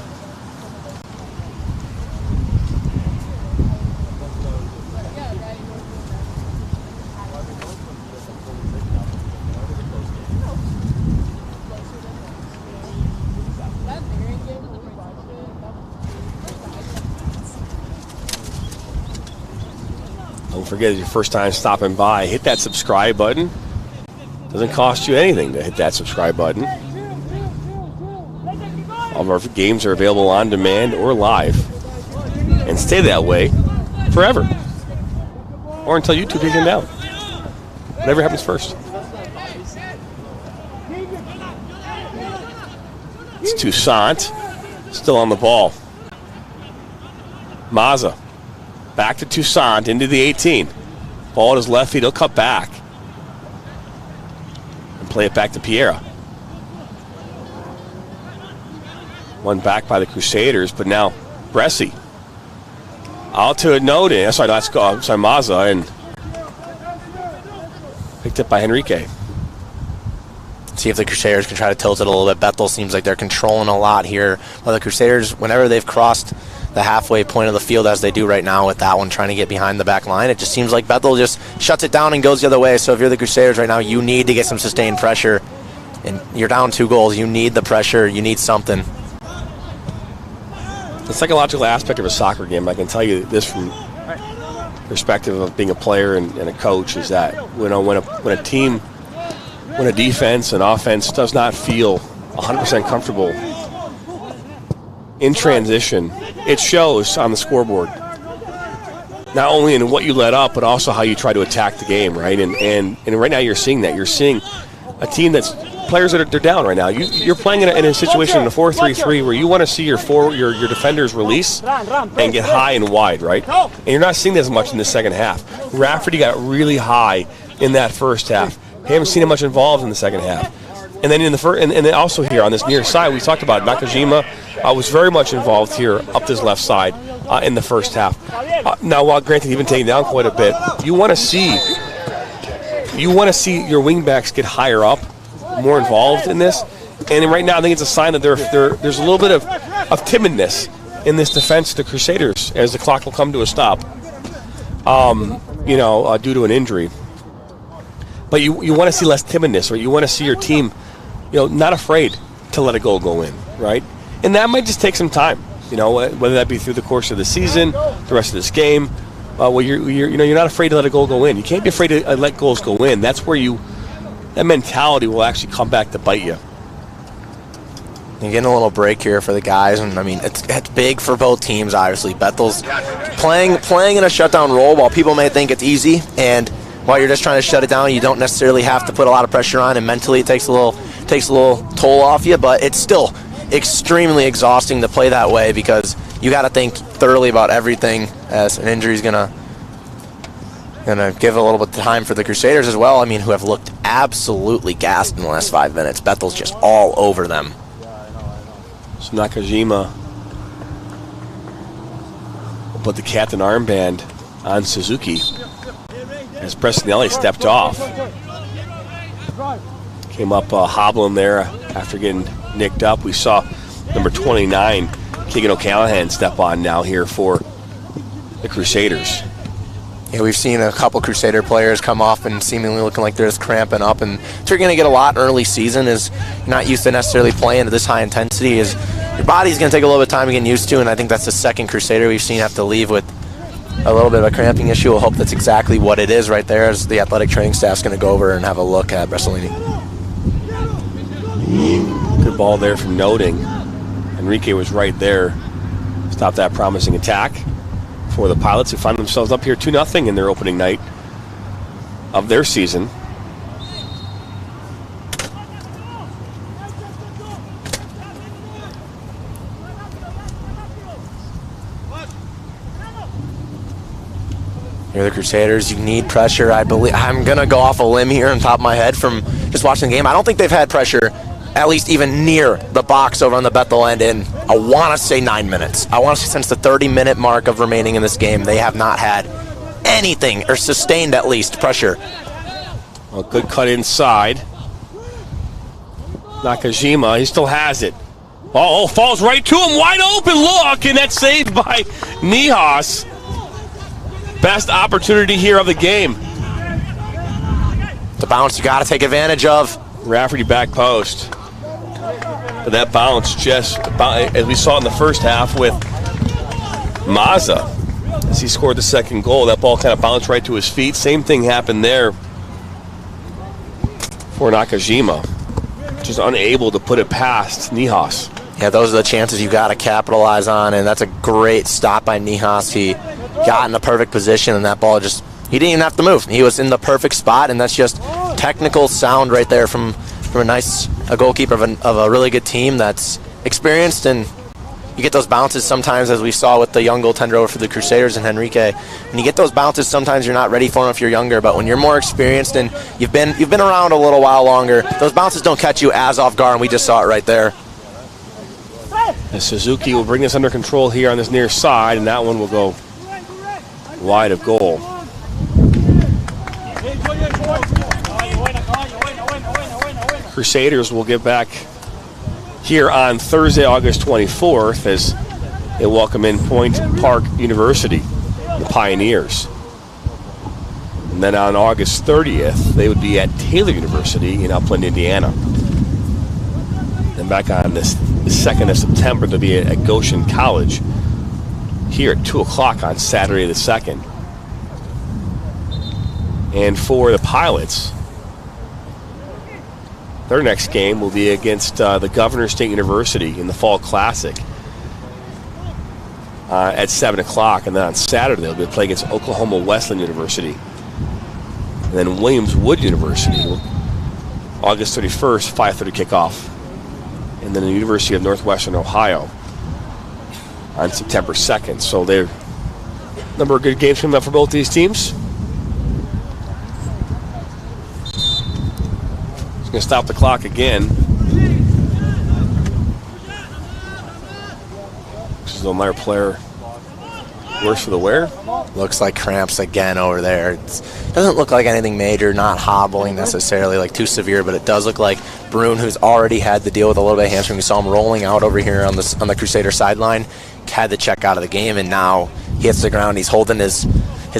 Don't forget, it's your first time stopping by. Hit that subscribe button. Doesn't cost you anything to hit that subscribe button. All of our games are available on demand or live. And stay that way forever. Or until YouTube takes them down. Whatever happens first. It's Toussaint. Still on the ball. Mazza. Back to Toussaint into the 18. Ball at his left feet. He'll cut back. And play it back to Piera. One back by the Crusaders, but now Bressi. Out to Noden. Sorry, let's go. I'm sorry, Mazza. And picked up by Henrique. See if the Crusaders can try to tilt it a little bit. Bethel seems like they're controlling a lot here. Well, the Crusaders, whenever they've crossed the halfway point of the field, as they do right now with that one, trying to get behind the back line, it just seems like Bethel just shuts it down and goes the other way. So if you're the Crusaders right now, you need to get some sustained pressure. And you're down 2 goals. You need the pressure. You need something. The psychological aspect of a soccer game, I can tell you this from perspective of being a player and a coach, is that when a team, when a defense and offense does not feel 100% comfortable in transition, it shows on the scoreboard. Not only in what you let up, but also how you try to attack the game, right? And right now you're seeing that. You're seeing a team that's players that are down right now. You're playing in a situation in a 4-3-3 where you want to see your defenders release and get high and wide, right? And you're not seeing that as much in the second half. Rafferty got really high in that first half. Haven't seen him much involved in the second half. And then in the first, and then also here on this near side, we talked about Nakajima was very much involved here up this left side in the first half. Now, while granted, he's been taken down quite a bit, you want to see your wingbacks get higher up, more involved in this. And right now, I think it's a sign that there's a little bit of timidness in this defense to the Crusaders as the clock will come to a stop, due to an injury. But you want to see less timidness, right? You want to see your team, not afraid to let a goal go in, right? And that might just take some time, whether that be through the course of the season, the rest of this game. Where you're not afraid to let a goal go in. You can't be afraid to let goals go in. That's where that mentality will actually come back to bite you. You're getting a little break here for the guys, and I mean it's big for both teams. Obviously, Bethel's playing in a shutdown role while people may think it's easy, and while you're just trying to shut it down, you don't necessarily have to put a lot of pressure on, and mentally it takes a little toll off you. But it's still extremely exhausting to play that way because you got to think thoroughly about everything, as an injury is gonna give a little bit of time for the Crusaders as well. I mean, who have looked absolutely gassed in the last 5 minutes. Bethel's just all over them. So Nakajima will put the captain armband on Suzuki as Bressanelli stepped off. Came up hobbling there after getting nicked up. We saw number 29, Keegan O'Callahan, step on now here for the Crusaders. Yeah, we've seen a couple Crusader players come off and seemingly looking like they're just cramping up, and so you're going to get a lot early season, is you're not used to necessarily playing at this high intensity, is your body's going to take a little bit of time to get used to, and I think that's the second Crusader we've seen have to leave with a little bit of a cramping issue. We'll hope that's exactly what it is right there, as the athletic training staff's going to go over and have a look at Bressanelli. Good ball there from Noting. Enrique was right there. Stop that promising attack for the Pilots, who find themselves up here 2-0 in their opening night of their season. You're the Crusaders. You need pressure. I believe I'm going to go off a limb here on top of my head from just watching the game. I don't think they've had pressure at least even near the box over on the Bethel end in, I want to say 9 minutes. I want to say since the 30-minute mark of remaining in this game, they have not had anything, or sustained at least, pressure. A good cut inside. Nakajima, he still has it. Oh, falls right to him, wide open look, and that's saved by Nihas. Best opportunity here of the game. The bounce you got to take advantage of. Rafferty back post. But that bounce just, as we saw in the first half with Mazza, as he scored the second goal, that ball kind of bounced right to his feet. Same thing happened there for Nakajima. Just unable to put it past Nihas. Yeah, those are the chances you got to capitalize on, and that's a great stop by Nihas. He got in the perfect position, and that ball just, he didn't even have to move. He was in the perfect spot, and that's just technical sound right there from a goalkeeper of a really good team that's experienced. And you get those bounces sometimes, as we saw with the young goaltender over for the Crusaders and Henrique. When you get those bounces, sometimes you're not ready for them if you're younger, but when you're more experienced and you've been around a little while longer, those bounces don't catch you as off guard, and we just saw it right there. And Suzuki will bring this under control here on this near side, and that one will go wide of goal. Crusaders will get back here on Thursday, August 24th, as they welcome in Point Park University, the Pioneers. And then on August 30th, they would be at Taylor University in Upland, Indiana. And back on the 2nd of September, they'll be at Goshen College here at 2 o'clock on Saturday the 2nd. And for the Pilots, their next game will be against the Governor State University in the Fall Classic at 7 o'clock. And then on Saturday, they'll be playing against Oklahoma Wesleyan University. And then Williams Wood University, August 31st, 5:30 kickoff. And then the University of Northwestern Ohio on September 2nd. So there are a number of good games coming up for both these teams. It's going to stop the clock again. This is the Meyer player. Worse for the wear. Looks like cramps again over there. It doesn't look like anything major, not hobbling necessarily, like too severe, but it does look like Brune, who's already had to deal with a little bit of hamstring. We saw him rolling out over here on the Crusader sideline, had to check out of the game, and now he hits the ground. He's holding his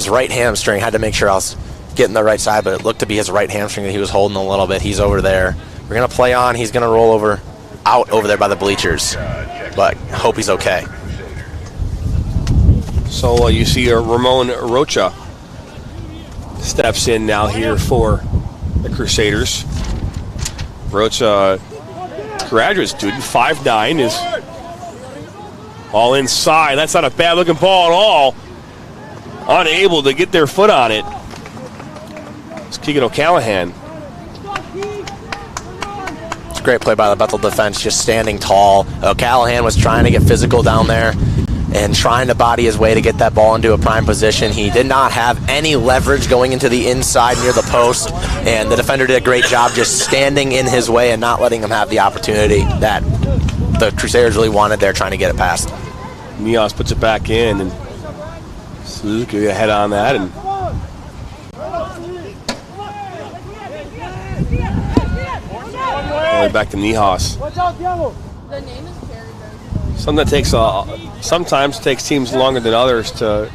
right hamstring. Had to make sure I was getting the right side, but it looked to be his right hamstring that he was holding a little bit. He's over there. We're going to play on. He's going to roll out over there by the bleachers, but hope he's okay. So you see Ramon Rocha steps in now here for the Crusaders. Rocha, graduate student, 5'9", is all inside. That's not a bad looking ball at all. Unable to get their foot on it. It's Keegan O'Callahan. It's a great play by the Bethel defense, just standing tall. O'Callahan was trying to get physical down there and trying to body his way to get that ball into a prime position. He did not have any leverage going into the inside near the post, and the defender did a great job just standing in his way and not letting him have the opportunity that the Crusaders really wanted there, trying to get it past. Nios puts it back in, and Suzuki ahead on that, and going back to Nihas. Sometimes takes teams longer than others to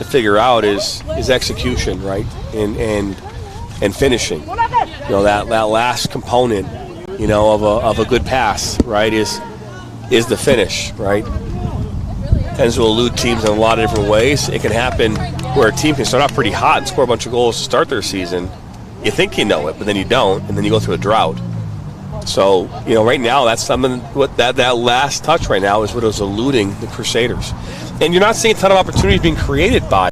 figure out is execution, right, and finishing. You know, that last component, you know, of a good pass, right, is the finish, right. Tends to elude teams in a lot of different ways. It can happen where a team can start off pretty hot and score a bunch of goals to start their season. You think you know it, but then you don't, and then you go through a drought. So, you know, right now, that's something, what that last touch right now is what is eluding the Crusaders. And you're not seeing a ton of opportunities being created by,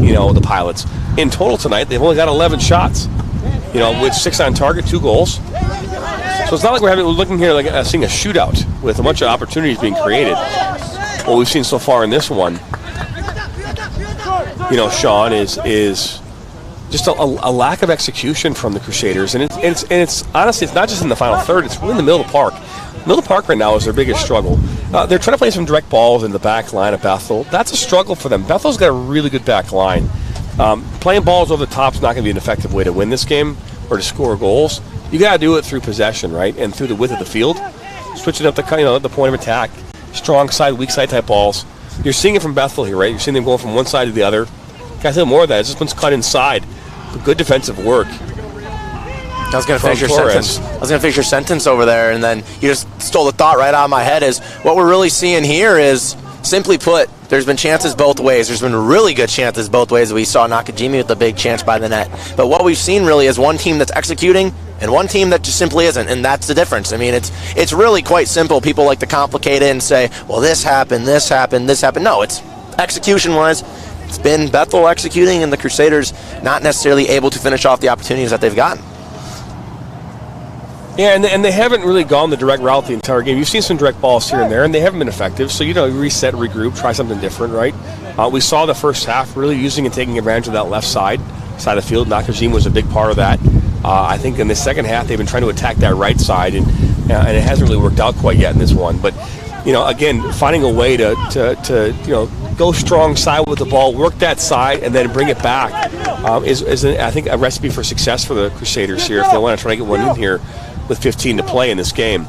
you know, the Pilots. In total tonight, they've only got 11 shots, you know, with 6 on target, 2 goals. So it's not like we're looking here like seeing a shootout with a bunch of opportunities being created. What we've seen so far in this one, you know, Sean, is just a lack of execution from the Crusaders. And it's honestly, it's not just in the final third, it's really in the middle of the park. Middle of the park right now is their biggest struggle. They're trying to play some direct balls in the back line of Bethel. That's a struggle for them. Bethel's got a really good back line. Playing balls over the top is not going to be an effective way to win this game or to score goals. You got to do it through possession, right, and through the width of the field. Switching up the point of attack, strong side, weak side type balls. You're seeing it from Bethel here, right? You're seeing them going from one side to the other. Guys, more of that. This one's cut inside. Good defensive work. I was going to finish your sentence over there, and then you just stole the thought right out of my head. Is what we're really seeing here is, simply put, there's been chances both ways. There's been really good chances both ways. We saw Nakajimi with the big chance by the net. But what we've seen really is one team that's executing and one team that just simply isn't, and that's the difference. I mean, it's really quite simple. People like to complicate it and say, well, this happened, this happened, this happened. No, it's execution-wise. It's been Bethel executing and the Crusaders not necessarily able to finish off the opportunities that they've gotten. Yeah, and they haven't really gone the direct route the entire game. You've seen some direct balls here and there, and they haven't been effective. So, reset, regroup, try something different, right? We saw the first half really using and taking advantage of that left side of the field. Nakajima was a big part of that. I think in the second half they've been trying to attack that right side, and it hasn't really worked out quite yet in this one. But, again, finding a way to go strong side with the ball, work that side, and then bring it back is I think, a recipe for success for the Crusaders here if they want to try to get one in here with 15 to play in this game.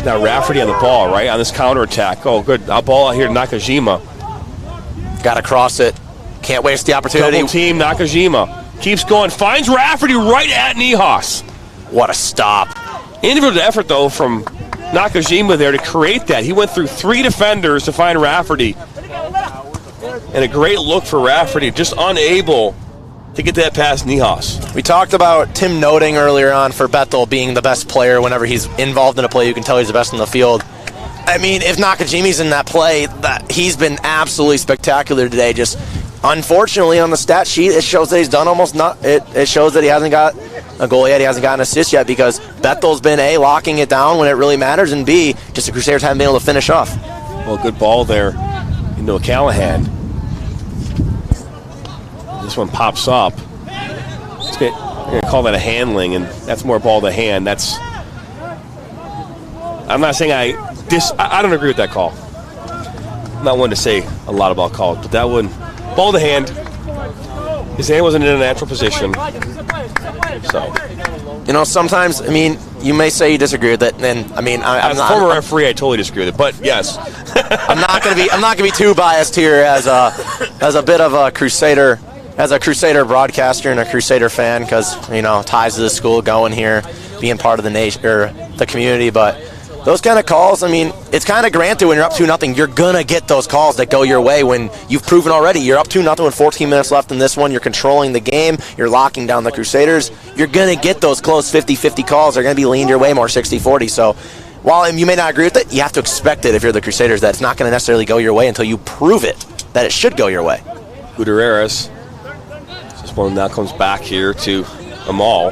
Now Rafferty on the ball, right, on this counterattack. Oh, good. I'll ball out here to Nakajima. Got to cross it. Can't waste the opportunity. Double team Nakajima. Keeps going. Finds Rafferty right at Nihas. What a stop. Individual effort, though, from Nakajima there to create that. He went through 3 defenders to find Rafferty. And a great look for Rafferty, just unable to get that past Nihas. We talked about Tim Noting earlier on for Bethel being the best player whenever he's involved in a play. You can tell he's the best in the field. I mean, if Nakajimi's in that play, he's been absolutely spectacular today. Just unfortunately on the stat sheet, it shows that he's done almost not. It shows that he hasn't got a goal yet. He hasn't got an assist yet because Bethel's been A, locking it down when it really matters, and B, just the Crusaders haven't been able to finish off. Well, good ball there into Callahan. This one pops up. You're going to call that a handling, and that's more ball to hand. I'm not saying I don't agree with that call. I'm not one to say a lot about calls, but that one, ball to hand. His hand wasn't in a natural position. So, sometimes, I mean, you may say you disagree with it, and I mean, as a former referee, I totally disagree with it. But yes, I'm not going to be too biased here as a bit of a Crusader. As a Crusader broadcaster and a Crusader fan, because ties to the school going here, being part of the nation or the community, but those kind of calls, I mean, it's kind of granted when you're up 2-0. You're gonna get those calls that go your way when you've proven already you're up 2-0 with 14 minutes left in this one. You're controlling the game. You're locking down the Crusaders. You're gonna get those close 50-50 calls. They're gonna be leaned your way more 60-40. So while you may not agree with it, you have to expect it if you're the Crusaders that it's not gonna necessarily go your way until you prove it that it should go your way. Gutierrez. One now comes back here to Amal.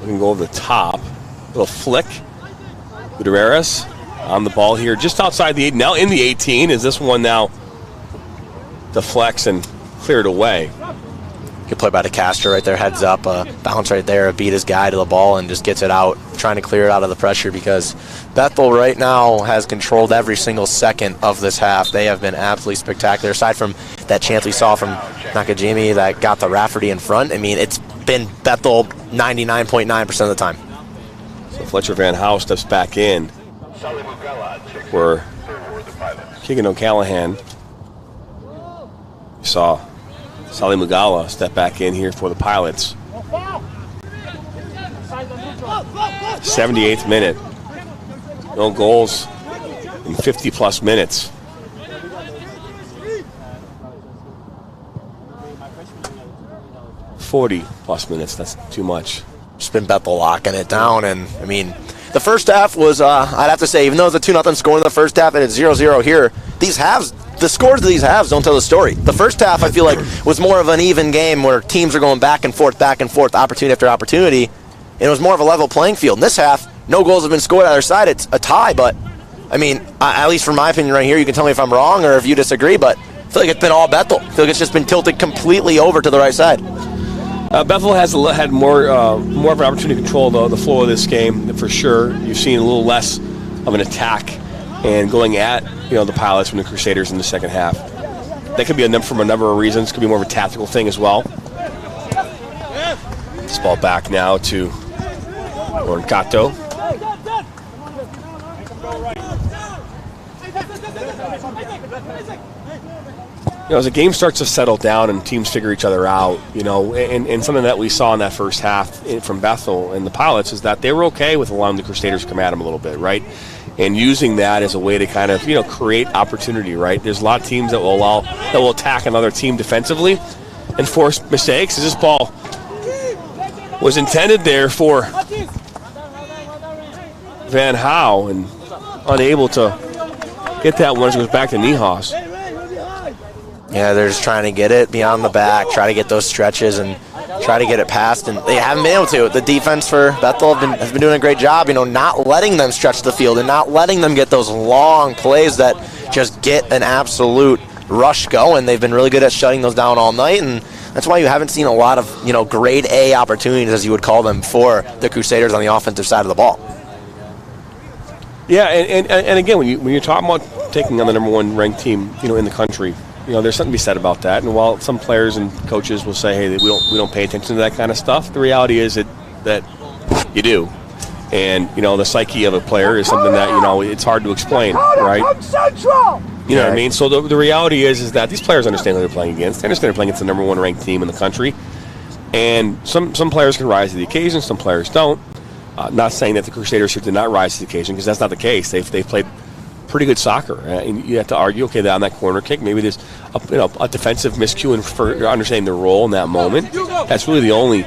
We can go over the top. Little flick. Gutierrez on the ball here, just outside the 8. Now in the 18. Is this one now deflects and cleared away? Good play by DeCastro right there, heads up, bounce right there, beat his guy to the ball and just gets it out, trying to clear it out of the pressure because Bethel right now has controlled every single second of this half. They have been absolutely spectacular. Aside from that chance we saw from Nakajimi that got the Rafferty in front, I mean, it's been Bethel 99.9% of the time. So Fletcher Van House steps back in. We're kicking O'Callahan. We saw Sally Mugala step back in here for the Pilots. 78th minute. No goals in 50-plus minutes. +40 minutes, that's too much. Just been Bethel locking it down, and I mean, the first half was, I'd have to say, even though it was a 2-0 score in the first half and it's 0-0 here, these halves, the scores of these halves don't tell the story. The first half, I feel like, was more of an even game where teams are going back and forth, opportunity after opportunity, and it was more of a level playing field. In this half, no goals have been scored on either side. It's a tie, but, I mean, at least from my opinion right here, you can tell me if I'm wrong or if you disagree, but feel like it's been all Bethel. I feel like it's just been tilted completely over to the right side. Bethel has had more of an opportunity to control the flow of this game for sure. You've seen a little less of an attack and going at the Pilots from the Crusaders in the second half. That could be from a number of reasons. Could be more of a tactical thing as well. This ball back now to Orncato. As the game starts to settle down and teams figure each other out, and something that we saw in that first half from Bethel and the Pilots is that they were okay with allowing the Crusaders to come at them a little bit, right? And using that as a way to kind of, create opportunity, right? There's a lot of teams that will attack another team defensively and force mistakes. This ball was intended there for Van Houw and unable to get that one as it goes back to Niehaus. Yeah, they're just trying to get it beyond the back, try to get those stretches and try to get it past, and they haven't been able to. The defense for Bethel has been doing a great job, not letting them stretch the field and not letting them get those long plays that just get an absolute rush going. They've been really good at shutting those down all night, and that's why you haven't seen a lot of, grade A opportunities, as you would call them, for the Crusaders on the offensive side of the ball. Yeah, and again, when you're talking about taking on the number one ranked team, in the country, there's something to be said about that. And while some players and coaches will say, hey, we don't pay attention to that kind of stuff, the reality is that you do. And, the psyche of a player is something that, it's hard to explain, right? You know what I mean? So the reality is that these players understand who they're playing against. They understand they're playing against the number one ranked team in the country. And some players can rise to the occasion, some players don't. Not saying that the Crusaders here did not rise to the occasion, because that's not the case. They've played pretty good soccer, and you have to argue, okay, on that corner kick, maybe there's a defensive miscue and for understanding their role in that moment. That's really the only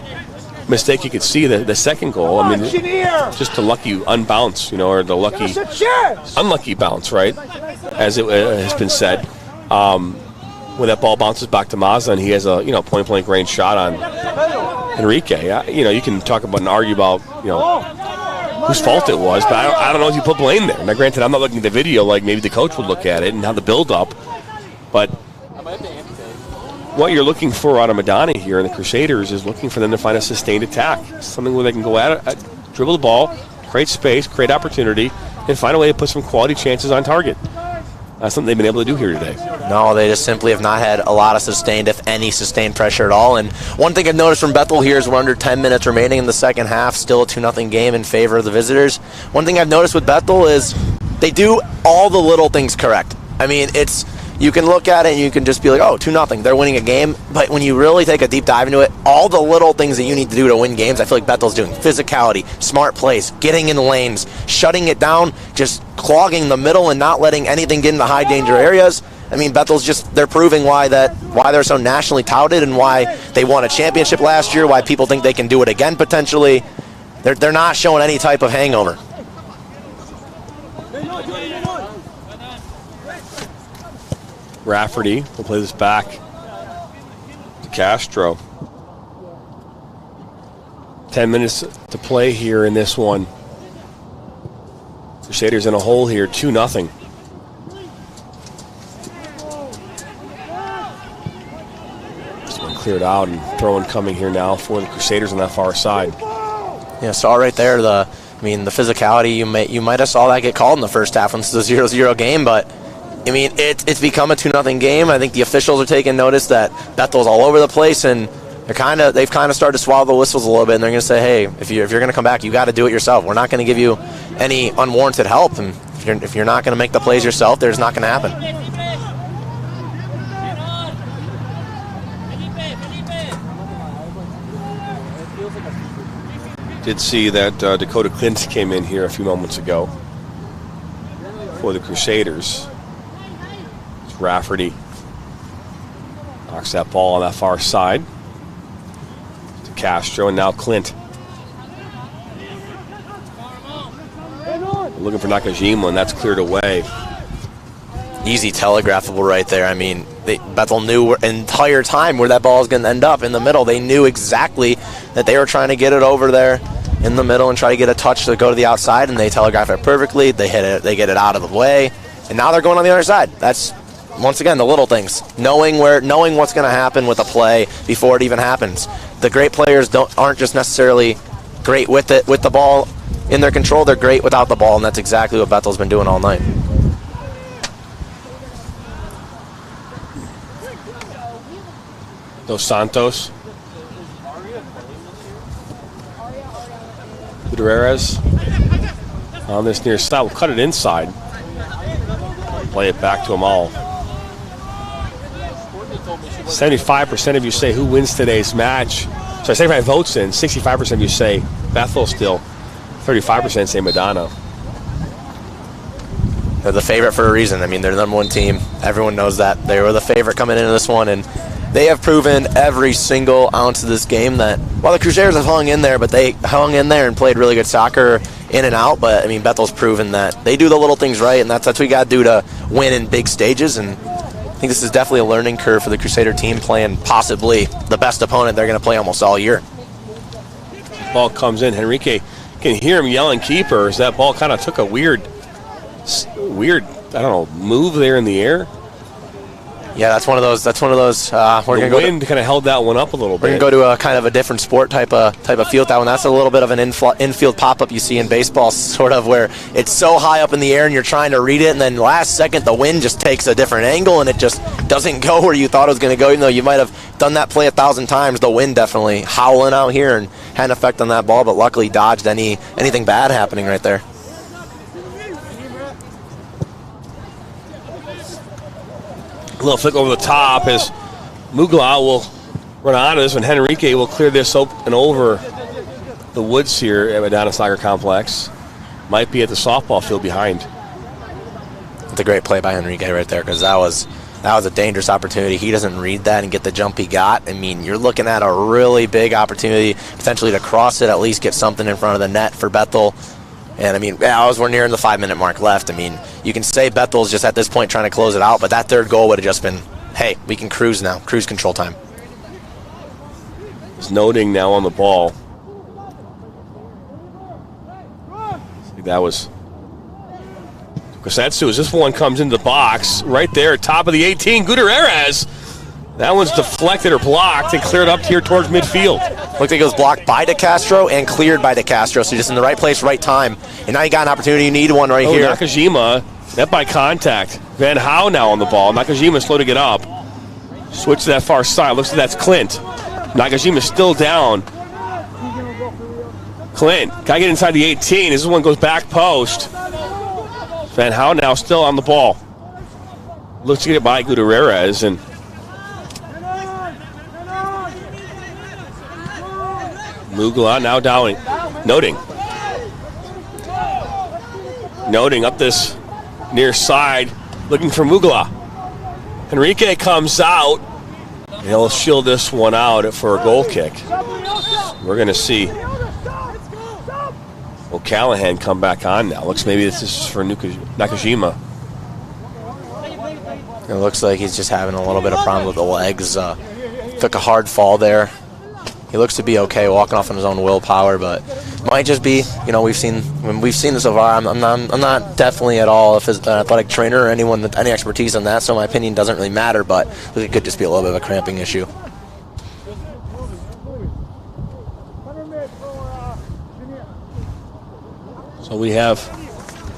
mistake you could see. The second goal, I mean, just a lucky unbounce, or the lucky unlucky bounce, right? As it has been said, when that ball bounces back to Mazza and he has a point blank range shot on Enrique. You can talk about and argue about whose fault it was, but I don't know if you put blame there. Now, granted, I'm not looking at the video like maybe the coach would look at it and have the build-up, but what you're looking for out of Madonna here in the Crusaders is looking for them to find a sustained attack, something where they can go at it, dribble the ball, create space, create opportunity, and find a way to put some quality chances on target. That's something they've been able to do here today. No, they just simply have not had a lot of sustained, if any, sustained pressure at all. And one thing I've noticed from Bethel here is we're under 10 minutes remaining in the second half, still a 2-0 game in favor of the visitors. One thing I've noticed with Bethel is they do all the little things correct. I mean, you can look at it and you can just be like, oh, 2-0, they're winning a game. But when you really take a deep dive into it, all the little things that you need to do to win games, I feel like Bethel's doing. Physicality, smart plays, getting in the lanes, shutting it down, just clogging the middle and not letting anything get into high danger areas. I mean, Bethel's they're proving why they're so nationally touted and why they won a championship last year, why people think they can do it again potentially. They're not showing any type of hangover. Rafferty will play this back to Castro. 10 minutes to play here in this one. Crusaders in a hole here, 2-0. This one cleared out and throwing coming here now for the Crusaders on that far side. Yeah, saw right there the physicality. You might have saw that get called in the first half when it's a 0-0 game, but I mean, it's become a 2-0 game. I think the officials are taking notice that Bethel's all over the place, and they've kind of started to swallow the whistles a little bit, and they're going to say, hey, if you're going to come back, you got to do it yourself. We're not going to give you any unwarranted help, and if you're not going to make the plays yourself, there's not going to happen. Did see that Dakota Clint came in here a few moments ago for the Crusaders. Rafferty knocks that ball on that far side to Castro, and now Clint. Looking for Nakajima, and that's cleared away. Easy telegraphable right there. I mean, Bethel knew entire time where that ball is going to end up in the middle. They knew exactly that they were trying to get it over there in the middle and try to get a touch to go to the outside, and they telegraph it perfectly. They hit it. They get it out of the way, and now they're going on the other side. That's once again, the little things, knowing what's going to happen with a play before it even happens. The great players aren't just necessarily great with the ball in their control. They're great without the ball, and that's exactly what Bethel's been doing all night. Dos Santos. Gutierrez on this near side. We'll cut it inside. Play it back to them all. 75% of you say who wins today's match. So 75 votes in. 65% of you say Bethel still. 35% say Madonna. They're the favorite for a reason. I mean, they're the number one team. Everyone knows that. They were the favorite coming into this one, and they have proven every single ounce of this game that while the Crusaders have hung in there, but they hung in there and played really good soccer in and out. But, I mean, Bethel's proven that they do the little things right, and that's what you got to do to win in big stages. And I think this is definitely a learning curve for the Crusader team, playing possibly the best opponent they're going to play almost all year. Ball comes in. Henrique can hear him yelling keeper as that ball kind of took a weird, I don't know, move there in the air. Yeah, that's one of those. The wind kind of held that one up a little bit. We're gonna go to a kind of a different sport type of field. That one. That's a little bit of an infield pop-up you see in baseball, sort of where it's so high up in the air and you're trying to read it, and then last second the wind just takes a different angle and it just doesn't go where you thought it was going to go. Even though you might have done that play 1,000 times, the wind definitely howling out here and had an effect on that ball, but luckily dodged anything bad happening right there. A little flick over the top as Mugla will run out of this, and Henrique will clear this open over the woods here at Madonna Soccer Complex. Might be at the softball field behind. It's a great play by Henrique right there, because that was a dangerous opportunity. He doesn't read that and get the jump he got. I mean, you're looking at a really big opportunity potentially to cross it, at least get something in front of the net for Bethel. And, I mean, we're nearing the 5-minute mark left. I mean, you can say Bethel's just at this point trying to close it out, but that third goal would have just been, hey, we can cruise now, cruise control time. It's Noting now on the ball. That was Kosetsu as this one comes into the box right there, top of the 18. Gutierrez. That one's deflected or blocked and cleared up here towards midfield. Looks like it was blocked by De Castro and cleared by De Castro, so just in the right place, right time. And now you got an opportunity. You need one right here. Nakajima, net by contact. Van Hou now on the ball. Nakajima slow to get up. Switch to that far side. Looks like that's Clint. Nakajima still down. Clint, gotta get inside the 18. This one goes back post. Van Hou now still on the ball. Looks to get it by Gutierrez, and Mugla now downing. Noting up this near side, looking for Mugla. Henrique comes out. He'll shield this one out for a goal kick. We're going to see O'Callahan come back on now. Looks maybe this is for Nakajima. It looks like he's just having a little bit of problem with the legs. Took a hard fall there. He looks to be okay, walking off on his own willpower, but might just be, we've seen this so far. I'm not definitely at all an athletic trainer or anyone with any expertise on that, so my opinion doesn't really matter, but it could just be a little bit of a cramping issue.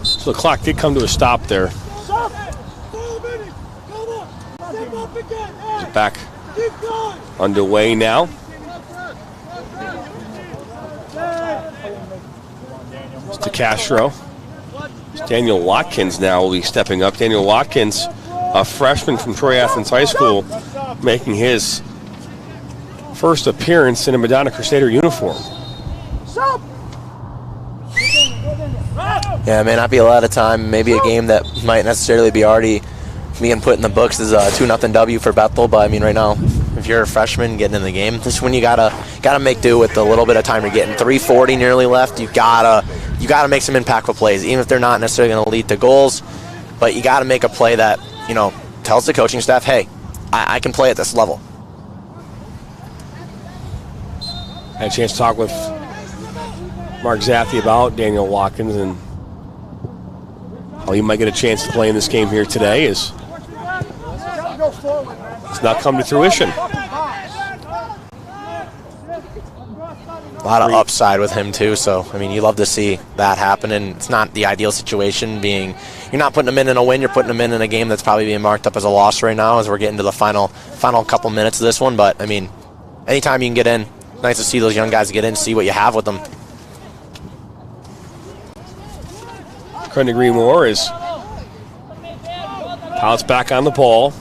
So the clock did come to a stop there. Back underway now. It's De Castro. Daniel Watkins now will be stepping up. Daniel Watkins, a freshman from Troy Athens High School, making his first appearance in a Madonna Crusader uniform. Yeah, it may not be a lot of time. Maybe a game that might necessarily be already being put in the books is a 2-0 W for Bethel. But I mean, right now, if you're a freshman getting in the game, this is when you gotta make do with the little bit of time you're getting. 3:40 nearly left. You gotta make some impactful plays, even if they're not necessarily going to lead to goals. But you gotta make a play that tells the coaching staff, hey, I can play at this level. Had a chance to talk with Mark Zathi about Daniel Watkins and how he might get a chance to play in this game here today as It's not come to fruition. A lot of upside with him too, so I mean, you love to see that happen, and it's not the ideal situation being you're not putting him in a win, you're putting him in a game that's probably being marked up as a loss right now as we're getting to the final couple minutes of this one. But I mean, anytime you can get in, nice to see those young guys get in, see what you have with them. Couldn't agree more. As Pilots back on the ball.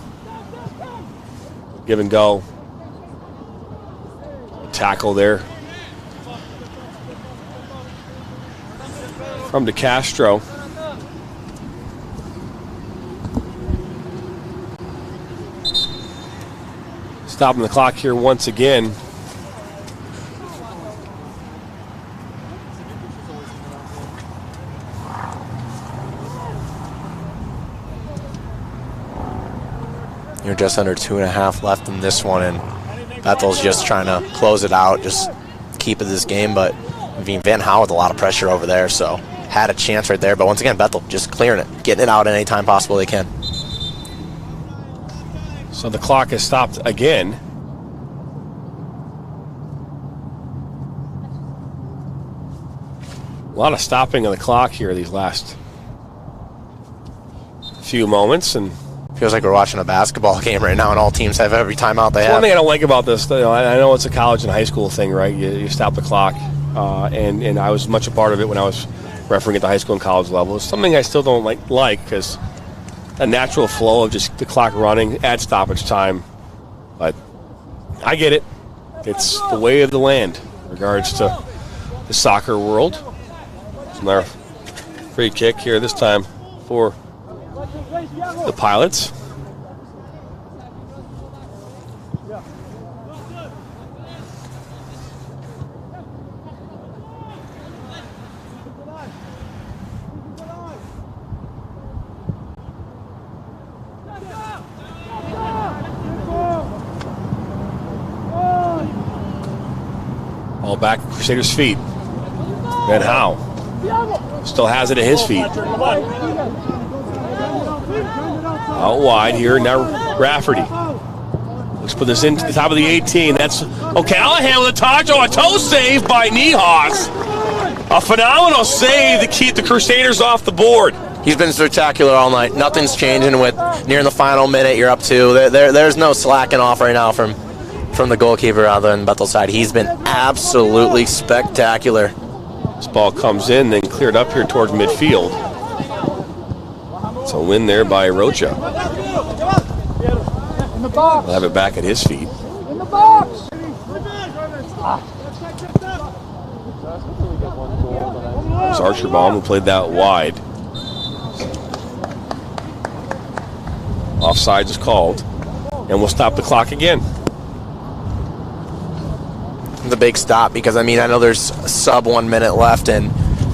Give and go. Tackle there from DeCastro. Stopping the clock here once again. You're just under 2.5 left in this one, and Bethel's just trying to close it out, just keep it this game. But I mean, Van Howe with a lot of pressure over there, so had a chance right there. But once again, Bethel just clearing it, getting it out at any time possible they can. So the clock has stopped again. A lot of stopping of the clock here these last few moments, and feels like we're watching a basketball game right now, and all teams have every timeout they have. One thing I don't like about this, I know it's a college and high school thing, right? You stop the clock, and I was much a part of it when I was refereeing at the high school and college level. It's something I still don't like because a natural flow of just the clock running at stoppage time. But I get it. It's the way of the land in regards to the soccer world. It's another free kick here this time for the Pilots. Ball back at Crusaders' feet. Van Howe still has it at his feet. Out wide here, now Rafferty. Let's put this into the top of the 18. That's O'Callahan with a touch. Oh, a toe save by Niehaus. A phenomenal save to keep the Crusaders off the board. He's been spectacular all night. Nothing's changing with nearing the final minute. You're up 2. There's no slacking off right now from the goalkeeper other than Bethel's side. He's been absolutely spectacular. This ball comes in, then cleared up here towards midfield. It's a win there by Rocha. He'll have it back at his feet. In the box. It's Archerbaum who played that wide. Offsides is called, and we'll stop the clock again. The big stop because I mean I know there's sub 1 minute left, and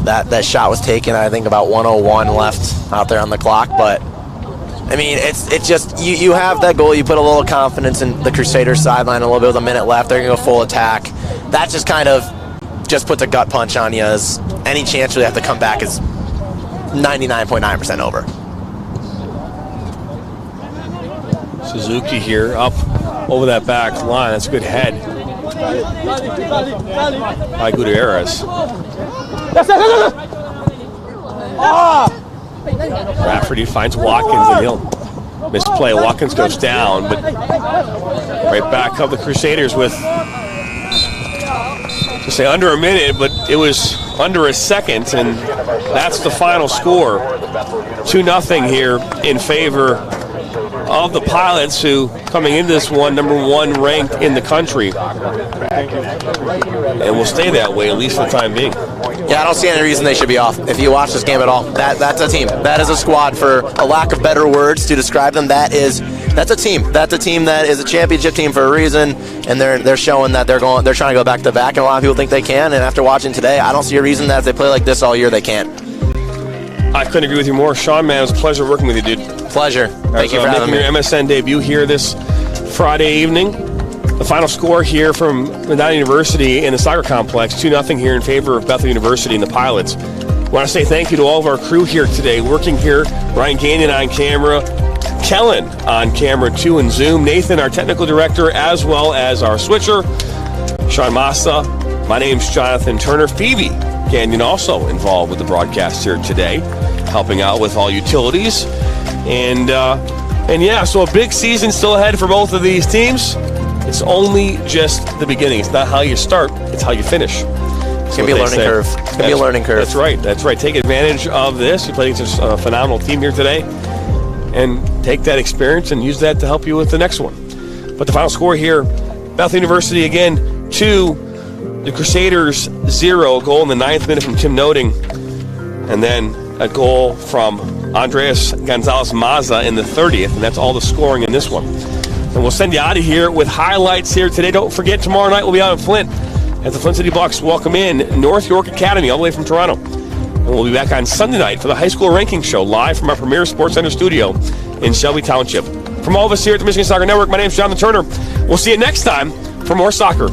that shot was taken I think about 1:01 left out there on the clock. But I mean it's just you have that goal, you put a little confidence in the Crusaders sideline a little bit with a minute left, they're gonna go full attack. That just kind of just puts a gut punch on you as any chance they have to come back is 99.9% over. Suzuki here up over that back line. That's a good head by Gutierrez. Rafferty finds Watkins and he'll misplay. Watkins goes down, but right back up the Crusaders with, to say under a minute, but it was under a second, and that's the final score. 2-0 here in favor of the Pilots, who coming into this one, #1 ranked in the country, and will stay that way at least for the time being. Yeah, I don't see any reason they should be off. If you watch this game at all, that's a team. That is a squad, for a lack of better words to describe them. That's a team. That's a team that is a championship team for a reason, and they're showing that they're trying to go back to back, and a lot of people think they can. And after watching today, I don't see a reason that if they play like this all year, they can't. I couldn't agree with you more. Sean, man, it was a pleasure working with you, dude. Pleasure. Thank you for having me. Making your MSN debut here this Friday evening. The final score here from Madonna University in the soccer complex, 2-0 here in favor of Bethel University and the Pilots. I want to say thank you to all of our crew here today, working here. Ryan Gagnon on camera, Kellen on camera 2 and Zoom. Nathan, our technical director, as well as our switcher. Sean Massa. My name's Jonathan Turner. Phoebe Gagnon also involved with the broadcast here today, helping out with all utilities. And yeah, so a big season still ahead for both of these teams. It's only just the beginning. It's not how you start, it's how you finish. It's going to be a learning curve. It's going to be a learning curve. That's right. Take advantage of this. You played against a phenomenal team here today. And take that experience and use that to help you with the next one. But the final score here, Bethel University again, 2, the Crusaders 0. A goal in the 9th minute from Tim Noding. And then a goal from Andres Gonzalez-Maza in the 30th. And that's all the scoring in this one. And we'll send you out of here with highlights here today. Don't forget, tomorrow night we'll be out in Flint as the Flint City Bucks welcome in North York Academy all the way from Toronto. And we'll be back on Sunday night for the high school ranking show live from our premier Sports Center studio in Shelby Township. From all of us here at the Michigan Soccer Network, my name is Jonathan Turner. We'll see you next time for more soccer.